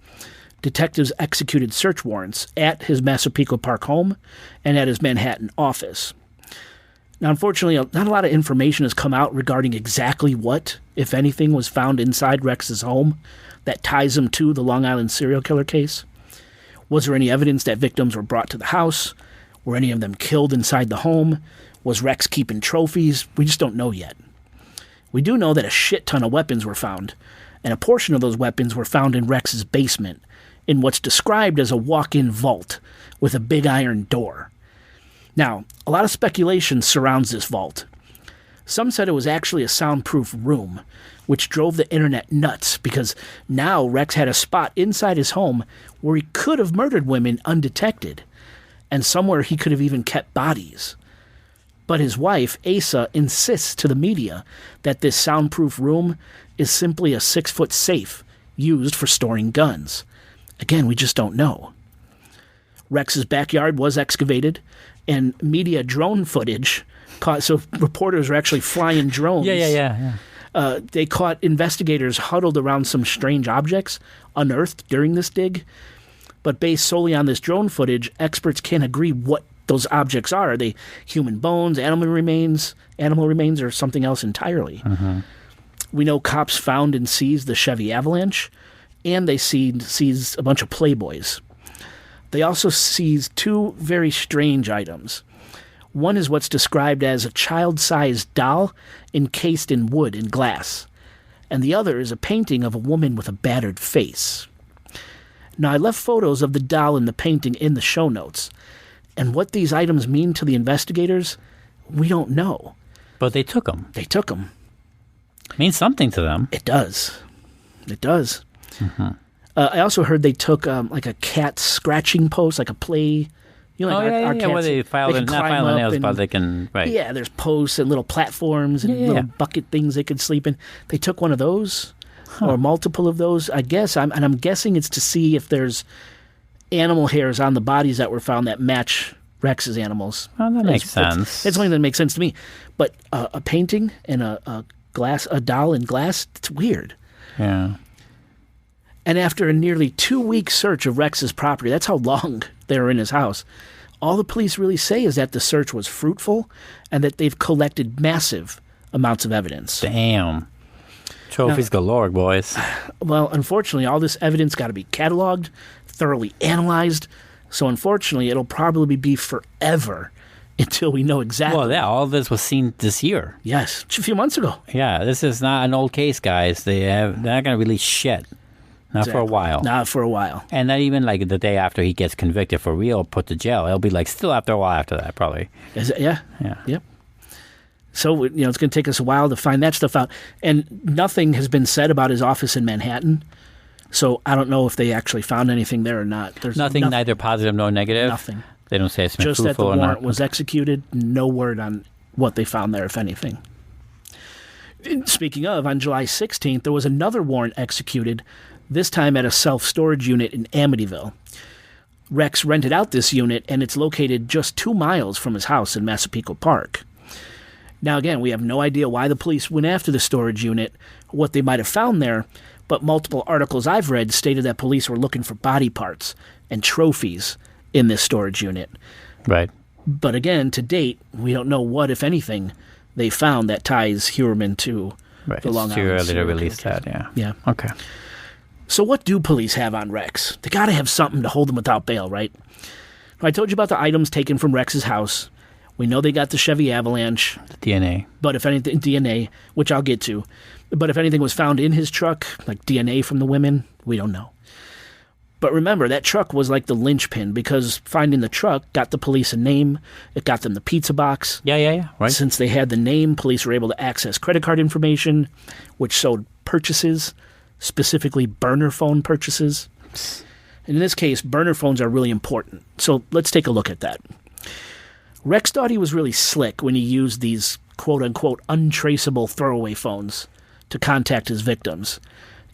detectives executed search warrants at his Massapequa Park home and at his Manhattan office. Now, unfortunately, not a lot of information has come out regarding exactly what, if anything, was found inside Rex's home. that ties him to the Long Island serial killer case? Was there any evidence that victims were brought to the house? Were any of them killed inside the home? Was Rex keeping trophies? We just don't know yet. We do know that a shit ton of weapons were found, and a portion of those weapons were found in Rex's basement, in what's described as a walk-in vault with a big iron door. Now, a lot of speculation surrounds this vault. Some said it was actually a soundproof room, which drove the internet nuts because now Rex had a spot inside his home where he could have murdered women undetected, and somewhere he could have even kept bodies. But his wife, Asa, insists to the media that this soundproof room is simply a 6-foot safe used for storing guns. Again, we just don't know. Rex's backyard was excavated, and media drone footage caught, so reporters were actually flying drones. Yeah. They caught investigators huddled around some strange objects unearthed during this dig. But based solely on this drone footage, experts can't agree what those objects are. Are they human bones, animal remains, or something else entirely? Mm-hmm. We know cops found and seized the Chevy Avalanche, and they seized a bunch of Playboys. They also seized 2 very strange items. One is what's described as a child-sized doll encased in wood and glass, and the other is a painting of a woman with a battered face. Now, I left photos of the doll and the painting in the show notes, and what these items mean to the investigators, we don't know. But they took them. They took them. Means something to them. It does. It does. Mm-hmm. I also heard they took like a cat scratching post, like a play. You know, like our cats, where they file they not file the nails, and, but they can, right. Yeah, there's posts and little platforms and little bucket things they could sleep in. They took one of those, or multiple of those, I guess. I'm guessing it's to see if there's animal hairs on the bodies that were found that match Rex's animals. Well, that makes sense. It's only that makes sense to me. But a painting and a doll in glass, it's weird. Yeah. And after a nearly 2-week search of Rex's property, that's how long they were in his house, all the police really say is that the search was fruitful and that they've collected massive amounts of evidence. Damn. Trophies galore, boys. Well, unfortunately, all this evidence got to be cataloged, thoroughly analyzed. So unfortunately, it'll probably be forever until we know exactly. Well, yeah, all of this was seen this year. Yes, a few months ago. Yeah, this is not an old case, guys. They're not going to release shit. Not for a while. Not for a while. And not even like the day after he gets convicted for real, put to jail. It'll be like still after a while after that, probably. Is it? Yeah. Yeah. Yep. So, it's going to take us a while to find that stuff out. And nothing has been said about his office in Manhattan. So I don't know if they actually found anything there or not. There's nothing, neither positive nor negative? Nothing. They don't say it's been just that the fruitful or warrant not. was executed. No word on what they found there, if anything. Speaking of, on July 16th, there was another warrant executed, this time at a self-storage unit in Amityville. Rex rented out this unit, and it's located just 2 miles from his house in Massapequa Park. Now, again, we have no idea why the police went after the storage unit, what they might have found there, but multiple articles I've read stated that police were looking for body parts and trophies in this storage unit. Right. But again, to date, we don't know what, if anything, they found that ties Heuermann to the Long Island. It's too early to serial release killer case. that, yeah. Yeah. Okay. So what do police have on Rex? They got to have something to hold him without bail, right? I told you about the items taken from Rex's house. We know they got the Chevy Avalanche. The DNA. But if anything, DNA, which I'll get to. But if anything was found in his truck, like DNA from the women, we don't know. But remember, that truck was like the linchpin because finding the truck got the police a name. It got them the pizza box. Yeah. Right. Since they had the name, police were able to access credit card information, which showed purchases, specifically burner phone purchases. And in this case, burner phones are really important. So let's take a look at that. Rex thought he was really slick when he used these quote-unquote untraceable throwaway phones to contact his victims.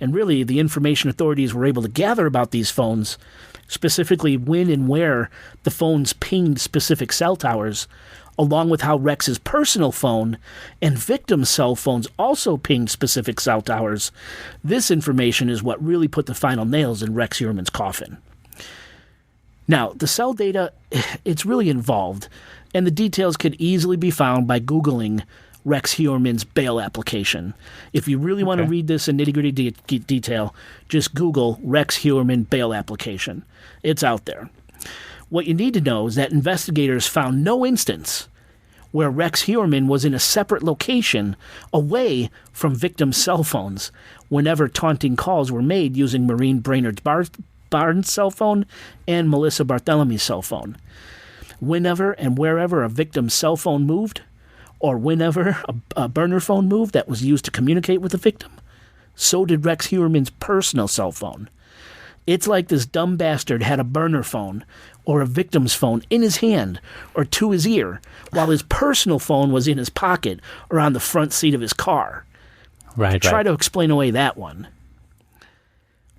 And really, the information authorities were able to gather about these phones, specifically when and where the phones pinged specific cell towers, along with how Rex's personal phone and victims' cell phones also pinged specific cell towers. This information is what really put the final nails in Rex Heuermann's coffin. Now, the cell data, it's really involved, and the details could easily be found by Googling Rex Heuermann's bail application. If you really want to read this in nitty-gritty detail, just Google Rex Heuermann bail application. It's out there. What you need to know is that investigators found no instance where Rex Heuermann was in a separate location away from victims' cell phones whenever taunting calls were made using Maureen Brainerd Barnes' cell phone and Melissa Barthelemy's cell phone. Whenever and wherever a victim's cell phone moved, or whenever a burner phone moved that was used to communicate with the victim, so did Rex Heuermann's personal cell phone. It's like this dumb bastard had a burner phone or a victim's phone in his hand or to his ear, while his personal phone was in his pocket or on the front seat of his car. Try to explain away that one.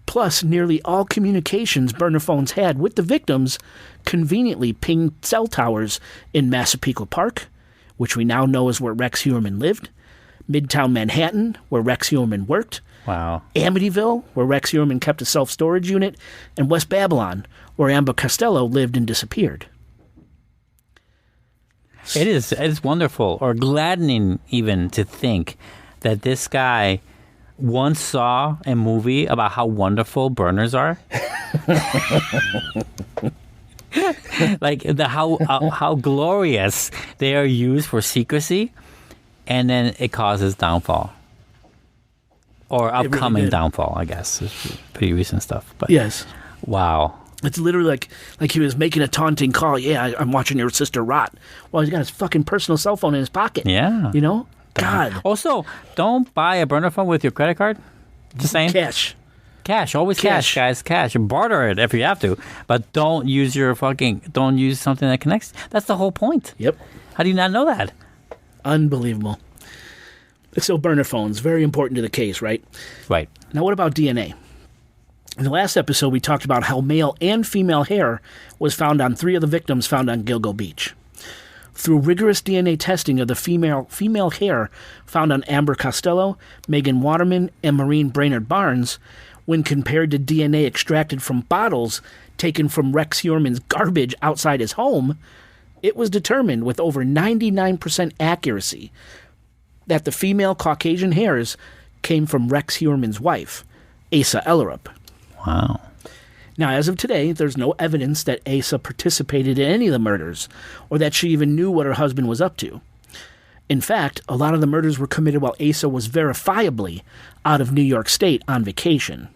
Plus, nearly all communications burner phones had with the victims conveniently pinged cell towers in Massapequa Park, which we now know is where Rex Heuermann lived, Midtown Manhattan, where Rex Heuermann worked, Amityville, where Rex Heuermann kept a self-storage unit, and West Babylon, where Amber Costello lived and disappeared. It's wonderful, or gladdening even, to think that this guy once saw a movie about how wonderful burners are. Like how glorious they are used for secrecy, and then it causes downfall. Or upcoming downfall, I guess. It's pretty recent stuff. But yes. Wow. It's literally like he was making a taunting call. Yeah, I'm watching your sister rot. Well, he's got his fucking personal cell phone in his pocket. Yeah. You know? God. Also, don't buy a burner phone with your credit card. Just saying. Cash. Always cash, guys. Cash. Barter it if you have to. But don't use don't use something that connects. That's the whole point. Yep. How do you not know that? Unbelievable. So burner phones, very important to the case, right? Right. Now, what about DNA? In the last episode, we talked about how male and female hair was found on 3 of the victims found on Gilgo Beach. Through rigorous DNA testing of the female hair found on Amber Costello, Megan Waterman, and Maureen Brainerd Barnes, when compared to DNA extracted from bottles taken from Rex Heuermann's garbage outside his home, it was determined with over 99% accuracy that the female Caucasian hairs came from Rex Heuermann's wife, Asa Ellerup. Wow. Now, as of today, there's no evidence that Asa participated in any of the murders, or that she even knew what her husband was up to. In fact, a lot of the murders were committed while Asa was verifiably out of New York State on vacation.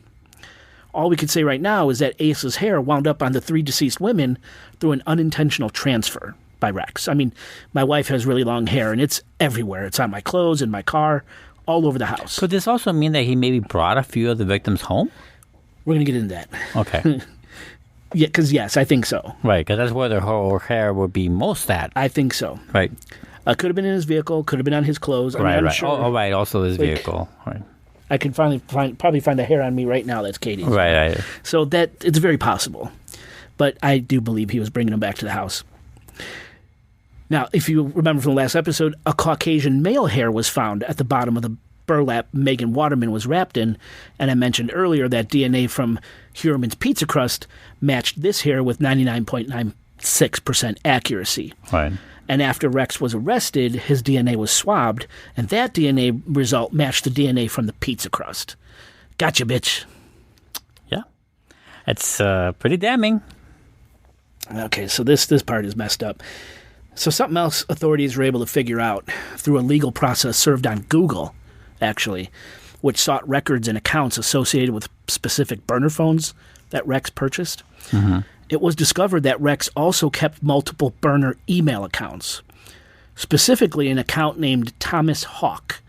All we could say right now is that Asa's hair wound up on the 3 deceased women through an unintentional transfer by Rex. I mean, my wife has really long hair, and it's everywhere. It's on my clothes, in my car, all over the house. Could this also mean that he maybe brought a few of the victims home? We're going to get into that. Okay. Yeah, because yes, I think so. Right, because that's where their whole hair would be most at. I think so. Right. Could have been in his vehicle, could have been on his clothes. Right. Sure. Oh, right, also his vehicle. Right. I can probably find a hair on me right now that's Katie's. Right. So that it's very possible. But I do believe he was bringing them back to the house. Now, if you remember from the last episode, a Caucasian male hair was found at the bottom of the burlap Megan Waterman was wrapped in, and I mentioned earlier that DNA from Heuermann's pizza crust matched this hair with 99.96% accuracy. Right. And after Rex was arrested, his DNA was swabbed, and that DNA result matched the DNA from the pizza crust. Gotcha, bitch. Yeah. It's pretty damning. Okay, so this part is messed up. So something else authorities were able to figure out through a legal process served on Google, actually, which sought records and accounts associated with specific burner phones that Rex purchased. Mm-hmm. It was discovered that Rex also kept multiple burner email accounts, specifically an account named Thomas Hawk,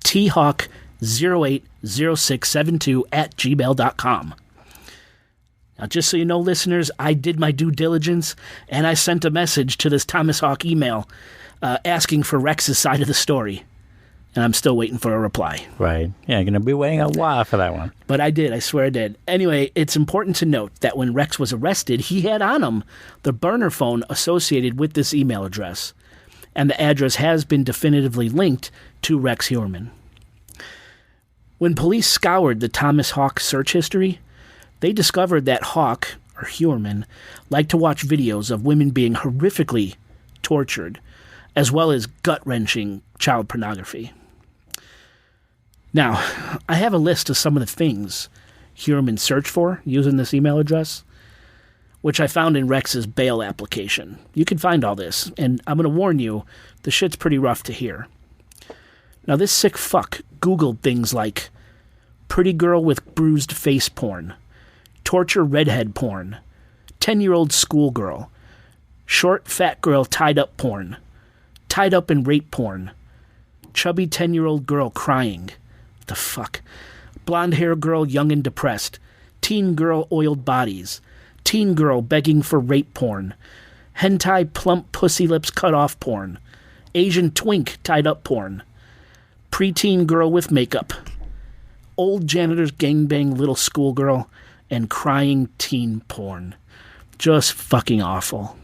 thawk080672@gmail.com. Now, just so you know, listeners, I did my due diligence, and I sent a message to this Thomas Hawk email asking for Rex's side of the story. And I'm still waiting for a reply. Right. Yeah, going to be waiting a while for that one. But I did. I swear I did. Anyway, it's important to note that when Rex was arrested, he had on him the burner phone associated with this email address. And the address has been definitively linked to Rex Heuermann. When police scoured the Thomas Hawk search history, they discovered that Hawk, or Heuermann, liked to watch videos of women being horrifically tortured, as well as gut-wrenching child pornography. Now, I have a list of some of the things Heuermann searched for using this email address, which I found in Rex's bail application. You can find all this, and I'm going to warn you, the shit's pretty rough to hear. Now, this sick fuck Googled things like pretty girl with bruised face porn, torture redhead porn, 10-year-old schoolgirl, short fat girl tied up porn, tied up and rape porn, chubby 10-year-old girl crying. The fuck? Blonde hair girl young and depressed, teen girl oiled bodies, teen girl begging for rape porn, hentai plump pussy lips cut off porn, Asian twink tied up porn, preteen girl with makeup, old janitor's gangbang little schoolgirl, and crying teen porn. Just fucking awful.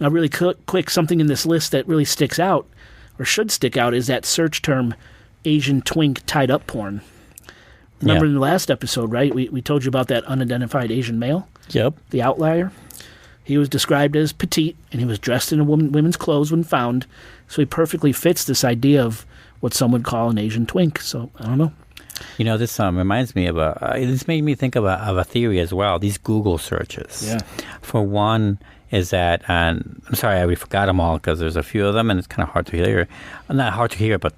Now, really quick, something in this list that really sticks out, or should stick out, is that search term Asian twink tied up porn. Remember in the last episode, right? We told you about that unidentified Asian male? Yep. The outlier. He was described as petite, and he was dressed in women's clothes when found, so he perfectly fits this idea of what some would call an Asian twink. So, I don't know. You know, this reminds me of this made me think of a theory as well, these Google searches. Yeah. For one, is that, and I'm sorry, I forgot them all because there's a few of them and it's kind of hard to hear. Not hard to hear, but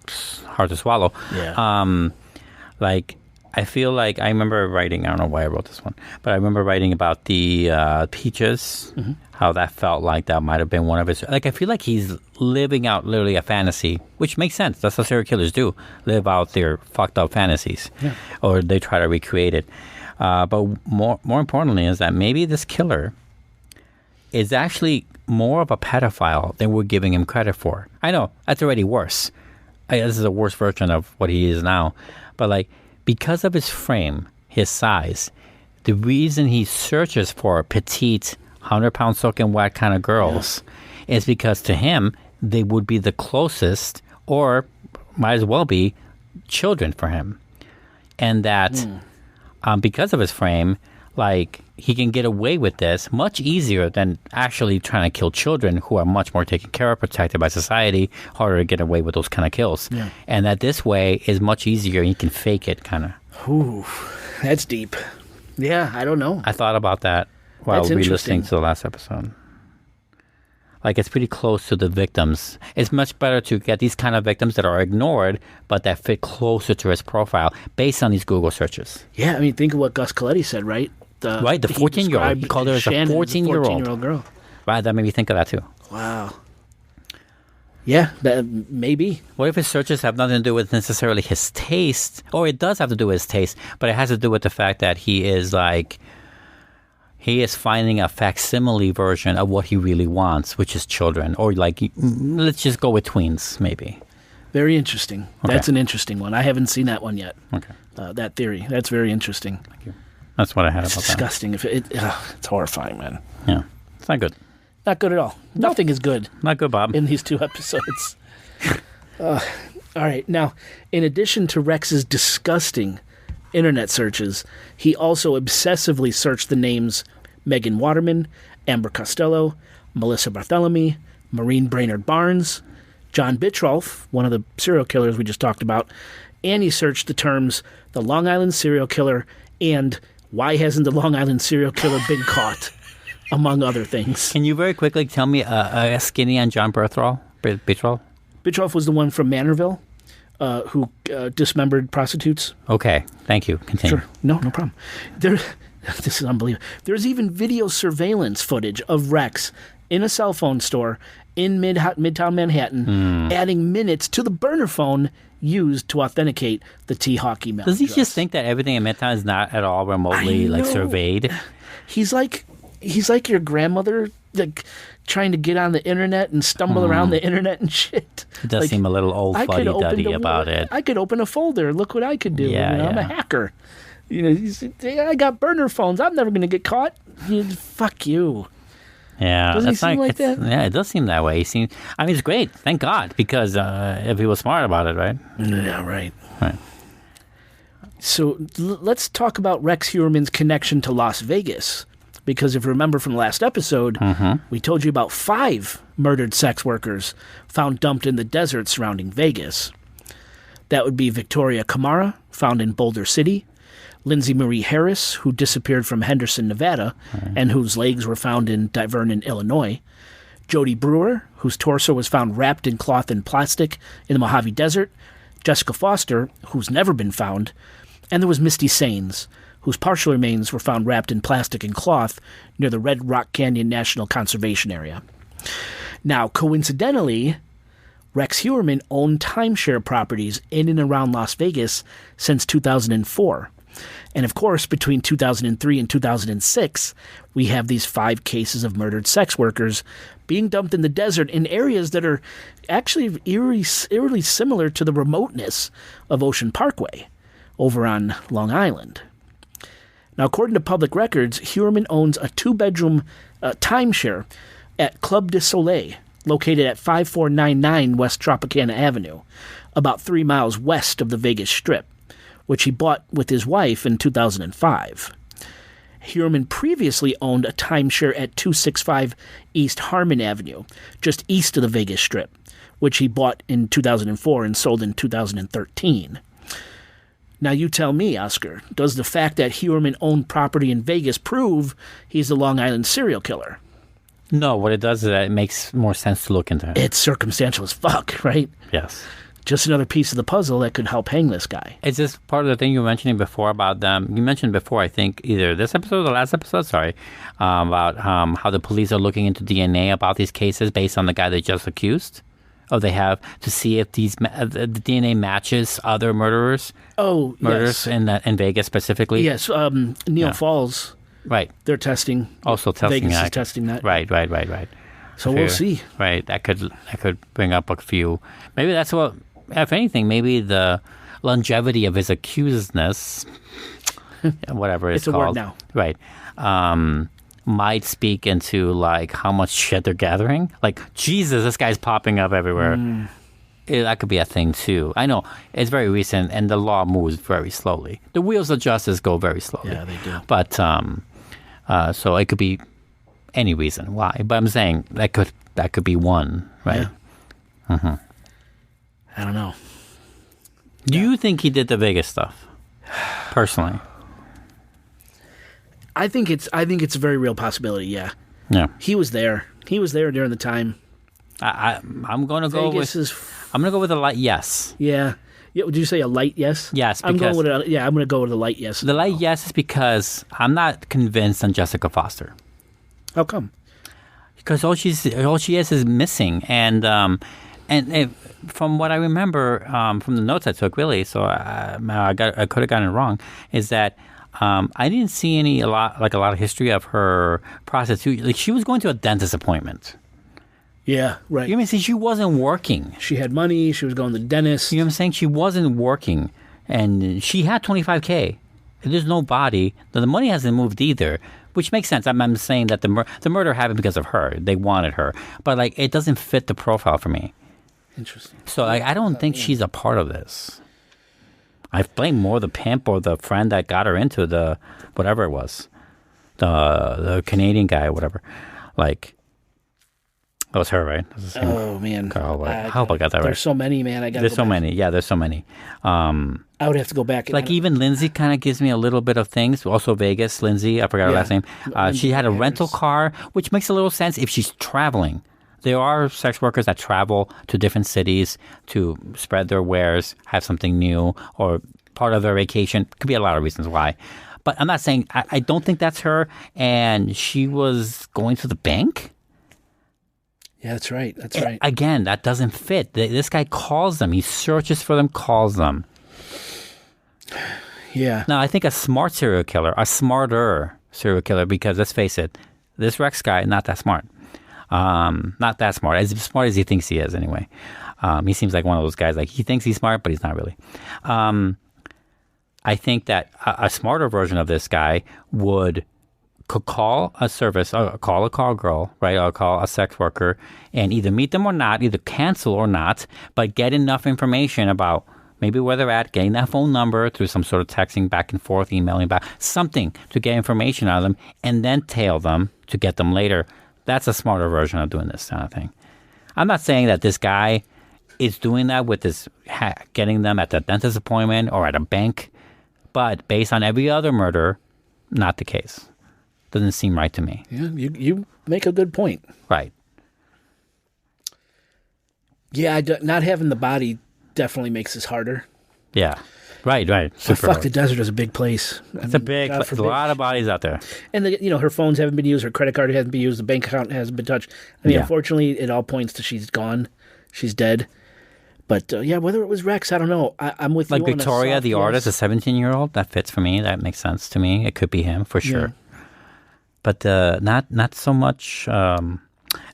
hard to swallow. Yeah. I feel like I remember writing, I don't know why I wrote this one, but I remember writing about the peaches, how that felt like that might have been one of his, I feel like he's living out literally a fantasy, which makes sense. That's what serial killers do, live out their fucked up fantasies, or they try to recreate it. But more importantly is that maybe this killer is actually more of a pedophile than we're giving him credit for. I know, that's already worse. This is a worse version of what he is now. But because of his frame, his size, the reason he searches for petite, 100-pound soaking wet kind of girls is because to him, they would be the closest, or might as well be, children for him. And that because of his frame, he can get away with this much easier than actually trying to kill children who are much more taken care of, protected by society, harder to get away with those kind of kills. Yeah. And that this way is much easier and you can fake it kind of. Ooh, that's deep. Yeah, I don't know. I thought about that while That's re-listening to the last episode. It's pretty close to the victims. It's much better to get these kind of victims that are ignored, but that fit closer to his profile based on these Google searches. Yeah, I mean, think of what Gus Coletti said, right? The 14-year-old. He called her as a 14-year-old girl. Right, that made me think of that too. Wow. Yeah, maybe. What if his searches have nothing to do with necessarily his taste? Or it does have to do with his taste, but it has to do with the fact that he is finding a facsimile version of what he really wants, which is children. Or let's just go with tweens, maybe. Very interesting. Okay. That's an interesting one. I haven't seen that one yet. Okay. That theory. That's very interesting. Thank you. That's what I had about that. Disgusting. It's horrifying, man. Yeah. It's not good. Not good at all. Nothing is good. Not good, Bob. In these 2 episodes. All right. Now, in addition to Rex's disgusting internet searches, he also obsessively searched the names Megan Waterman, Amber Costello, Melissa Barthélemy, Maureen Brainerd Barnes, John Bittrolf, one of the serial killers we just talked about, and he searched the terms the Long Island serial killer and why hasn't the Long Island serial killer been caught, among other things. Can you very quickly tell me a skinny on John Bittrolf? Bittrolf was the one from Manorville who dismembered prostitutes. Okay, thank you. Continue. Sure. No problem. This is unbelievable. There's even video surveillance footage of Rex in a cell phone store in Midtown Manhattan, adding minutes to the burner phone used to authenticate the T-Hawk email Does he address. just think that everything in Midtown is not at all remotely surveyed? He's like your grandmother, trying to get on the internet and stumble around the internet and shit. It does seem a little old fuddy-duddy about it. I could open a folder. Look what I could do. Yeah, I'm a hacker. I got burner phones. I'm never going to get caught. Fuck you. Yeah, doesn't he seem like that? Yeah, it does seem that way. It's great, thank God, because if he was smart about it, right? Yeah, right. Right. So let's talk about Rex Heuermann's connection to Las Vegas, because if you remember from the last episode, we told you about 5 murdered sex workers found dumped in the desert surrounding Vegas. That would be Victoria Camara, found in Boulder City, Lindsay Marie Harris, who disappeared from Henderson, Nevada, and whose legs were found in Divernon, Illinois, Jody Brewer, whose torso was found wrapped in cloth and plastic in the Mojave Desert, Jessica Foster, who's never been found, and there was Misty Sains, whose partial remains were found wrapped in plastic and cloth near the Red Rock Canyon National Conservation Area. Now, coincidentally, Rex Heuermann owned timeshare properties in and around Las Vegas since 2004. And of course, between 2003 and 2006, we have these 5 cases of murdered sex workers being dumped in the desert in areas that are actually eerily similar to the remoteness of Ocean Parkway over on Long Island. Now, according to public records, Heuermann owns a 2-bedroom timeshare at Club de Soleil, located at 5499 West Tropicana Avenue, about 3 miles west of the Vegas Strip, which he bought with his wife in 2005. Heuermann previously owned a timeshare at 265 East Harmon Avenue, just east of the Vegas Strip, which he bought in 2004 and sold in 2013. Now you tell me, Oscar, does the fact that Heuermann owned property in Vegas prove he's a Long Island serial killer? No, what it does is that it makes more sense to look into it. It's circumstantial as fuck, right? Yes. Just another piece of the puzzle that could help hang this guy. It's just part of the thing you were mentioning before about them. You mentioned before, I think, either this episode or the last episode, about how the police are looking into DNA about these cases based on the guy they just accused. Or they have to see if the DNA matches other murders. Oh, murders yes. in Vegas specifically. Yes, Neil Falls. Right. They're testing. Also testing Vegas that. is testing that. Right. So we'll see. Right. That could bring up a few. Maybe that's what. If anything, maybe the longevity of his accusedness, whatever it's called. a word now. Right. Might speak into like how much shit they're gathering. Like, Jesus, this guy's popping up everywhere. That could be a thing too. I know it's very recent, and the law moves very slowly. The wheels of justice go very slowly. Yeah, they do. But so it could be any reason why. But I'm saying that could be one, right? Yeah. I don't know. Do you think he did the Vegas stuff? Personally, I think it's a very real possibility. Yeah. Yeah. He was there. He was there during the time. I'm going to go with. I'm going to go with a light yes. Yeah. Yeah. Would you say a light yes? Yes. I'm going with I'm going to go with a light yes. The light yes is because I'm not convinced on Jessica Foster. How come? Because all she is missing, and from what I remember from the notes I took, really, so I could have gotten it wrong, is that I didn't see a lot of history of her prostitution. Like, she was going to a dentist appointment. Yeah, right. You know what I'm saying? She wasn't working. She had money. She was going to the dentist. You know what I'm saying? She wasn't working, and she had $25K. There's no body. The money hasn't moved either, which makes sense. I'm saying that the murder happened because of her. They wanted her, but like, it doesn't fit the profile for me. Interesting. So I don't think she's a part of this. I blame more the pimp or the friend that got her into the whatever it was, the Canadian guy or whatever. Like, that was her, right? Oh man, I hope I got that right. There's so many, man. There's so many. Yeah, there's so many. I would have to go back. Like, even Lindsay kind of gives me a little bit of things. Also Vegas, Lindsay. I forgot her last name. She had a rental car, which makes a little sense if she's traveling. There are sex workers that travel to different cities to spread their wares, have something new, or part of their vacation. Could be a lot of reasons why. But I'm not saying, I don't think that's her. And she was going to the bank? Yeah, that's right. That's right. Again, that doesn't fit. This guy calls them. He searches for them, calls them. Yeah. Now, I think a smarter serial killer, because let's face it, this Rex guy, not that smart. Not that smart. As smart as he thinks he is, anyway. He seems like one of those guys, like, he thinks he's smart, but he's not really. I think that a smarter version of this guy could call a service, or call a call girl, right, or call a sex worker, and either meet them or not, either cancel or not, but get enough information about maybe where they're at, getting that phone number through some sort of texting back and forth, emailing back, something to get information out of them, and then tail them to get them later. That's a smarter version of doing this kind of thing. I'm not saying that this guy is doing that with this, getting them at the dentist appointment or at a bank, but based on every other murder, not the case. Doesn't seem right to me. Yeah, you make a good point. Right. Yeah, not having the body definitely makes this harder. Yeah. Right. Super hard. The desert is a big place. It's a big place. There's a lot of bodies out there. And, her phones haven't been used, her credit card hasn't been used, the bank account hasn't been touched. I mean, unfortunately, it all points to she's gone. She's dead. But, whether it was Rex, I don't know. I'm with you on Victoria, the artist, a 17-year-old, that fits for me. That makes sense to me. It could be him, for sure. Yeah. But not so much...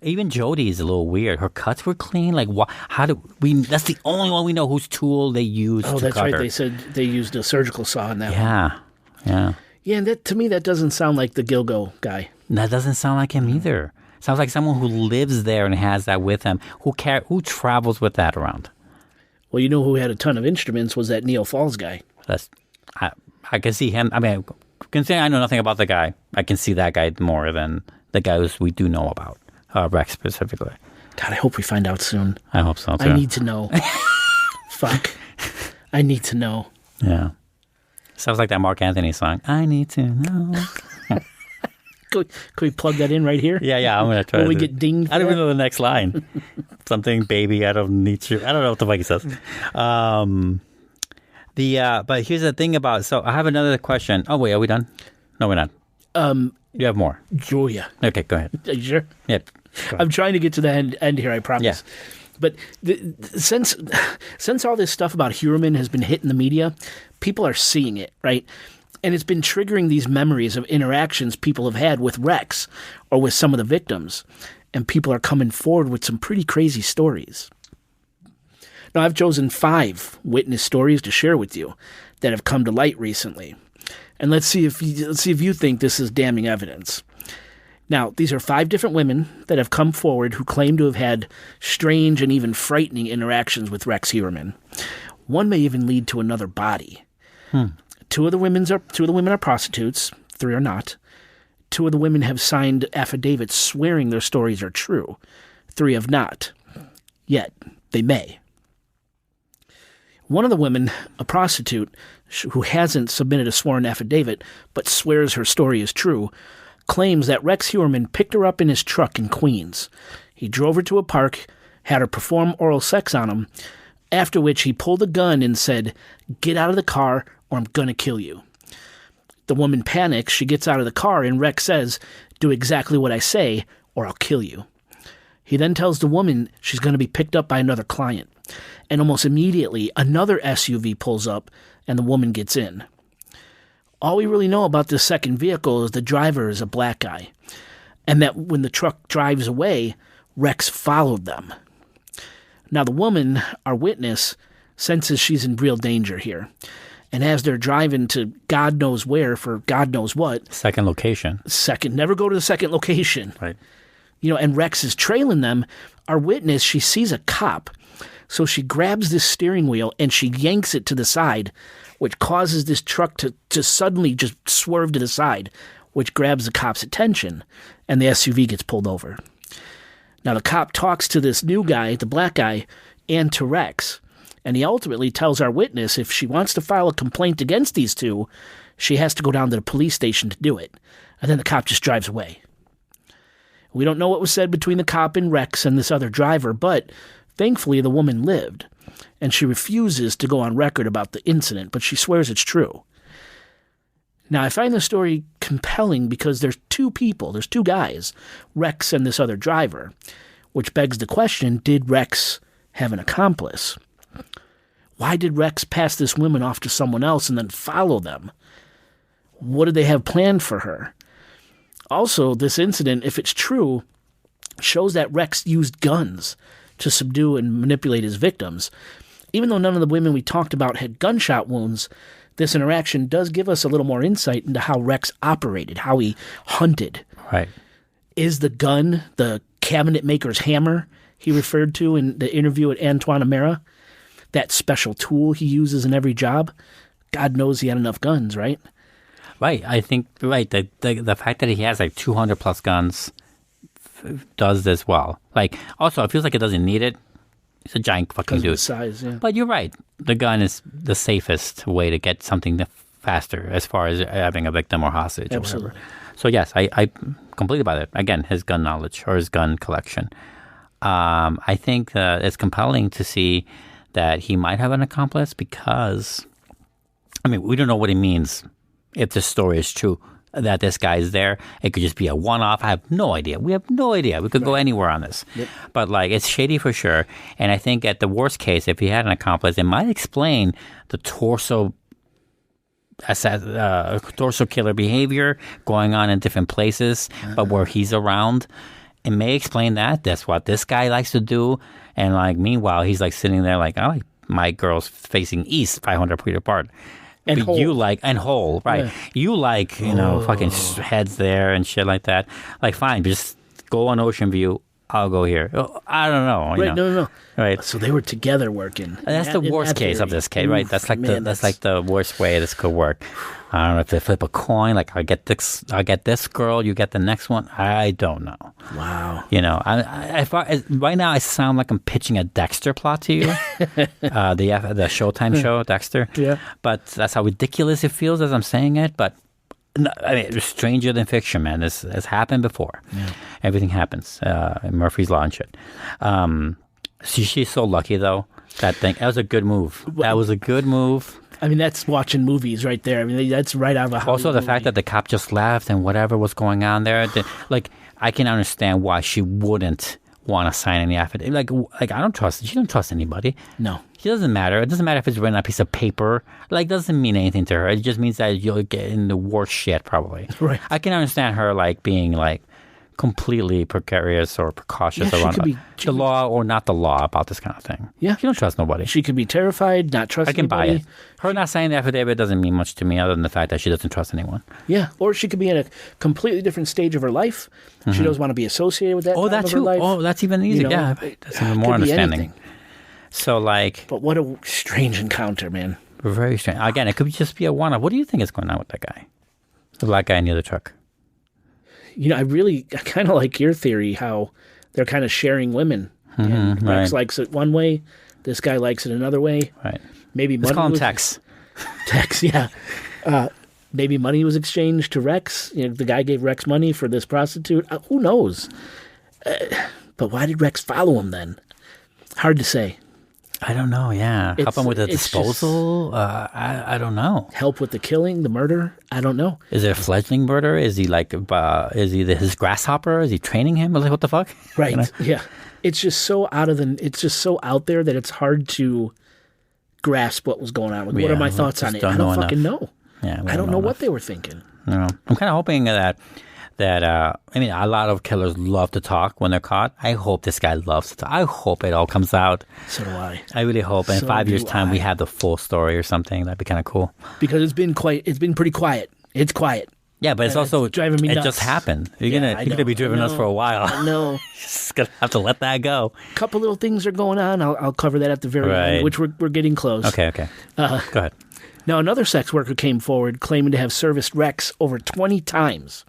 even Jody is a little weird. Her cuts were clean. Like, how do we? That's the only one we know whose tool they used to cut her. Oh, that's right. They said they used a surgical saw in that one. Yeah. And that, to me, that doesn't sound like the Gilgo guy. That doesn't sound like him either. Sounds like someone who lives there and has that with him. Who travels with that around? Well, who had a ton of instruments was that Neil Falls guy. I can see him. I mean, considering I know nothing about the guy, I can see that guy more than the guys we do know about. Rex specifically. God, I hope we find out soon. I hope so, too. I need to know. Fuck. I need to know. Yeah. Sounds like that Mark Anthony song. I need to know. Could we plug that in right here? Yeah, I'm going to try Will we get dinged? I don't even know the next line. Something, baby, I don't need you. I don't know what the fuck he says. But here's the thing about... So I have another question. Oh, wait, are we done? No, we're not. You have more. Oh, yeah. Okay, go ahead. Are you sure? Yep. I'm trying to get to the end here, I promise. Yeah. But since all this stuff about Heuermann has been hitting the media, people are seeing it, right? And it's been triggering these memories of interactions people have had with Rex or with some of the victims. And people are coming forward with some pretty crazy stories. Now, I've chosen 5 witness stories to share with you that have come to light recently. And let's see if you think this is damning evidence. Now, these are 5 different women that have come forward who claim to have had strange and even frightening interactions with Rex Heuermann. One may even lead to another body. 2 of the women are prostitutes. 3 are not. 2 of the women have signed affidavits swearing their stories are true. 3 have not. Yet, they may. One of the women, a prostitute, who hasn't submitted a sworn affidavit but swears her story is true, claims that Rex Heuermann picked her up in his truck in Queens. He drove her to a park, had her perform oral sex on him, after which he pulled a gun and said, "Get out of the car or I'm gonna kill you." The woman panics, she gets out of the car, and Rex says, "Do exactly what I say or I'll kill you." He then tells the woman she's going to be picked up by another client. And almost immediately, another SUV pulls up and the woman gets in. All we really know about this second vehicle is the driver is a black guy, and that when the truck drives away, Rex followed them. Now the woman, our witness, senses she's in real danger here. And as they're driving to God knows where for God knows what. Second location. Never go to the second location. Right. And Rex is trailing them. Our witness, she sees a cop. So she grabs this steering wheel and she yanks it to the side, which causes this truck to suddenly just swerve to the side, which grabs the cop's attention, and the SUV gets pulled over. Now the cop talks to this new guy, the black guy, and to Rex, and he ultimately tells our witness if she wants to file a complaint against these 2, she has to go down to the police station to do it, and then the cop just drives away. We don't know what was said between the cop and Rex and this other driver, but thankfully the woman lived, and she refuses to go on record about the incident, but she swears it's true. Now, I find the story compelling because there's 2 people, there's 2 guys, Rex and this other driver, which begs the question, did Rex have an accomplice? Why did Rex pass this woman off to someone else and then follow them? What did they have planned for her? Also, this incident, if it's true, shows that Rex used guns to subdue and manipulate his victims. Even though none of the women we talked about had gunshot wounds, this interaction does give us a little more insight into how Rex operated, how he hunted. Right. Is the gun the cabinet maker's hammer he referred to in the interview at Antoine Amera? that special tool he uses in every job, God knows he had enough guns, right? Right. I think, right, the fact that he has like 200 plus guns does this well. Like, also, it feels like it doesn't need it. It's a giant fucking dude. The size, yeah. But you're right. The gun is the safest way to get something faster as far as having a victim or hostage Absolutely. or whatever. So, yes, I completely buy that. Again, his gun knowledge or his gun collection. I think it's compelling to see that he might have an accomplice because, I mean, we don't know what it means if this story is true, that this guy is there. It could just be a one-off. I have no idea. We have no idea. We could go anywhere on this. Yep. But, like, it's shady for sure. And I think at the worst case, if he had an accomplice, it might explain the torso killer behavior going on in different places, but where he's around. It may explain that. That's what this guy likes to do. And, like, meanwhile, he's, like, sitting there like, I like my girls facing east 500 feet apart. And but whole. you like, and whole, right. Yeah. You like, fucking heads there and shit like that. Like, fine, just go on Ocean View. I'll go here. I don't know. Right, no. Right. So they were together working. And that's the worst case of this case, right? That's like that's like the worst way this could work. I don't know if they flip a coin, like I get this girl, you get the next one. I don't know. Wow. Right now I sound like I'm pitching a Dexter plot to you, the Showtime show Dexter. Yeah. But that's how ridiculous it feels as I'm saying it. But no, I mean, it's stranger than fiction, man. This has happened before. Yeah. Everything happens. Murphy's Law and shit. She's so lucky, though. That was a good move. That was a good move. I mean, that's watching movies right there. I mean, that's right out of a Hollywood Also, the movie. fact that the cop just left and whatever was going on there. Like, I can understand why she wouldn't want to sign any affidavit. Like I don't trust. She doesn't trust anybody. No. It doesn't matter. It doesn't matter if it's written on a piece of paper. Like, doesn't mean anything to her. It just means that you'll get in the worst shit, probably. Right. I can understand her, like, being, like, completely precarious or precautious around the law or not the law about this kind of thing. Yeah. She don't trust nobody. She could be terrified, not trust I can anybody. buy it. Her not signing the affidavit doesn't mean much to me other than the fact that she doesn't trust anyone. Yeah. Or she could be in a completely different stage of her life. Mm-hmm. She doesn't want to be associated with that time that of too. her life. Oh, that's even easier. Yeah, that's even more understanding. Anything. So, like... But what a strange encounter, man. Very strange. Again, it could just be a one-off. What do you think is going on with that guy? The black guy near the truck. I kind of like your theory, how they're kind of sharing women. And Rex likes it one way. This guy likes it another way. Right. Maybe let's call him Tex. Tex, yeah. Maybe money was exchanged to Rex. The guy gave Rex money for this prostitute. Who knows? But why did Rex follow him then? Hard to say. I don't know, yeah. Help him with the disposal? I don't know. Help with the killing, the murder? I don't know. Is it a fledgling murder? Is he like, his grasshopper? Is he training him? Like, what the fuck? Right, yeah. It's just so it's just so out there that it's hard to grasp what was going on. What are my thoughts on it? I don't fucking know. Yeah, I don't know what they were thinking. No. I'm kind of hoping that a lot of killers love to talk when they're caught. I hope this guy loves to talk. I hope it all comes out. So do I. I really hope in 5 years' time we have the full story or something. That'd be kind of cool. Because it's been pretty quiet. It's quiet. Yeah, but it's also driving me nuts. It just happened. You're gonna be driving us for a while. No, just gonna have to let that go. A couple little things are going on. I'll cover that at the very end, which we're getting close. Okay. Go ahead. Now, another sex worker came forward claiming to have serviced Rex over 20 times.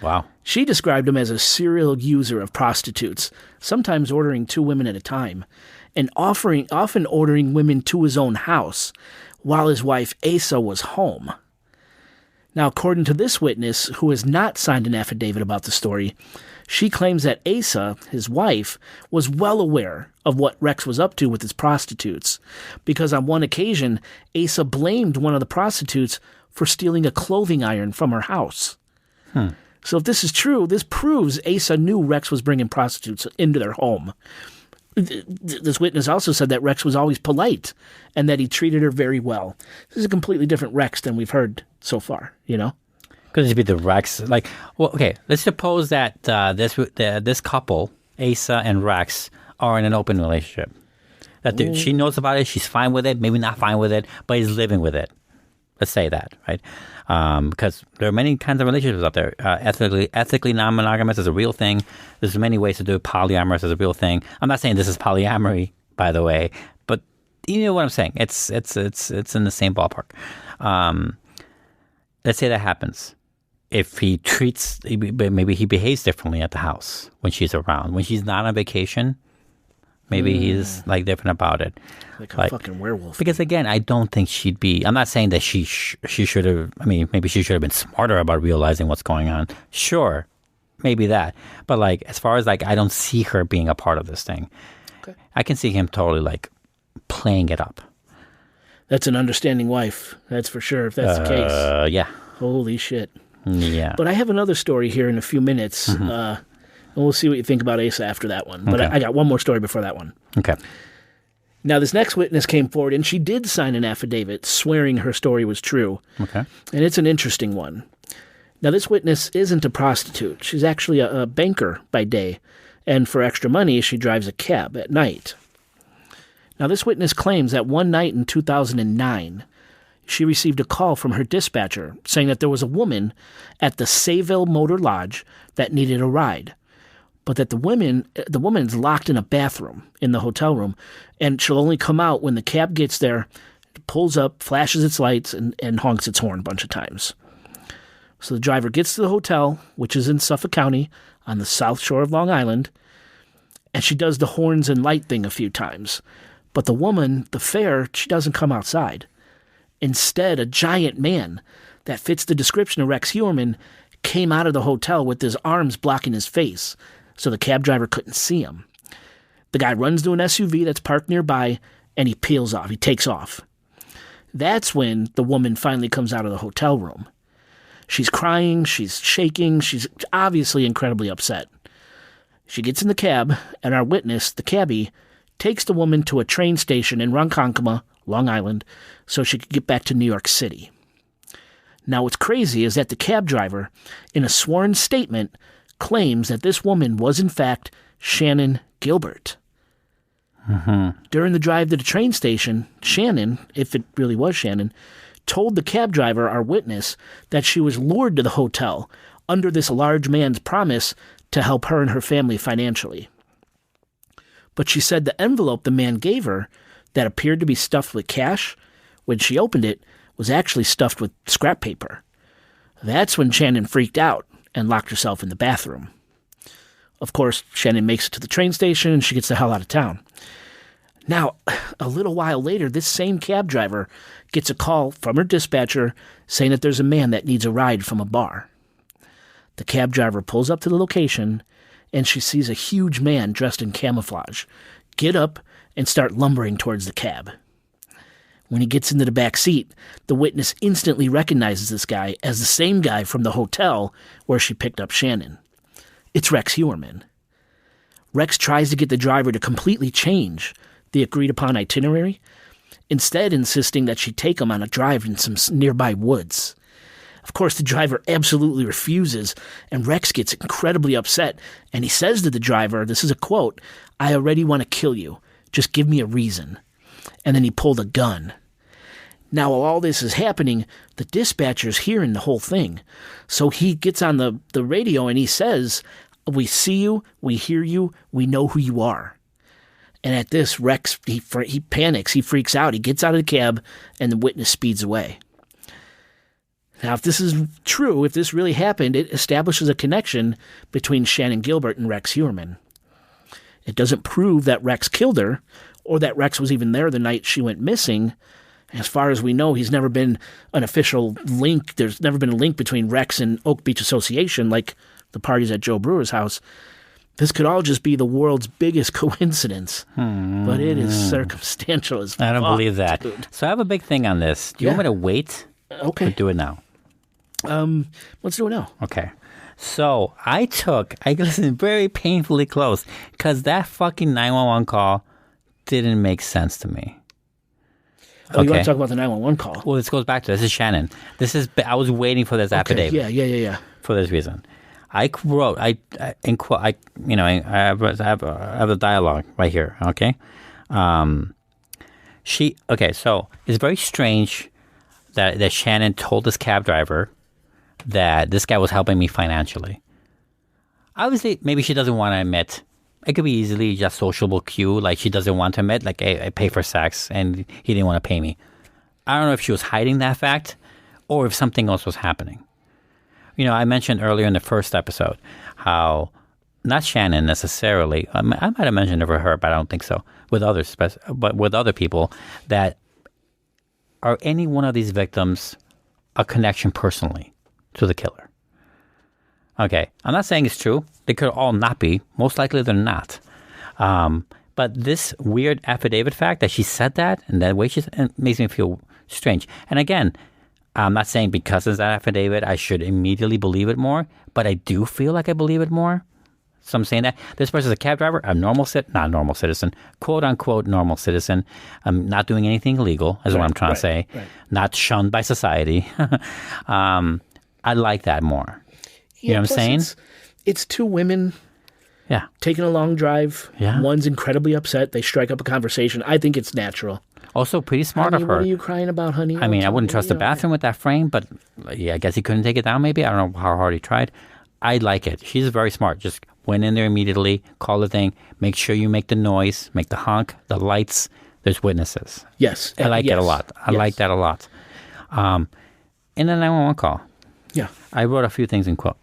Wow. She described him as a serial user of prostitutes, sometimes ordering 2 women at a time, and often ordering women to his own house while his wife Asa was home. Now, according to this witness, who has not signed an affidavit about the story, she claims that Asa, his wife, was well aware of what Rex was up to with his prostitutes, because on one occasion, Asa blamed one of the prostitutes for stealing a clothing iron from her house. So if this is true, this proves Asa knew Rex was bringing prostitutes into their home. This witness also said that Rex was always polite and that he treated her very well. This is a completely different Rex than we've heard so far, Could it be the Rex? Like, well, okay, let's suppose that this couple, Asa and Rex, are in an open relationship. That she knows about it, she's fine with it, maybe not fine with it, but he's living with it. Let's say that, right? Because there are many kinds of relationships out there. Ethically non-monogamous is a real thing. There's many ways to do it. Polyamorous is a real thing. I'm not saying this is polyamory, by the way, but you know what I'm saying. It's in the same ballpark. Let's say that happens. If maybe he behaves differently at the house when she's around. When she's not on vacation, maybe he's like different about it. Like a fucking werewolf. Because again, I don't think she'd be. I'm not saying that she should have. I mean, maybe she should have been smarter about realizing what's going on. Sure, maybe that. But like, as far as like, I don't see her being a part of this thing. Okay. I can see him totally like playing it up. That's an understanding wife. That's for sure. If that's the case. Yeah. Holy shit. Yeah. But I have another story here in a few minutes. And we'll see what you think about Asa after that one. But I got one more story before that one. Okay. Now, this next witness came forward, and she did sign an affidavit swearing her story was true. Okay. And it's an interesting one. Now, this witness isn't a prostitute. She's actually a banker by day. And for extra money, she drives a cab at night. Now, this witness claims that one night in 2009, she received a call from her dispatcher saying that there was a woman at the Sayville Motor Lodge that needed a ride, but that the woman's locked in a bathroom in the hotel room, and she'll only come out when the cab gets there, pulls up, flashes its lights, and honks its horn a bunch of times. So the driver gets to the hotel, which is in Suffolk County on the south shore of Long Island, and she does the horns and light thing a few times. But the woman, the fare, she doesn't come outside. Instead, a giant man that fits the description of Rex Heuermann came out of the hotel with his arms blocking his face, so the cab driver couldn't see him. The guy runs to an SUV that's parked nearby, and he peels off. He takes off. That's when the woman finally comes out of the hotel room. She's crying, she's shaking, she's obviously incredibly upset. She gets in the cab, and our witness, the cabbie, takes the woman to a train station in Ronkonkoma, Long Island, so she could get back to New York City. Now, what's crazy is that the cab driver, in a sworn statement, claims that this woman was, in fact, Shannon Gilbert. During the drive to the train station, Shannon, if it really was Shannon, told the cab driver, our witness, that she was lured to the hotel under this large man's promise to help her and her family financially. But she said the envelope the man gave her that appeared to be stuffed with cash, when she opened it, was actually stuffed with scrap paper. That's when Shannon freaked out and locked herself in the bathroom. Of course, Shannon makes it to the train station and she gets the hell out of town. Now, a little while later, this same cab driver gets a call from her dispatcher saying that there's a man that needs a ride from a bar. The cab driver pulls up to the location, and she sees a huge man dressed in camouflage get up and start lumbering towards the cab. When he gets into the back seat, the witness instantly recognizes this guy as the same guy from the hotel where she picked up Shannon. It's Rex Heuermann. Rex tries to get the driver to completely change the agreed-upon itinerary, instead insisting that she take him on a drive in some nearby woods. Of course, the driver absolutely refuses, and Rex gets incredibly upset, and he says to the driver, this is a quote, "I already want to kill you. Just give me a reason." And then he pulled a gun. Now, while all this is happening, the dispatcher's hearing the whole thing. So he gets on the radio and he says, "We see you, we hear you, we know who you are." And at this, Rex, he panics, he freaks out, he gets out of the cab, and the witness speeds away. Now, if this is true, if this really happened, it establishes a connection between Shannon Gilbert and Rex Heuermann. It doesn't prove that Rex killed her, or that Rex was even there the night she went missing. As far as we know, he's never been an official link. There's never been a link between Rex and Oak Beach Association, like the parties at Joe Brewer's house. This could all just be the world's biggest coincidence, but it is circumstantial as fuck. I don't believe that. Dude. So I have a big thing on this. Do you want me to wait? Okay. Or do it now? Let's do it now. Okay. So I listened very painfully close because that fucking 911 call didn't make sense to me. Oh, you want to talk about the 911 call? Well, this goes back to, this is Shannon. I was waiting for this affidavit. Yeah. For this reason. I have a dialogue right here, okay? So it's very strange that Shannon told this cab driver that this guy was helping me financially. Obviously, maybe she doesn't want to admit It could be easily just sociable cue, like she doesn't want to admit, like, hey, I pay for sex and he didn't want to pay me. I don't know if she was hiding that fact or if something else was happening. You know, I mentioned earlier in the first episode how, not Shannon necessarily, I might have mentioned it for her, but I don't think so, with others, but with other people, that are any one of these victims a connection personally to the killer? Okay, I'm not saying it's true. They could all not be. Most likely they're not. But this weird affidavit fact that she said that and that way it makes me feel strange. And again, I'm not saying because it's that affidavit, I should immediately believe it more, but I do feel like I believe it more. So I'm saying that this person's a cab driver, not normal citizen, quote unquote normal citizen. I'm not doing anything illegal, is what I'm trying to say. Right. Not shunned by society. I like that more. You know what I'm saying? It's two women taking a long drive. Yeah. One's incredibly upset. They strike up a conversation. I think it's natural. Also pretty smart of her. What are you crying about, honey? I mean, I wouldn't trust the bathroom with that frame, but I guess he couldn't take it down maybe. I don't know how hard he tried. I like it. She's very smart. Just went in there immediately, call the thing, make sure you make the noise, make the honk, the lights. There's witnesses. Yes. I like that a lot. I like that a lot. And then 911 call. Yeah. I wrote a few things in quote.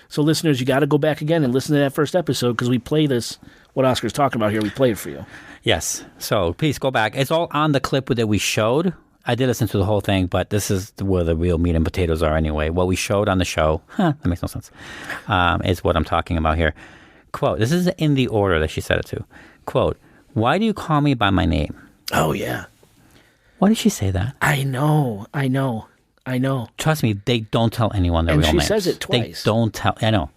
So listeners, you got to go back again and listen to that first episode because we play this, what Oscar's talking about here, we play it for you. Yes. So please go back. It's all on the clip that we showed. I did listen to the whole thing, but this is where the real meat and potatoes are anyway. What we showed on the show, that makes no sense, is what I'm talking about here. Quote, this is in the order that she said it to. Quote, why do you call me by my name? Oh, yeah. Why did she say that? I know. Trust me, they don't tell anyone their real names. And she says it twice. They don't tell, I know.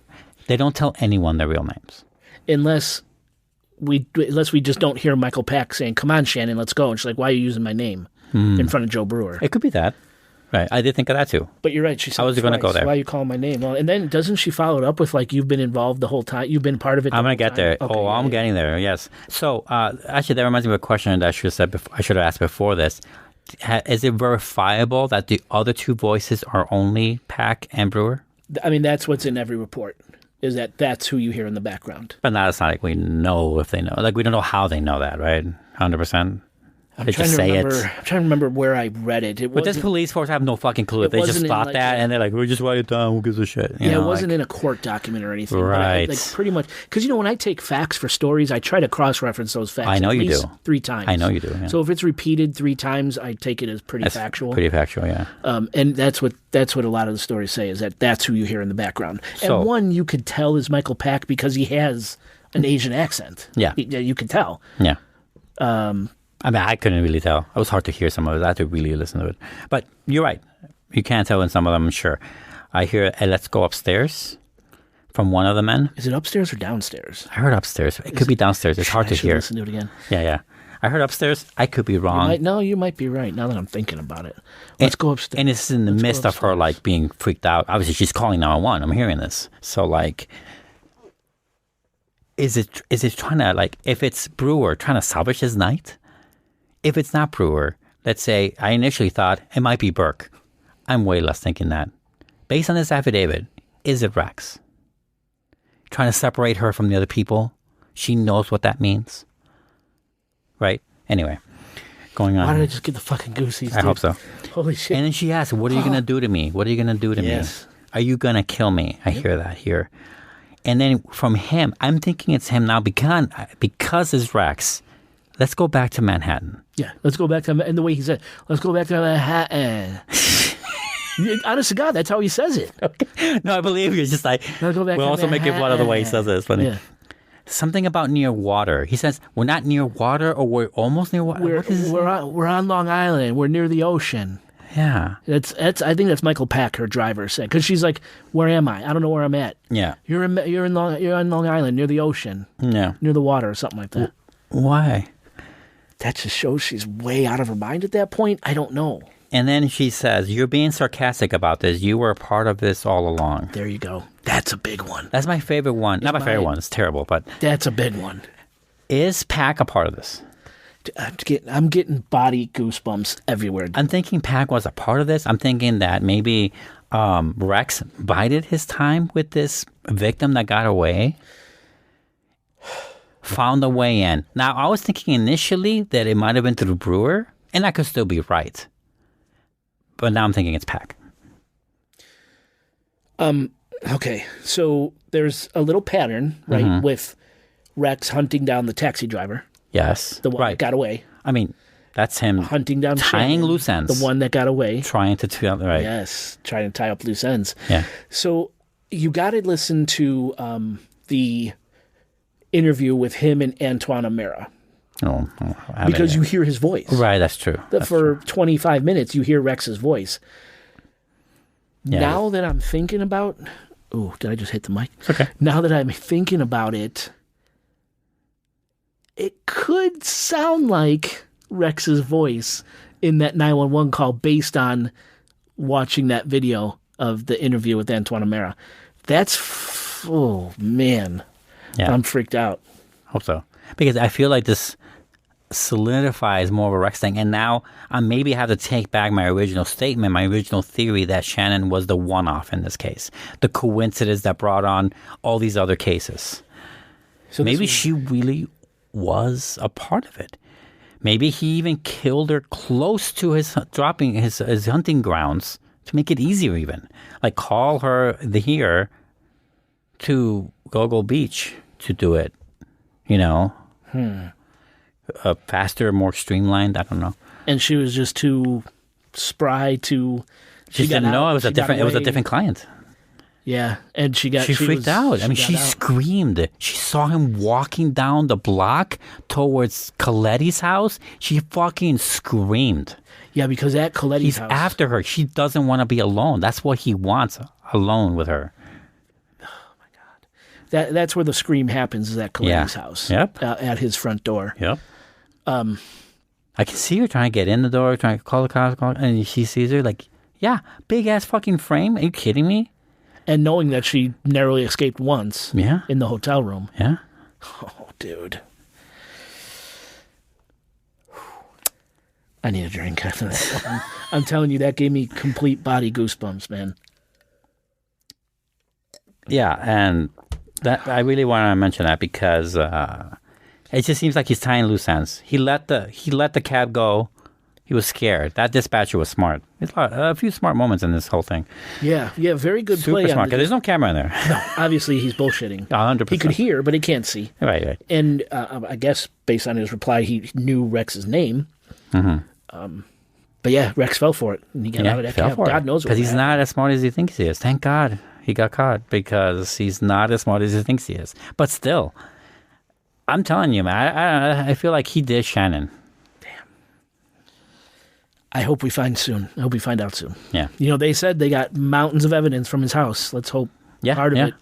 They don't tell anyone their real names. Unless we just don't hear Michael Pack saying, come on, Shannon, let's go. And she's like, why are you using my name in front of Joe Brewer? It could be that. Right. I did think of that too. But you're right. She said, I was going to go there. Why are you calling my name? Well, and then doesn't she follow it up with, like, you've been involved the whole time? You've been part of it I'm going to get there. Okay, I'm getting there. Yes. So actually, that reminds me of a question that I should have asked before this. Is it verifiable that the other two voices are only Pack and Brewer? I mean, that's what's in every report, is that's who you hear in the background. But not, it's not like we know if they know. Like, we don't know how they know that, right? 100%? I'm trying to remember where I read it. But this police force have no fucking clue. If they just thought that and they're like, we just write it down, who gives a shit? It wasn't in a court document or anything. Right. But pretty much, because, when I take facts for stories, I try to cross-reference those facts. I know you do. 3 times. I know you do. Yeah. So if it's repeated 3 times, I take it as pretty factual. Pretty factual, yeah. And that's what a lot of the stories say, is that's who you hear in the background. And one you could tell is Michael Pack because he has an Asian accent. Yeah. You could tell. Yeah. I mean, I couldn't really tell. It was hard to hear some of it. I had to really listen to it. But you're right. You can't tell in some of them, I'm sure. I hear a let's go upstairs from one of the men. Is it upstairs or downstairs? I heard upstairs. It could be downstairs. It's hard to hear. Listen to it again. Yeah. I heard upstairs. I could be wrong. You might be right now that I'm thinking about it. Let's go upstairs. And it's in the midst of her, like, being freaked out. Obviously, she's calling 911. I'm hearing this. So, like, is it trying to, like, if it's Brewer trying to salvage his night? If it's not Brewer, let's say I initially thought it might be Burke. I'm way less thinking that. Based on this affidavit, is it Rex? Trying to separate her from the other people? She knows what that means. Right? Anyway, going on. Why did I just get the fucking goosies? I hope so. Holy shit. And then she asks, what are you going to do to me? What are you going to do to me? Are you going to kill me? I hear that here. And then from him, I'm thinking it's him now because it's Rex. Let's go back to Manhattan. Yeah, let's go back to, and the way he said, let's go back to Manhattan. Honest to God, that's how he says it. Okay. No, I believe you. It's just like, we'll also make it fun of the way he says it. It's funny. Yeah. Something about near water. He says, we're not near water, or we're almost near water. We're on Long Island. We're near the ocean. Yeah. I think that's Michael Pack, her driver, said. Because she's like, where am I? I don't know where I'm at. Yeah. You're on Long Island, near the ocean. Yeah. Near the water or something like that. Why? That just shows she's way out of her mind at that point. I don't know. And then she says, you're being sarcastic about this. You were a part of this all along. There you go. That's a big one. That's my favorite one. Not my favorite one. It's terrible, but... That's a big one. Is Pack a part of this? I'm getting body goosebumps everywhere. I'm thinking Pack was a part of this. I'm thinking that maybe Rex bided his time with this victim that got away. found a way in. Now, I was thinking initially that it might have been through Brewer, and I could still be right. But now I'm thinking it's Pack. Okay, so there's a little pattern, right, with Rex hunting down the taxi driver. Yes. The one that got away. I mean, that's him hunting down tying Shannon, loose ends. The one that got away. Trying to right. Yes, trying to tie up loose ends. Yeah. So you got to listen to the interview with him and Antoine Amara. Because you hear his voice. Right, that's true. For 25 minutes, you hear Rex's voice. Yeah. Now that I'm thinking about... Oh, did I just hit the mic? It's okay. Now that I'm thinking about it, it could sound like Rex's voice in that 911 call based on watching that video of the interview with Antoine Amara. Oh, man. Yeah. I'm freaked out. Hope so. Because I feel like this solidifies more of a Rex thing. And now I maybe have to take back my original statement, my original theory that Shannon was the one-off in this case. The coincidence that brought on all these other cases. So maybe she really was a part of it. Maybe he even killed her close to his dropping his hunting grounds to make it easier even. Like call her here to Gogo Beach to do it. You know? Faster, more streamlined. I don't know. And she was just too spry to. She didn't know it was a different client. Yeah, and she freaked out. I mean, she screamed. She saw him walking down the block towards Coletti's house. She fucking screamed. Yeah, because at Coletti's house, he's after her. She doesn't want to be alone. That's what he wants, alone with her. That's where the scream happens, is at Coletti's house. Yep. At his front door. Yep. I can see her trying to get in the door, trying to call the cops, and she sees her like, yeah, big ass fucking frame. Are you kidding me? And knowing that she narrowly escaped once. Yeah. In the hotel room. Yeah. Oh, dude. I need a drink after that one. I'm telling you, that gave me complete body goosebumps, man. Yeah, and that I really want to mention that because it just seems like he's tying loose ends. He let the cab go. He was scared. That dispatcher was smart. There's a few smart moments in this whole thing. Yeah, very good play. Super smart, because there's no camera in there. No, obviously he's bullshitting. 100%. He could hear, but he can't see. Right. And I guess, based on his reply, he knew Rex's name. Mm-hmm. But yeah, Rex fell for it. And he got out of that cab. God knows what. Because he's not as smart as he thinks he is. Thank God he got caught, because he's not as smart as he thinks he is. But still, I'm telling you, man, I feel like he did Shannon. I hope we find soon. I hope we find out soon. Yeah. You know, they said they got mountains of evidence from his house. Let's hope part of it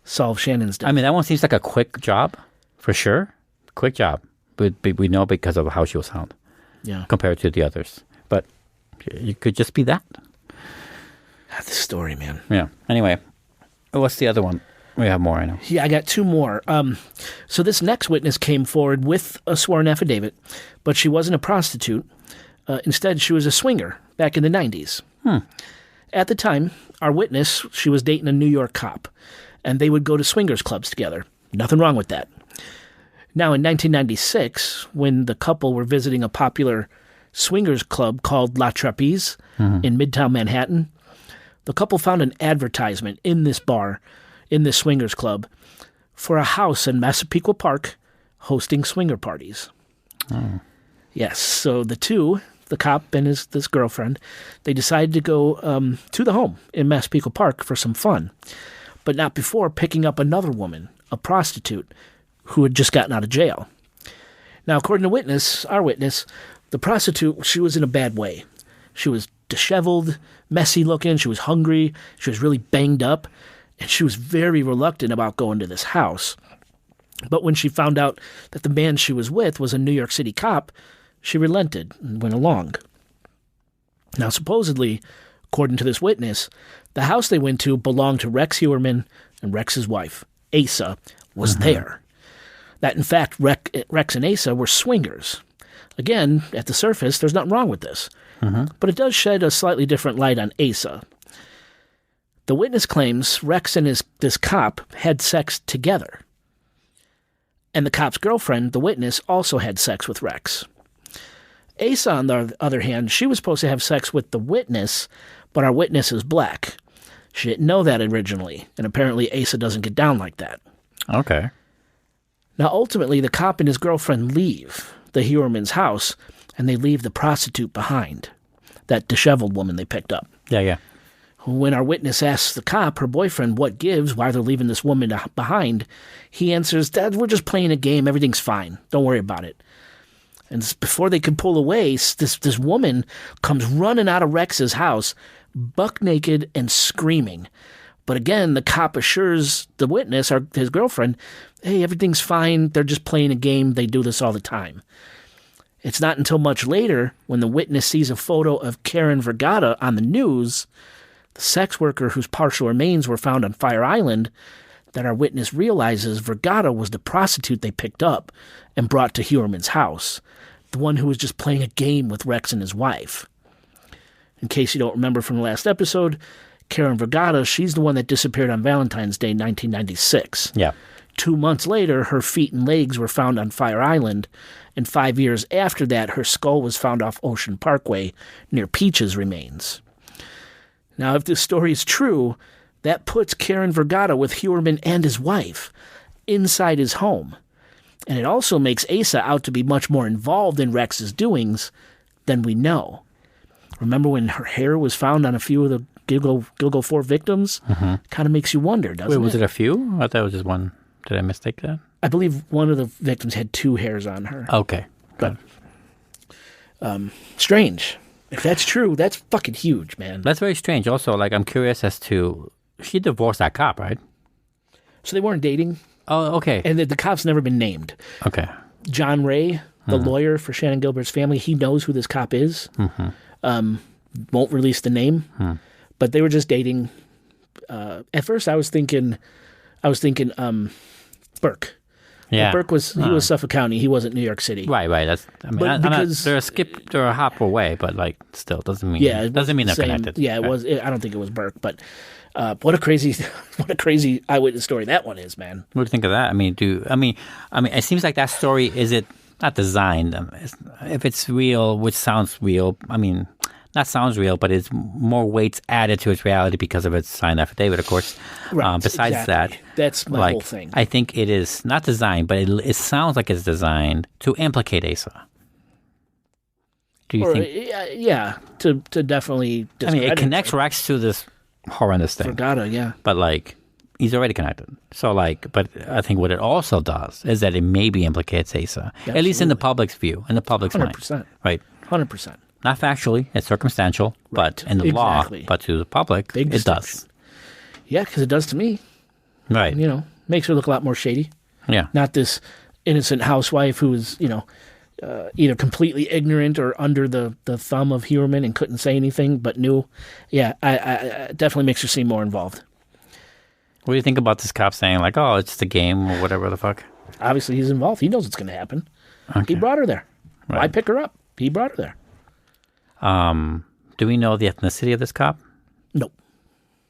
solves Shannon's death. I mean, that one seems like a quick job, for sure. Quick job. But we know because of how she was found. Yeah. Compared to the others. But it could just be that. The story, man. Yeah. Anyway, what's the other one? We have more, I know. Yeah, I got two more. So this next witness came forward with a sworn affidavit, but she wasn't a prostitute. Instead, she was a swinger back in the 90s. At the time, our witness, she was dating a New York cop, and they would go to swingers clubs together. Nothing wrong with that. Now, in 1996, when the couple were visiting a popular swingers club called La Trapeze in Midtown Manhattan, the couple found an advertisement in this bar, in this swingers club, for a house in Massapequa Park hosting swinger parties. Oh. Yes, so the two, the cop and this girlfriend, they decided to go to the home in Massapequa Park for some fun, but not before picking up another woman, a prostitute, who had just gotten out of jail. Now, according to our witness, the prostitute, she was in a bad way. She was disheveled, messy looking, she was hungry, she was really banged up, and she was very reluctant about going to this house. But when she found out that the man she was with was a New York City cop, she relented and went along. Now, supposedly, according to this witness, the house they went to belonged to Rex Heuermann, and Rex's wife, Asa, was there. That, in fact, Rex and Asa were swingers. Again, at the surface, there's nothing wrong with this. But it does shed a slightly different light on Asa. The witness claims Rex and this cop had sex together. And the cop's girlfriend, the witness, also had sex with Rex. Asa, on the other hand, she was supposed to have sex with the witness, but our witness is black. She didn't know that originally, and apparently Asa doesn't get down like that. Okay. Now, ultimately, the cop and his girlfriend leave the Huerman's house, and they leave the prostitute behind, that disheveled woman they picked up. Yeah. When our witness asks the cop, her boyfriend, what gives, why they're leaving this woman behind, he answers, Dad, we're just playing a game. Everything's fine. Don't worry about it. And before they could pull away, this woman comes running out of Rex's house, buck naked and screaming. But again, the cop assures the witness, his girlfriend, hey, everything's fine. They're just playing a game. They do this all the time. It's not until much later, when the witness sees a photo of Karen Vergata on the news, the sex worker whose partial remains were found on Fire Island, that our witness realizes Vergata was the prostitute they picked up and brought to Huerman's house, the one who was just playing a game with Rex and his wife. In case you don't remember from the last episode, Karen Vergata, she's the one that disappeared on Valentine's Day, 1996. Yeah. 2 months later, her feet and legs were found on Fire Island, and 5 years after that, her skull was found off Ocean Parkway near Peach's remains. Now, if this story is true, that puts Karen Vergata with Huerman and his wife inside his home. And it also makes Asa out to be much more involved in Rex's doings than we know. Remember when her hair was found on a few of the Gilgo 4 victims? Mm-hmm. Kind of makes you wonder, doesn't it? Wait, was it a few? I thought it was just one. Did I mistake that? I believe one of the victims had 2 hairs on her. Okay. But strange. If that's true, that's fucking huge, man. That's very strange. Also, like, I'm curious as to, she divorced that cop, right? So they weren't dating, Oh, okay. and the cop's never been named. Okay. John Ray, the lawyer for Shannon Gilbert's family, he knows who this cop is. Won't release the name, but they were just dating. At first, I was thinking, Burke. Yeah. But Burke was Suffolk County. He wasn't New York City. Right. That's. I mean, they're a hop away, but like, still doesn't mean. Yeah, it doesn't mean they're connected. Yeah, it was. I don't think it was Burke, but what a crazy eyewitness story that one is, man. What do you think of that? I mean, it seems like that story is it not designed. If it's real, which sounds real, I mean, not sounds real, but it's more weights added to its reality because of its signed affidavit, of course. Right. Besides exactly. That's my whole thing. I think it is not designed, but it sounds like it's designed to implicate Asa. Do you think? Yeah, to definitely. I mean, it connects Rex to this horrendous thing. Vergata, yeah. But like, he's already connected. So like, but I think what it also does is that it maybe implicates Asa, at least in the public's view, in the public's 100%. mind. Right. 100%. Not factually, it's circumstantial, but in the law, but to the public, Big it does. Yeah, because it does to me. Right. You know, makes her look a lot more shady. Yeah. Not this innocent housewife who is, either completely ignorant or under the thumb of Huerman and couldn't say anything, but knew. Yeah, I definitely makes her seem more involved. What do you think about this cop saying, like, oh, it's just a game or whatever the fuck? Obviously, he's involved. He knows what's going to happen. Okay. He brought her there. Right. Why pick her up? He brought her there. Do we know the ethnicity of this cop? Nope.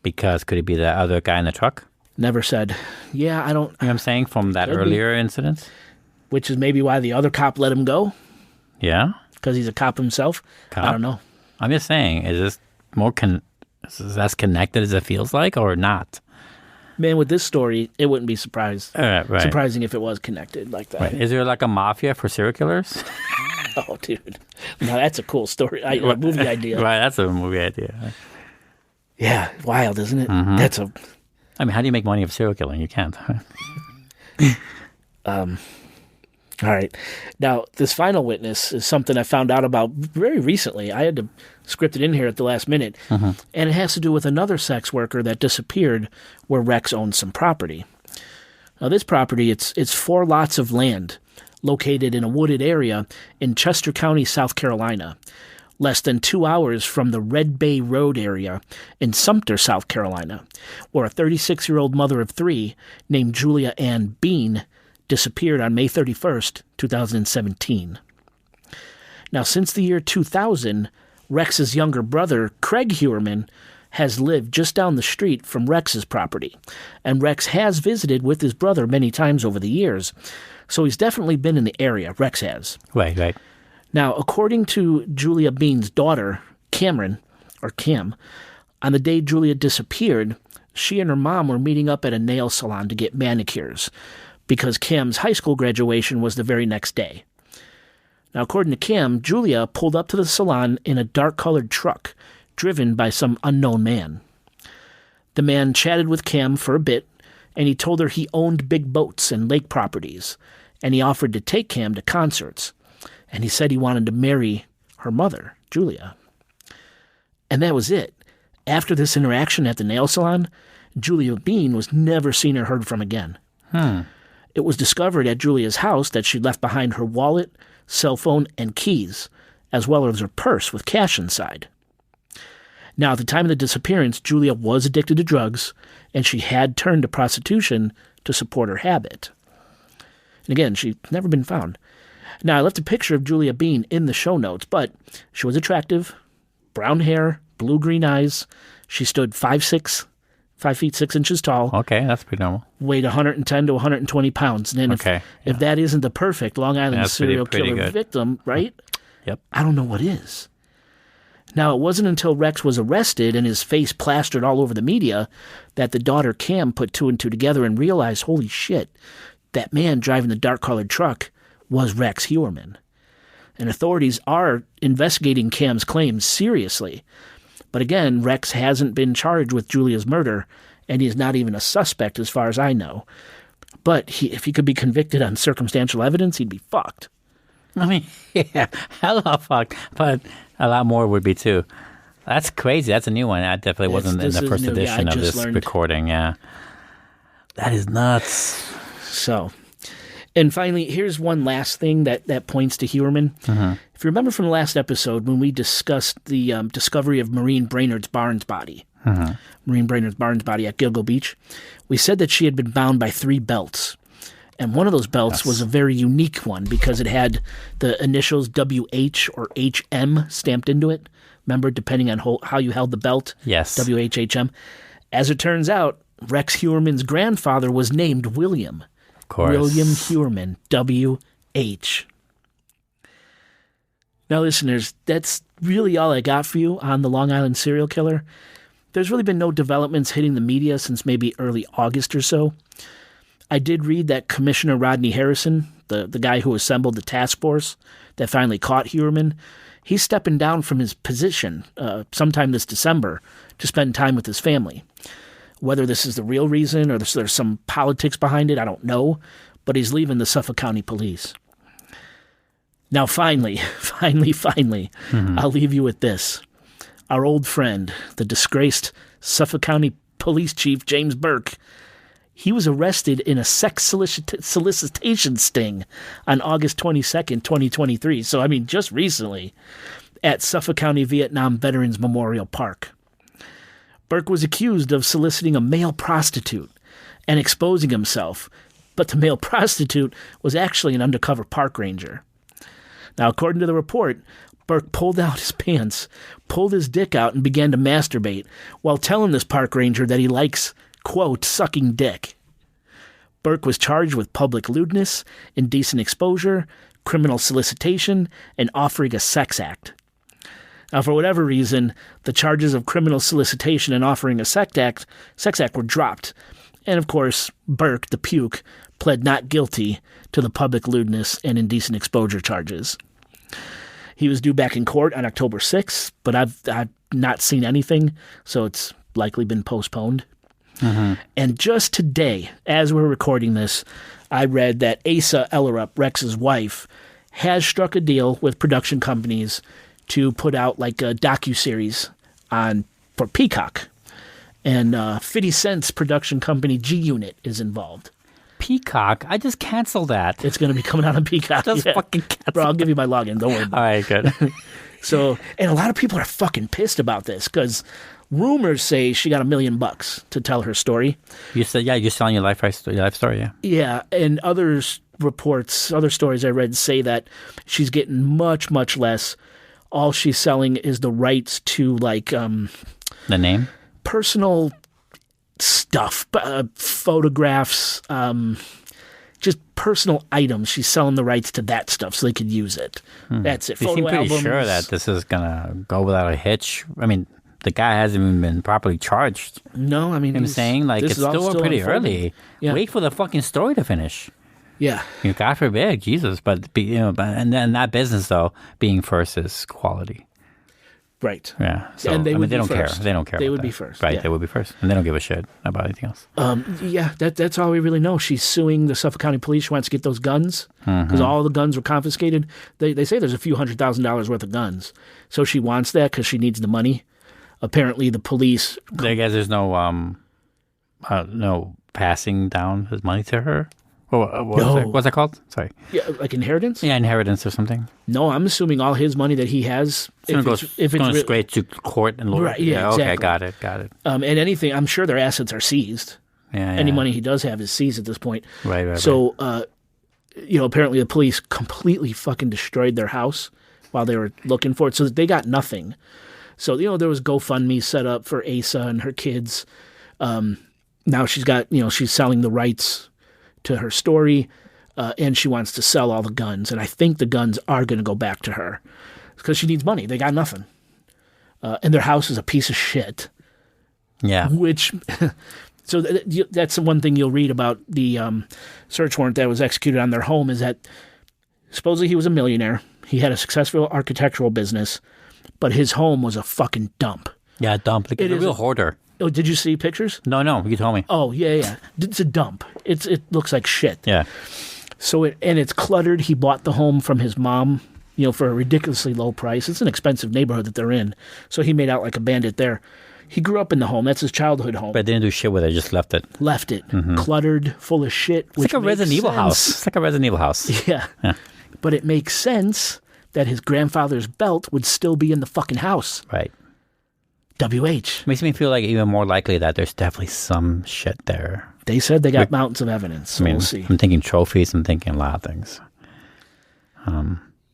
Because could it be the other guy in the truck? Never said. Yeah, I don't. You know what I'm saying? From that earlier incident? Which is maybe why the other cop let him go. Yeah? Because he's a cop himself. I don't know. I'm just saying, is this more is as connected as it feels like or not? Man, with this story, it wouldn't be surprising if it was connected like that. Right. Is there like a mafia for serial killers? Oh, dude. Now that's a cool story. A movie idea. Right, that's a movie idea. Yeah, wild, isn't it? Mm-hmm. I mean, how do you make money off serial killing? You can't. All right. Now, this final witness is something I found out about very recently. I had to script it in here at the last minute. And it has to do with another sex worker that disappeared where Rex owned some property. Now, this property, it's 4 lots of land located in a wooded area in Chester County, South Carolina, less than 2 hours from the Red Bay Road area in Sumter, South Carolina, where a 36-year-old mother of 3 named Julia Ann Bean disappeared on May 31st, 2017. Now, since the year 2000, Rex's younger brother, Craig Huerman, has lived just down the street from Rex's property, and Rex has visited with his brother many times over the years, so he's definitely been in the area, Rex has. Right. Now, according to Julia Bean's daughter, Cameron, or Cam, on the day Julia disappeared, she and her mom were meeting up at a nail salon to get manicures, because Cam's high school graduation was the very next day. Now, according to Cam, Julia pulled up to the salon in a dark-colored truck, driven by some unknown man. The man chatted with Cam for a bit, and he told her he owned big boats and lake properties, and he offered to take Cam to concerts, and he said he wanted to marry her mother, Julia. And that was it. After this interaction at the nail salon, Julia Bean was never seen or heard from again. It was discovered at Julia's house that she'd left behind her wallet, cell phone, and keys, as well as her purse with cash inside. Now, at the time of the disappearance, Julia was addicted to drugs, and she had turned to prostitution to support her habit. And again, she's never been found. Now, I left a picture of Julia Bean in the show notes, but she was attractive, brown hair, blue-green eyes. She stood 5'6", 5 feet 6 inches tall. Okay, that's pretty normal. Weighed 110 to 120 pounds. And then if that isn't the perfect Long Island serial killer victim, right? Yep. I don't know what is. Now, it wasn't until Rex was arrested and his face plastered all over the media that the daughter Cam put two and two together and realized, holy shit, that man driving the dark-colored truck was Rex Heuermann. And authorities are investigating Cam's claims seriously. But again, Rex hasn't been charged with Julia's murder, and he's not even a suspect as far as I know. But if he could be convicted on circumstantial evidence, he'd be fucked. I mean, yeah, hella fucked. But a lot more would be too. That's crazy. That's a new one. That definitely wasn't in the first edition of this recording. Yeah. That is nuts. So, and finally, here's one last thing that points to Heuermann. If you remember from the last episode when we discussed the discovery of Maureen Brainerd's Barnes body, Maureen Brainerd's Barnes body at Gilgo Beach, we said that she had been bound by 3 belts. And one of those belts was a very unique one because it had the initials WH or HM stamped into it. Remember, depending on how you held the belt? Yes. WHHM. As it turns out, Rex Heuermann's grandfather was named William. Of course. William Heuermann, W.H. Now, listeners, that's really all I got for you on the Long Island serial killer. There's really been no developments hitting the media since maybe early August or so. I did read that Commissioner Rodney Harrison, the guy who assembled the task force that finally caught Heuermann, he's stepping down from his position sometime this December to spend time with his family. Whether this is the real reason or there's some politics behind it, I don't know, but he's leaving the Suffolk County Police. Now, finally, I'll leave you with this. Our old friend, the disgraced Suffolk County Police Chief James Burke, he was arrested in a sex solicitation sting on August 22nd, 2023. So, I mean, just recently at Suffolk County Vietnam Veterans Memorial Park. Burke was accused of soliciting a male prostitute and exposing himself, but the male prostitute was actually an undercover park ranger. Now, according to the report, Burke pulled out his pants, pulled his dick out, and began to masturbate while telling this park ranger that he likes, quote, sucking dick. Burke was charged with public lewdness, indecent exposure, criminal solicitation, and offering a sex act. Now, for whatever reason, the charges of criminal solicitation and offering a sex act were dropped. And, of course, Burke, the puke, pled not guilty to the public lewdness and indecent exposure charges. He was due back in court on October 6th, but I've not seen anything, so it's likely been postponed. And just today, as we're recording this, I read that Asa Ellerup, Rex's wife, has struck a deal with production companies to put out like a docuseries for Peacock. And 50 Cent's production company G-Unit is involved. Peacock? I just canceled that. It's going to be coming out on Peacock. Just fucking cancel. Bro, I'll give you my login. Don't worry about it. All right, good. So, and a lot of people are fucking pissed about this because rumors say she got $1 million to tell her story. You said, yeah, you're selling your life story, yeah. Yeah, and other stories I read say that she's getting much, much less. All she's selling is the rights to, like... the name? personal stuff, photographs, just personal items. She's selling the rights to that stuff so they could use it. That's it. You seem Photo pretty albums. sure that this is going to go without a hitch. I mean, the guy hasn't even been properly charged. No, I mean, I'm saying, like, this it's is all still pretty unfolding. early. Yeah. Wait for the fucking story to finish. Yeah. You know, God forbid, Jesus. But, and then that business, though, being first is quality. Right. Yeah. So, And they would they be don't care. first. They don't care. They about would be that. first, Right. yeah. They would be first. And they don't give a shit about anything else. Yeah, that's all we really know. She's suing the Suffolk County Police. She wants to get those guns because all the guns were confiscated. They say there's a few $100,000 worth of guns. So she wants that because she needs the money. Apparently, the police. I guess there's no passing down his money to her. What's that called? Sorry. Yeah, like inheritance? Yeah, inheritance or something. No, I'm assuming all his money that he has. It's going straight to court and lawyer. Right, yeah, Okay, exactly. got it. And anything, I'm sure their assets are seized. Yeah, Any money he does have is seized at this point. Right. So, apparently the police completely fucking destroyed their house while they were looking for it. So they got nothing. So, there was GoFundMe set up for Asa and her kids. Now she's got, she's selling the rights to her story, and she wants to sell all the guns. And I think the guns are going to go back to her because she needs money. They got nothing. And their house is a piece of shit. Yeah. Which, so that's the one thing you'll read about the search warrant that was executed on their home is that supposedly he was a millionaire. He had a successful architectural business, but his home was a fucking dump. Yeah, dump. Like, It a is real hoarder. Oh, did you see pictures? No, you told me. Oh, yeah. It's a dump. It looks like shit. Yeah. So it's cluttered. He bought the home from his mom, for a ridiculously low price. It's an expensive neighborhood that they're in. So he made out like a bandit there. He grew up in the home. That's his childhood home. But didn't do shit with it, just left it. Left it. Cluttered, full of shit. It's like a Resident Evil house. It's like a Resident Evil house. Yeah. But it makes sense that his grandfather's belt would still be in the fucking house. Right. WH. Makes me feel like even more likely that there's definitely some shit there. They said they got mountains of evidence, so we'll see. I'm thinking trophies. I'm thinking a lot of things.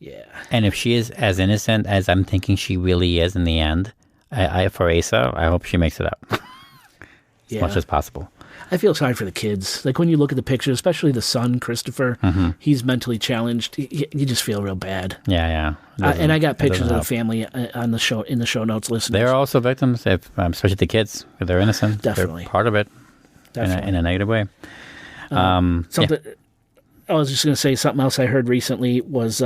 Yeah. And if she is as innocent as I'm thinking she really is in the end, for Asa, I hope she makes it up as much as possible. I feel sorry for the kids. Like when you look at the picture, especially the son, Christopher, he's mentally challenged. You just feel real bad. Yeah. And I got pictures of the family on the show in the show notes. Listeners, they're also victims, especially the kids. If they're innocent, Definitely. They're part of it in a negative way. something. Yeah. I was just going to say something else I heard recently was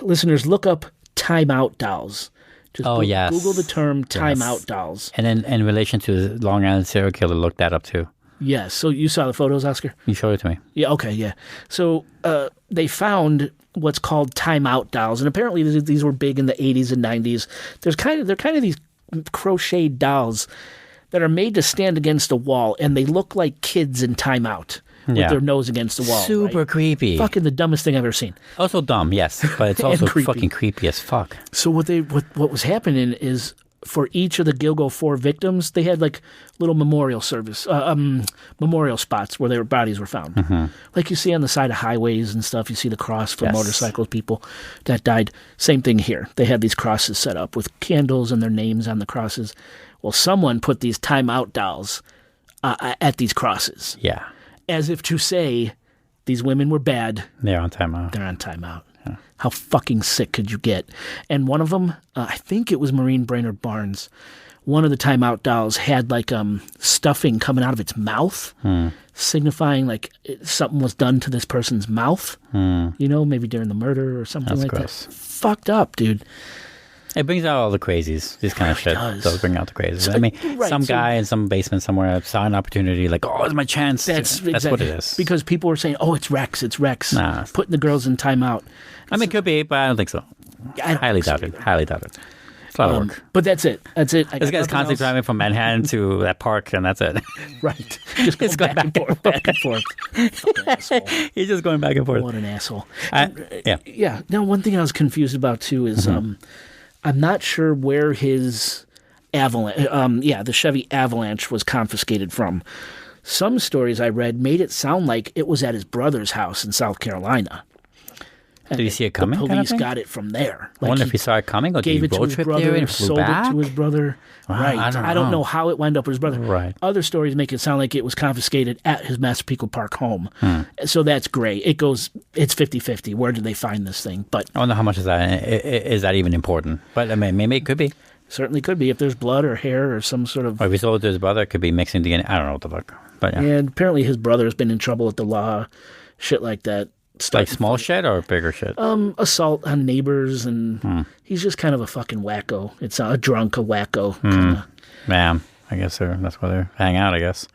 listeners look up timeout dolls. Just Google the term timeout dolls. And then in relation to the Long Island serial killer, look that up too. Yes. So you saw the photos, Oscar? You showed it to me. Yeah. Okay. Yeah. So they found what's called timeout dolls, and apparently these were big in the 80s and 90s. They're kind of these crocheted dolls that are made to stand against a wall, and they look like kids in timeout with their nose against the wall. Super creepy. Fucking the dumbest thing I've ever seen. Also dumb, yes, but it's also creepy. fucking creepy as fuck. So what was happening is for each of the Gilgo 4 victims, they had like little memorial spots where their bodies were found. Mm-hmm. Like you see on the side of highways and stuff, you see the cross for motorcycles, people that died. Same thing here. They had these crosses set up with candles and their names on the crosses. Well, someone put these timeout dolls at these crosses. Yeah. As if to say, these women were bad. They're on timeout. They're on timeout. Yeah. How fucking sick could you get? And one of them, I think it was Maureen Brainerd Barnes, one of the timeout dolls had like stuffing coming out of its mouth, signifying like something was done to this person's mouth, maybe during the murder or something. That's like gross. That. Fucked up, dude. It brings out all the crazies. This kind of shit does bring out the crazies. So, I mean, some guy in some basement somewhere saw an opportunity, like, oh, it's my chance. That's exactly what it is. Because people were saying, oh, it's Rex. Nah. Putting the girls in timeout. I mean, it could be, but I don't think so. Highly doubt it. It's a lot of work. But that's it. This guy's constantly driving from Manhattan to that park, and that's it. Right. Just going back and forth. Fucking asshole. He's just going back and forth. What an asshole. Yeah. Now, one thing I was confused about, too, is I'm not sure where his the Chevy Avalanche was confiscated from. Some stories I read made it sound like it was at his brother's house in South Carolina. Did he see it coming? The kind of police thing? got it from there. I wonder if he saw it coming, or did gave he it to road his trip brother there and and flew sold back? it to his brother. Right. I don't know how it wound up with his brother. Right. Other stories make it sound like it was confiscated at his Massapequa Park home. So that's gray. It's 50-50. Where did they find this thing? But I wonder how much is that. Is that even important? But I mean, maybe it could be. certainly could be if there's blood or hair or some sort of. Or if he sold it to his brother, it could be mixing DNA. I don't know what the fuck. But yeah. And apparently his brother's been in trouble with the law, shit like that. Like small shit or bigger shit? Assault on neighbors, and he's just kind of a fucking wacko. It's a wacko. Man, I guess that's why they're hang out, I guess.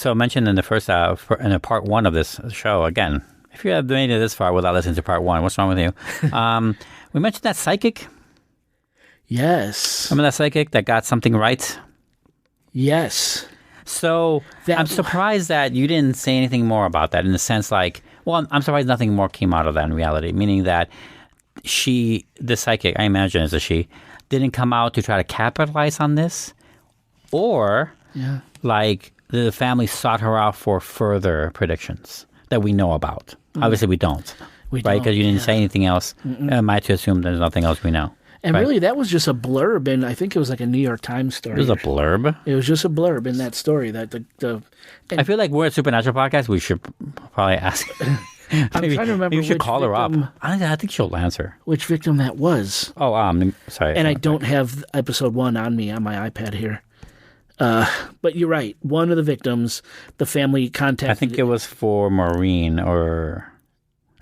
So I mentioned in the first in the part one of this show, again, if you have made it this far without listening to part one, what's wrong with you? We mentioned that psychic. Yes. Remember that psychic that got something right? Yes. So I'm surprised that you didn't say anything more about that in the sense like, well, I'm surprised nothing more came out of that in reality, meaning that the psychic, I imagine is a she, didn't come out to try to capitalize on this, or like the family sought her out for further predictions that we know about. Obviously we don't, right? Because you didn't say anything else. Am I to assume there's nothing else we know? And really, that was just a blurb, and I think it was like a New York Times story. It was a blurb? It was just a blurb in that story. That I feel like we're a supernatural podcast. We should probably ask. I'm trying to remember. Maybe we should call her up. victim- I think she'll answer. Which victim that was. Oh, sorry. And I don't have episode 1 on me on my iPad here. But you're right. One of the victims, the family contacted. I think it was for Maureen, or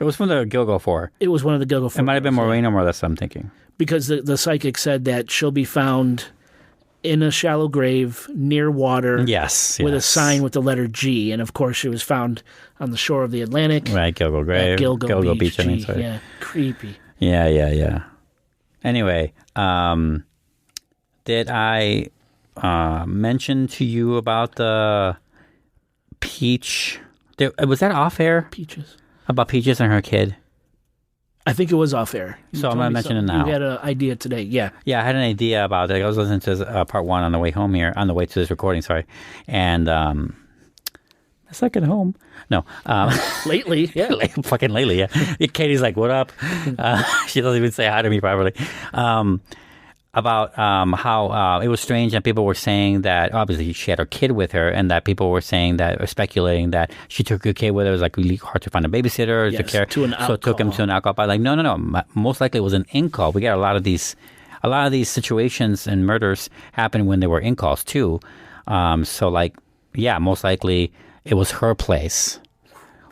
it was from the Gilgo 4. It was one of the Gilgo 4. It might have been Maureen or more. That's what I'm thinking. Because the psychic said that she'll be found in a shallow grave near water. Yes. With a sign with the letter G. And of course, she was found on the shore of the Atlantic. Right, Gilgo Grave. Gilgo Beach, I mean, G. sorry. Yeah, creepy. Yeah. Anyway, did I mention to you about the Peach? Was that off air? Peaches. About Peaches and her kid? I think it was off air. So I'm going to mention it now. You had an idea today, yeah. Yeah, I had an idea about it. I was listening to part 1 on the way home here, on the way to this recording, sorry. And it's like at home. No. Lately, yeah. Fucking lately, yeah. Katie's like, what up? She doesn't even say hi to me properly. About how it was strange that people were saying that obviously she had her kid with her, and that people were saying that, or speculating that she took her kid with her. It was like really hard to find a babysitter to care. So it took him to an alcohol bar. Like, no. Most likely it was an in-call. We get a lot of these situations and murders happen when there were in-calls too. So like, yeah, most likely it was her place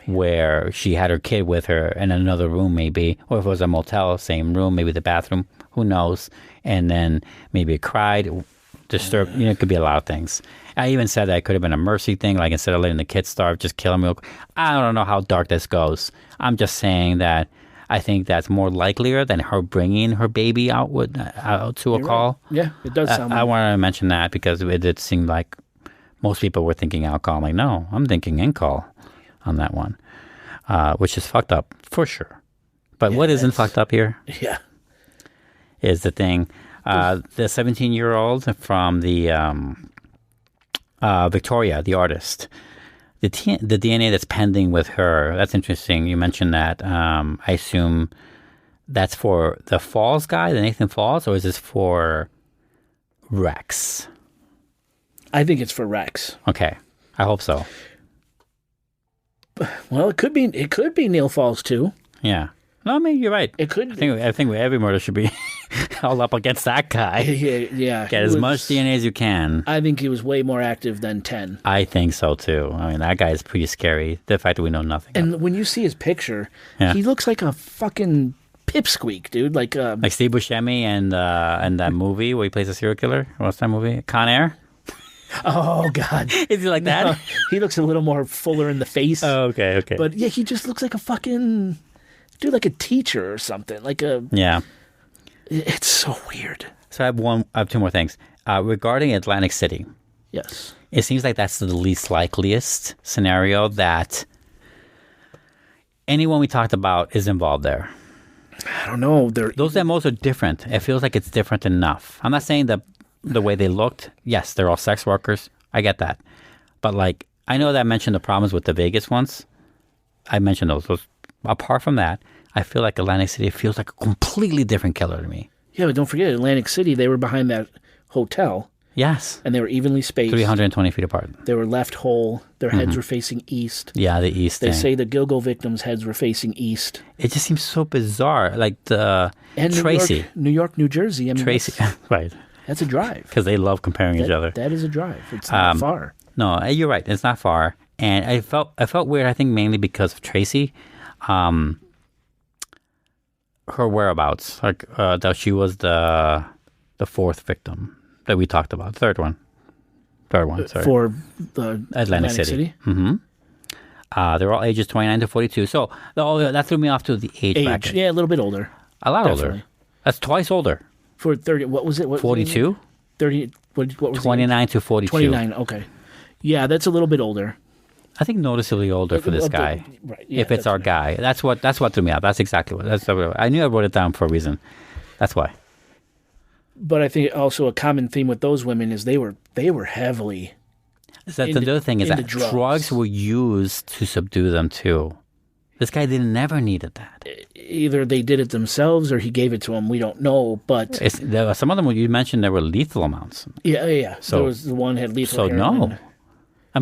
where she had her kid with her in another room maybe, or if it was a motel, same room, maybe the bathroom, who knows. And then maybe it cried, disturbed, it could be a lot of things. I even said that it could have been a mercy thing, like instead of letting the kid starve, just kill him real quick. I don't know how dark this goes. I'm just saying that I think that's more likelier than her bringing her baby out to a call. Right. Yeah, it does sound I wanted to mention that because it did seem like most people were thinking alcohol. I'm like, no, I'm thinking in-call on that one, which is fucked up for sure. But what isn't fucked up here? Yeah. Is the thing. The 17-year-old from the Victoria, the artist, the DNA that's pending with her, that's interesting. You mentioned that. I assume that's for the Falls guy, the Nathan Falls, or is this for Rex? I think it's for Rex. Okay. I hope so. Well, it could be Neil Falls too. Yeah. No, I mean, you're right. It could. I think every murder should be all up against that guy. Yeah. Get as much DNA as you can. I think he was way more active than 10. I think so too. I mean, that guy is pretty scary. The fact that we know nothing. And when you see his picture, he looks like a fucking pipsqueak, dude. Like Steve Buscemi and that movie where he plays a serial killer. What's that movie? Con Air. Oh God, is he like that? No, he looks a little more fuller in the face. Oh, okay. But yeah, he just looks like a fucking. Dude, like a teacher or something. Yeah. It's so weird. So I have 2 more things. Regarding Atlantic City. Yes. It seems like that's the least likeliest scenario that anyone we talked about is involved there. I don't know. Those demos are different. It feels like it's different enough. I'm not saying that the way they looked, yes, they're all sex workers. I get that. But like, I know that I mentioned the problems with the Vegas ones. I mentioned those apart from that, I feel like Atlantic City feels like a completely different killer to me. Yeah, but don't forget, Atlantic City, they were behind that hotel. Yes. And they were evenly spaced. 320 feet apart. They were left whole. Their heads were facing east. Yeah, the east They thing. say the Gilgo victims' heads were facing east. It just seems so bizarre. Like the And Tracy. New York, New Jersey. I mean, Tracy. Right. That's a drive. Because they love comparing each other. That is a drive. It's not far. No, you're right. It's not far. And I felt weird, I think, mainly because of Tracy. Her whereabouts. Like, that she was the fourth victim that we talked about. Third one, sorry. For the Atlantic City. Mm-hmm. They're all ages 29 to 42. So that threw me off to the age bracket. Yeah, a little bit older. A lot Definitely. older. That's twice older. For 30, what was it? 42? 30, what was 29 to 42. 29, okay. Yeah, that's a little bit older. I think noticeably older for this guy. Right. Yeah, if it's our guy. That's what threw me out. That's exactly what. I knew I wrote it down for a reason. That's why. But I think also a common theme with those women is they were heavily The other thing is that drugs were used to subdue them too. This guy never needed that. Either they did it themselves or he gave it to them. We don't know, but some of them you mentioned there were lethal amounts. Yeah. So there was the one had lethal. So heroin. no. I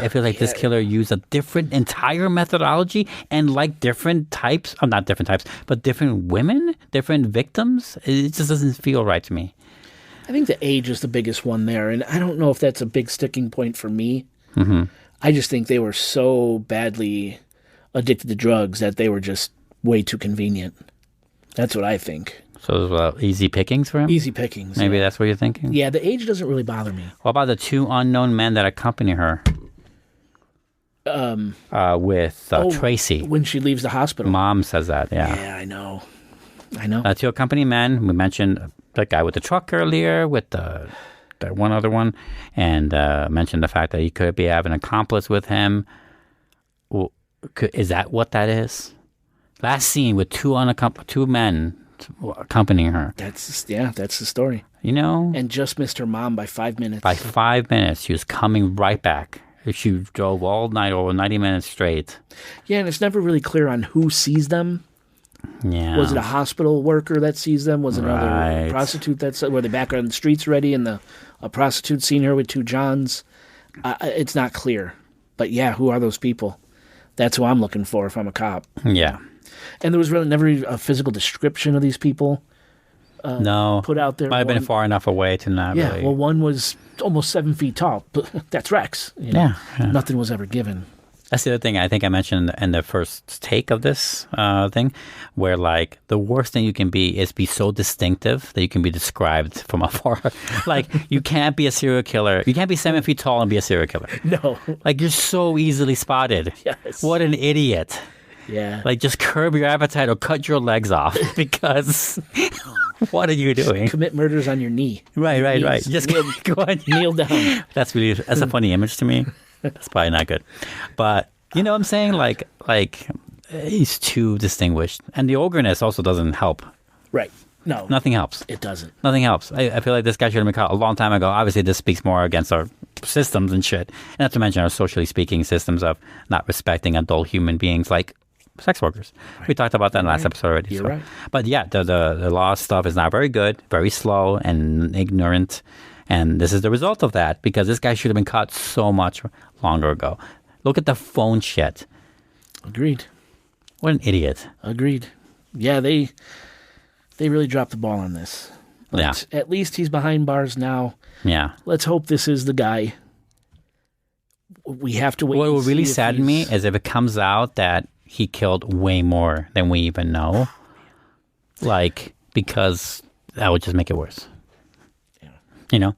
feel like this killer used a different entire methodology and like different types, not different types, but different women, different victims. It just doesn't feel right to me. I think the age is the biggest one there, and I don't know if that's a big sticking point for me. Mm-hmm. I just think they were so badly addicted to drugs that they were just way too convenient. That's what I think. So easy pickings for him? Easy pickings. Maybe that's what you're thinking? Yeah, the age doesn't really bother me. What about the two unknown men that accompany her? With Tracy. When she leaves the hospital. Mom says that, yeah. Yeah, I know. Two accompanying men. We mentioned the guy with the truck earlier, with the one other one, and mentioned the fact that he could be having an accomplice with him. Well, is that what that is? Last scene with two men accompanying her. That's the story. You know? And just missed her mom by 5 minutes. By 5 minutes. She was coming right back. She drove all night, over 90 minutes straight. Yeah, and it's never really clear on who sees them. Yeah. Was it a hospital worker that sees them? Was it another prostitute were they back on the streets ready and a prostitute seen her with two Johns? It's not clear. But yeah, who are those people? That's who I'm looking for if I'm a cop. Yeah. And there was really never a physical description of these people. No. Put out there. Might have been far enough away to not really. Yeah, well, one was almost 7 feet tall. But that's Rex. You know? Yeah. Nothing was ever given. That's the other thing I think I mentioned in the first take of this thing, where like the worst thing you can be is be so distinctive that you can be described from afar. Like you can't be a serial killer. You can't be 7 feet tall and be a serial killer. No. Like you're so easily spotted. Yes. What an idiot. Yeah. Like just curb your appetite or cut your legs off because what are you doing? Commit murders on your knee. Right. Just go on. Kneel down. That's a funny image to me. That's probably not good. But you know what I'm saying? Like he's too distinguished. And the ogreness also doesn't help. Right. No. Nothing helps. It doesn't. Nothing helps. I feel like this guy should have been caught a long time ago. Obviously, this speaks more against our systems and shit. And not to mention our socially speaking systems of not respecting adult human beings like sex workers. Right. We talked about that in the last episode already. You're right. But yeah, the law stuff is not very good, very slow and ignorant. And this is the result of that because this guy should have been caught so much longer ago. Look at the phone shit. Agreed. What an idiot. Agreed. Yeah, they really dropped the ball on this. But yeah. At least he's behind bars now. Yeah. Let's hope this is the guy. We have to wait. What would really sadden me is if it comes out that he killed way more than we even know. Like, because that would just make it worse. Yeah. You know?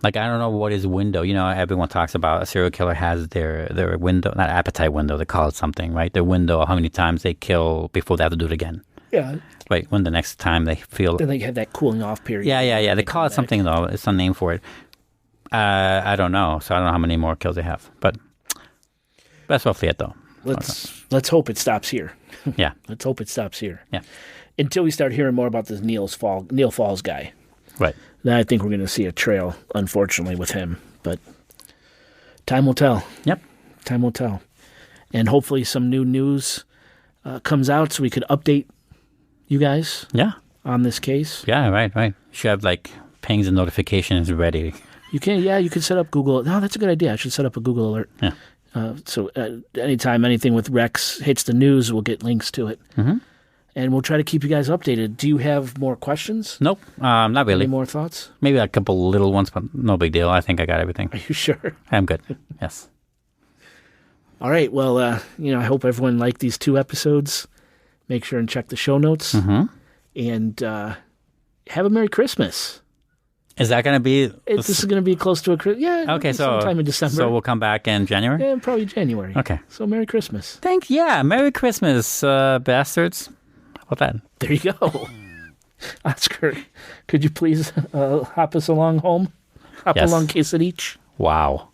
Like, I don't know what his window, you know, everyone talks about a serial killer has their window, not appetite window, they call it something, right? Their window of how many times they kill before they have to do it again. Yeah. Right, when the next time they feel... Then they have that cooling off period. Yeah. They call it something, though. It's some name for it. I don't know. So I don't know how many more kills they have. But that's roughly it, though. Let's hope it stops here. Yeah. Let's hope it stops here. Yeah. Until we start hearing more about this Neil Falls guy. Right. Then I think we're going to see a trail, unfortunately, with him. But time will tell. Yep. Time will tell. and hopefully some new news comes out so we could update you guys Yeah. on this case. Yeah, right. Should have like pings and notifications ready. You could set up Google. No, that's a good idea. I should set up a Google alert. Yeah. So anytime anything with Rex hits the news, we'll get links to it. Mm-hmm. And we'll try to keep you guys updated. Do you have more questions? Nope, not really. Any more thoughts? Maybe a couple little ones, but no big deal. I think I got everything. Are you sure? I'm good. Yes. All right. Well, I hope everyone liked these 2 episodes. Make sure and check the show notes. Mm-hmm. And have a Merry Christmas. Is that going to be... This is going to be close to a Christmas. Yeah. Okay, sometime in December. So we'll come back in January? Yeah, probably January. Okay. So Merry Christmas. Thanks. Yeah, Merry Christmas, bastards. How about that? There you go. Oscar, could you please hop us along home? Hop Yes. along Kiss It Each. Wow.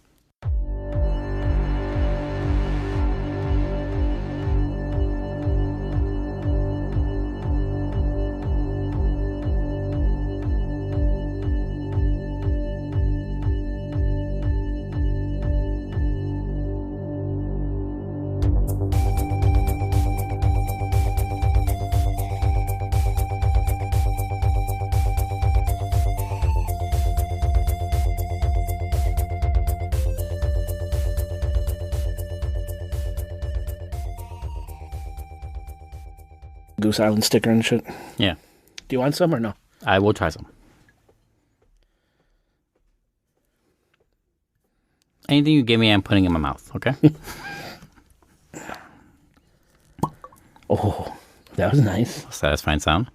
Goose Island sticker and shit. Yeah. Do you want some or no? I will try some. Anything you give me, I'm putting in my mouth, okay? Oh, that was nice. Satisfying sound.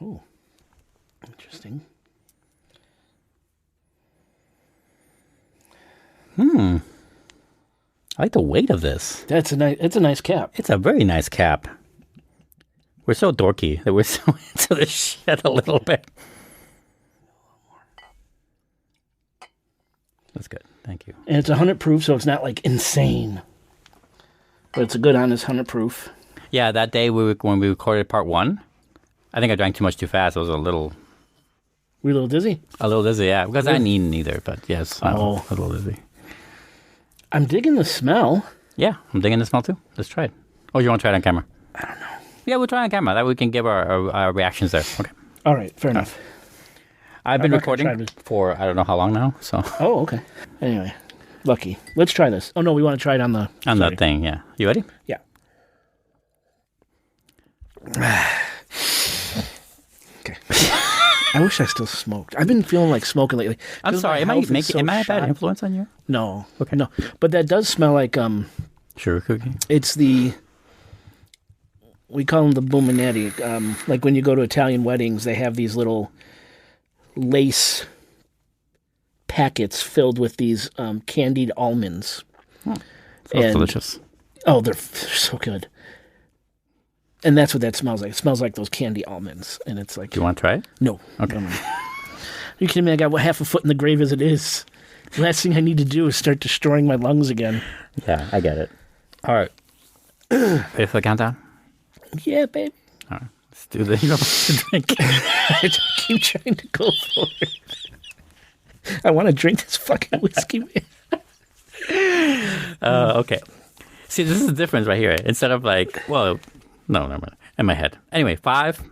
Oh, interesting. I like the weight of this. It's a nice cap. It's a very nice cap. We're so dorky that we're so into this shit a little bit. That's good. Thank you. And it's 100 proof, so it's not like insane. But it's a good honest 100 proof. Yeah, that day when we recorded part 1, I think I drank too much too fast. I was a little Were you a little dizzy? Yeah. Because I didn't eat neither, but yes, I'm a little dizzy. I'm digging the smell. Yeah, I'm digging the smell too. Let's try it. Oh, you want to try it on camera? I don't know. Yeah, we'll try it on camera. That way we can give our reactions there. Okay. All right, fair enough. I've been I'm not gonna recording for I don't know how long now, so. Oh, okay. Anyway, lucky. Let's try this. Oh, no, we want to try it on the... On the thing, yeah. You ready? Yeah. Okay. I wish I still smoked. I've been feeling like smoking lately. I'm Feels sorry. my Am I health is so a bad shot. influence on you? No. Okay. No. But that does smell like Sugar cookie. it's the we call them the buonetti. Like when you go to Italian weddings, they have these little lace packets filled with these candied almonds. Sounds And- delicious. Oh, they're so good. And that's what that smells like. It smells like those candy almonds. And it's like, Do you want to try it? no. Okay. No. You kidding me? I got half a foot in the grave as it is. The last thing I need to do is start destroying my lungs again. Yeah, I get it. All right. Ready for the countdown? Yeah, babe. All right. Let's do the you're about to drink. I keep trying to go for it. I want to drink this fucking whiskey, man. Okay. See, this is the difference right here. Instead of like, well, no, never mind. In my head. Anyway, 5,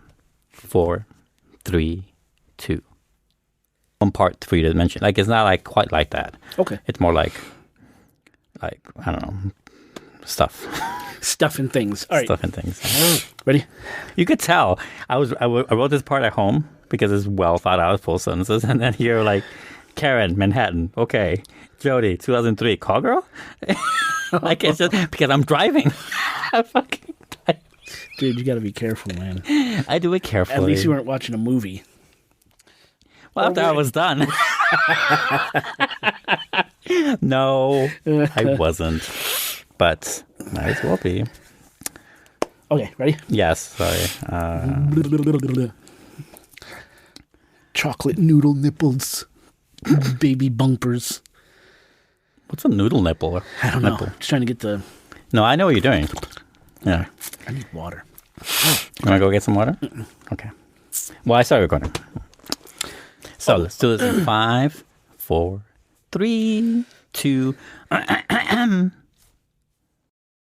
4, 3, 2. One part for you to mention. Like, it's not like quite like that. Okay. It's more like I don't know, stuff. Stuff and things. All right. Stuff and things. Ready? You could tell. I wrote this part at home because it's well thought out, full sentences, and then here like Karen, Manhattan. Okay, Jody, 2003, call girl. Like it's just because I'm driving. I'm fucking driving. Dude, you got to be careful, man. I do it carefully. At least you weren't watching a movie. Well, after I was done. No, I wasn't. But might as well be. Okay, ready? Yes, sorry. Chocolate noodle nipples. Baby bumpers. What's a noodle nipple? I don't know. Nipple. Just trying to get the... No, I know what you're doing. Yeah. I need water. You want to go get some water? Okay. Well, I started recording. So let's do this in 5, 4, 3, 2.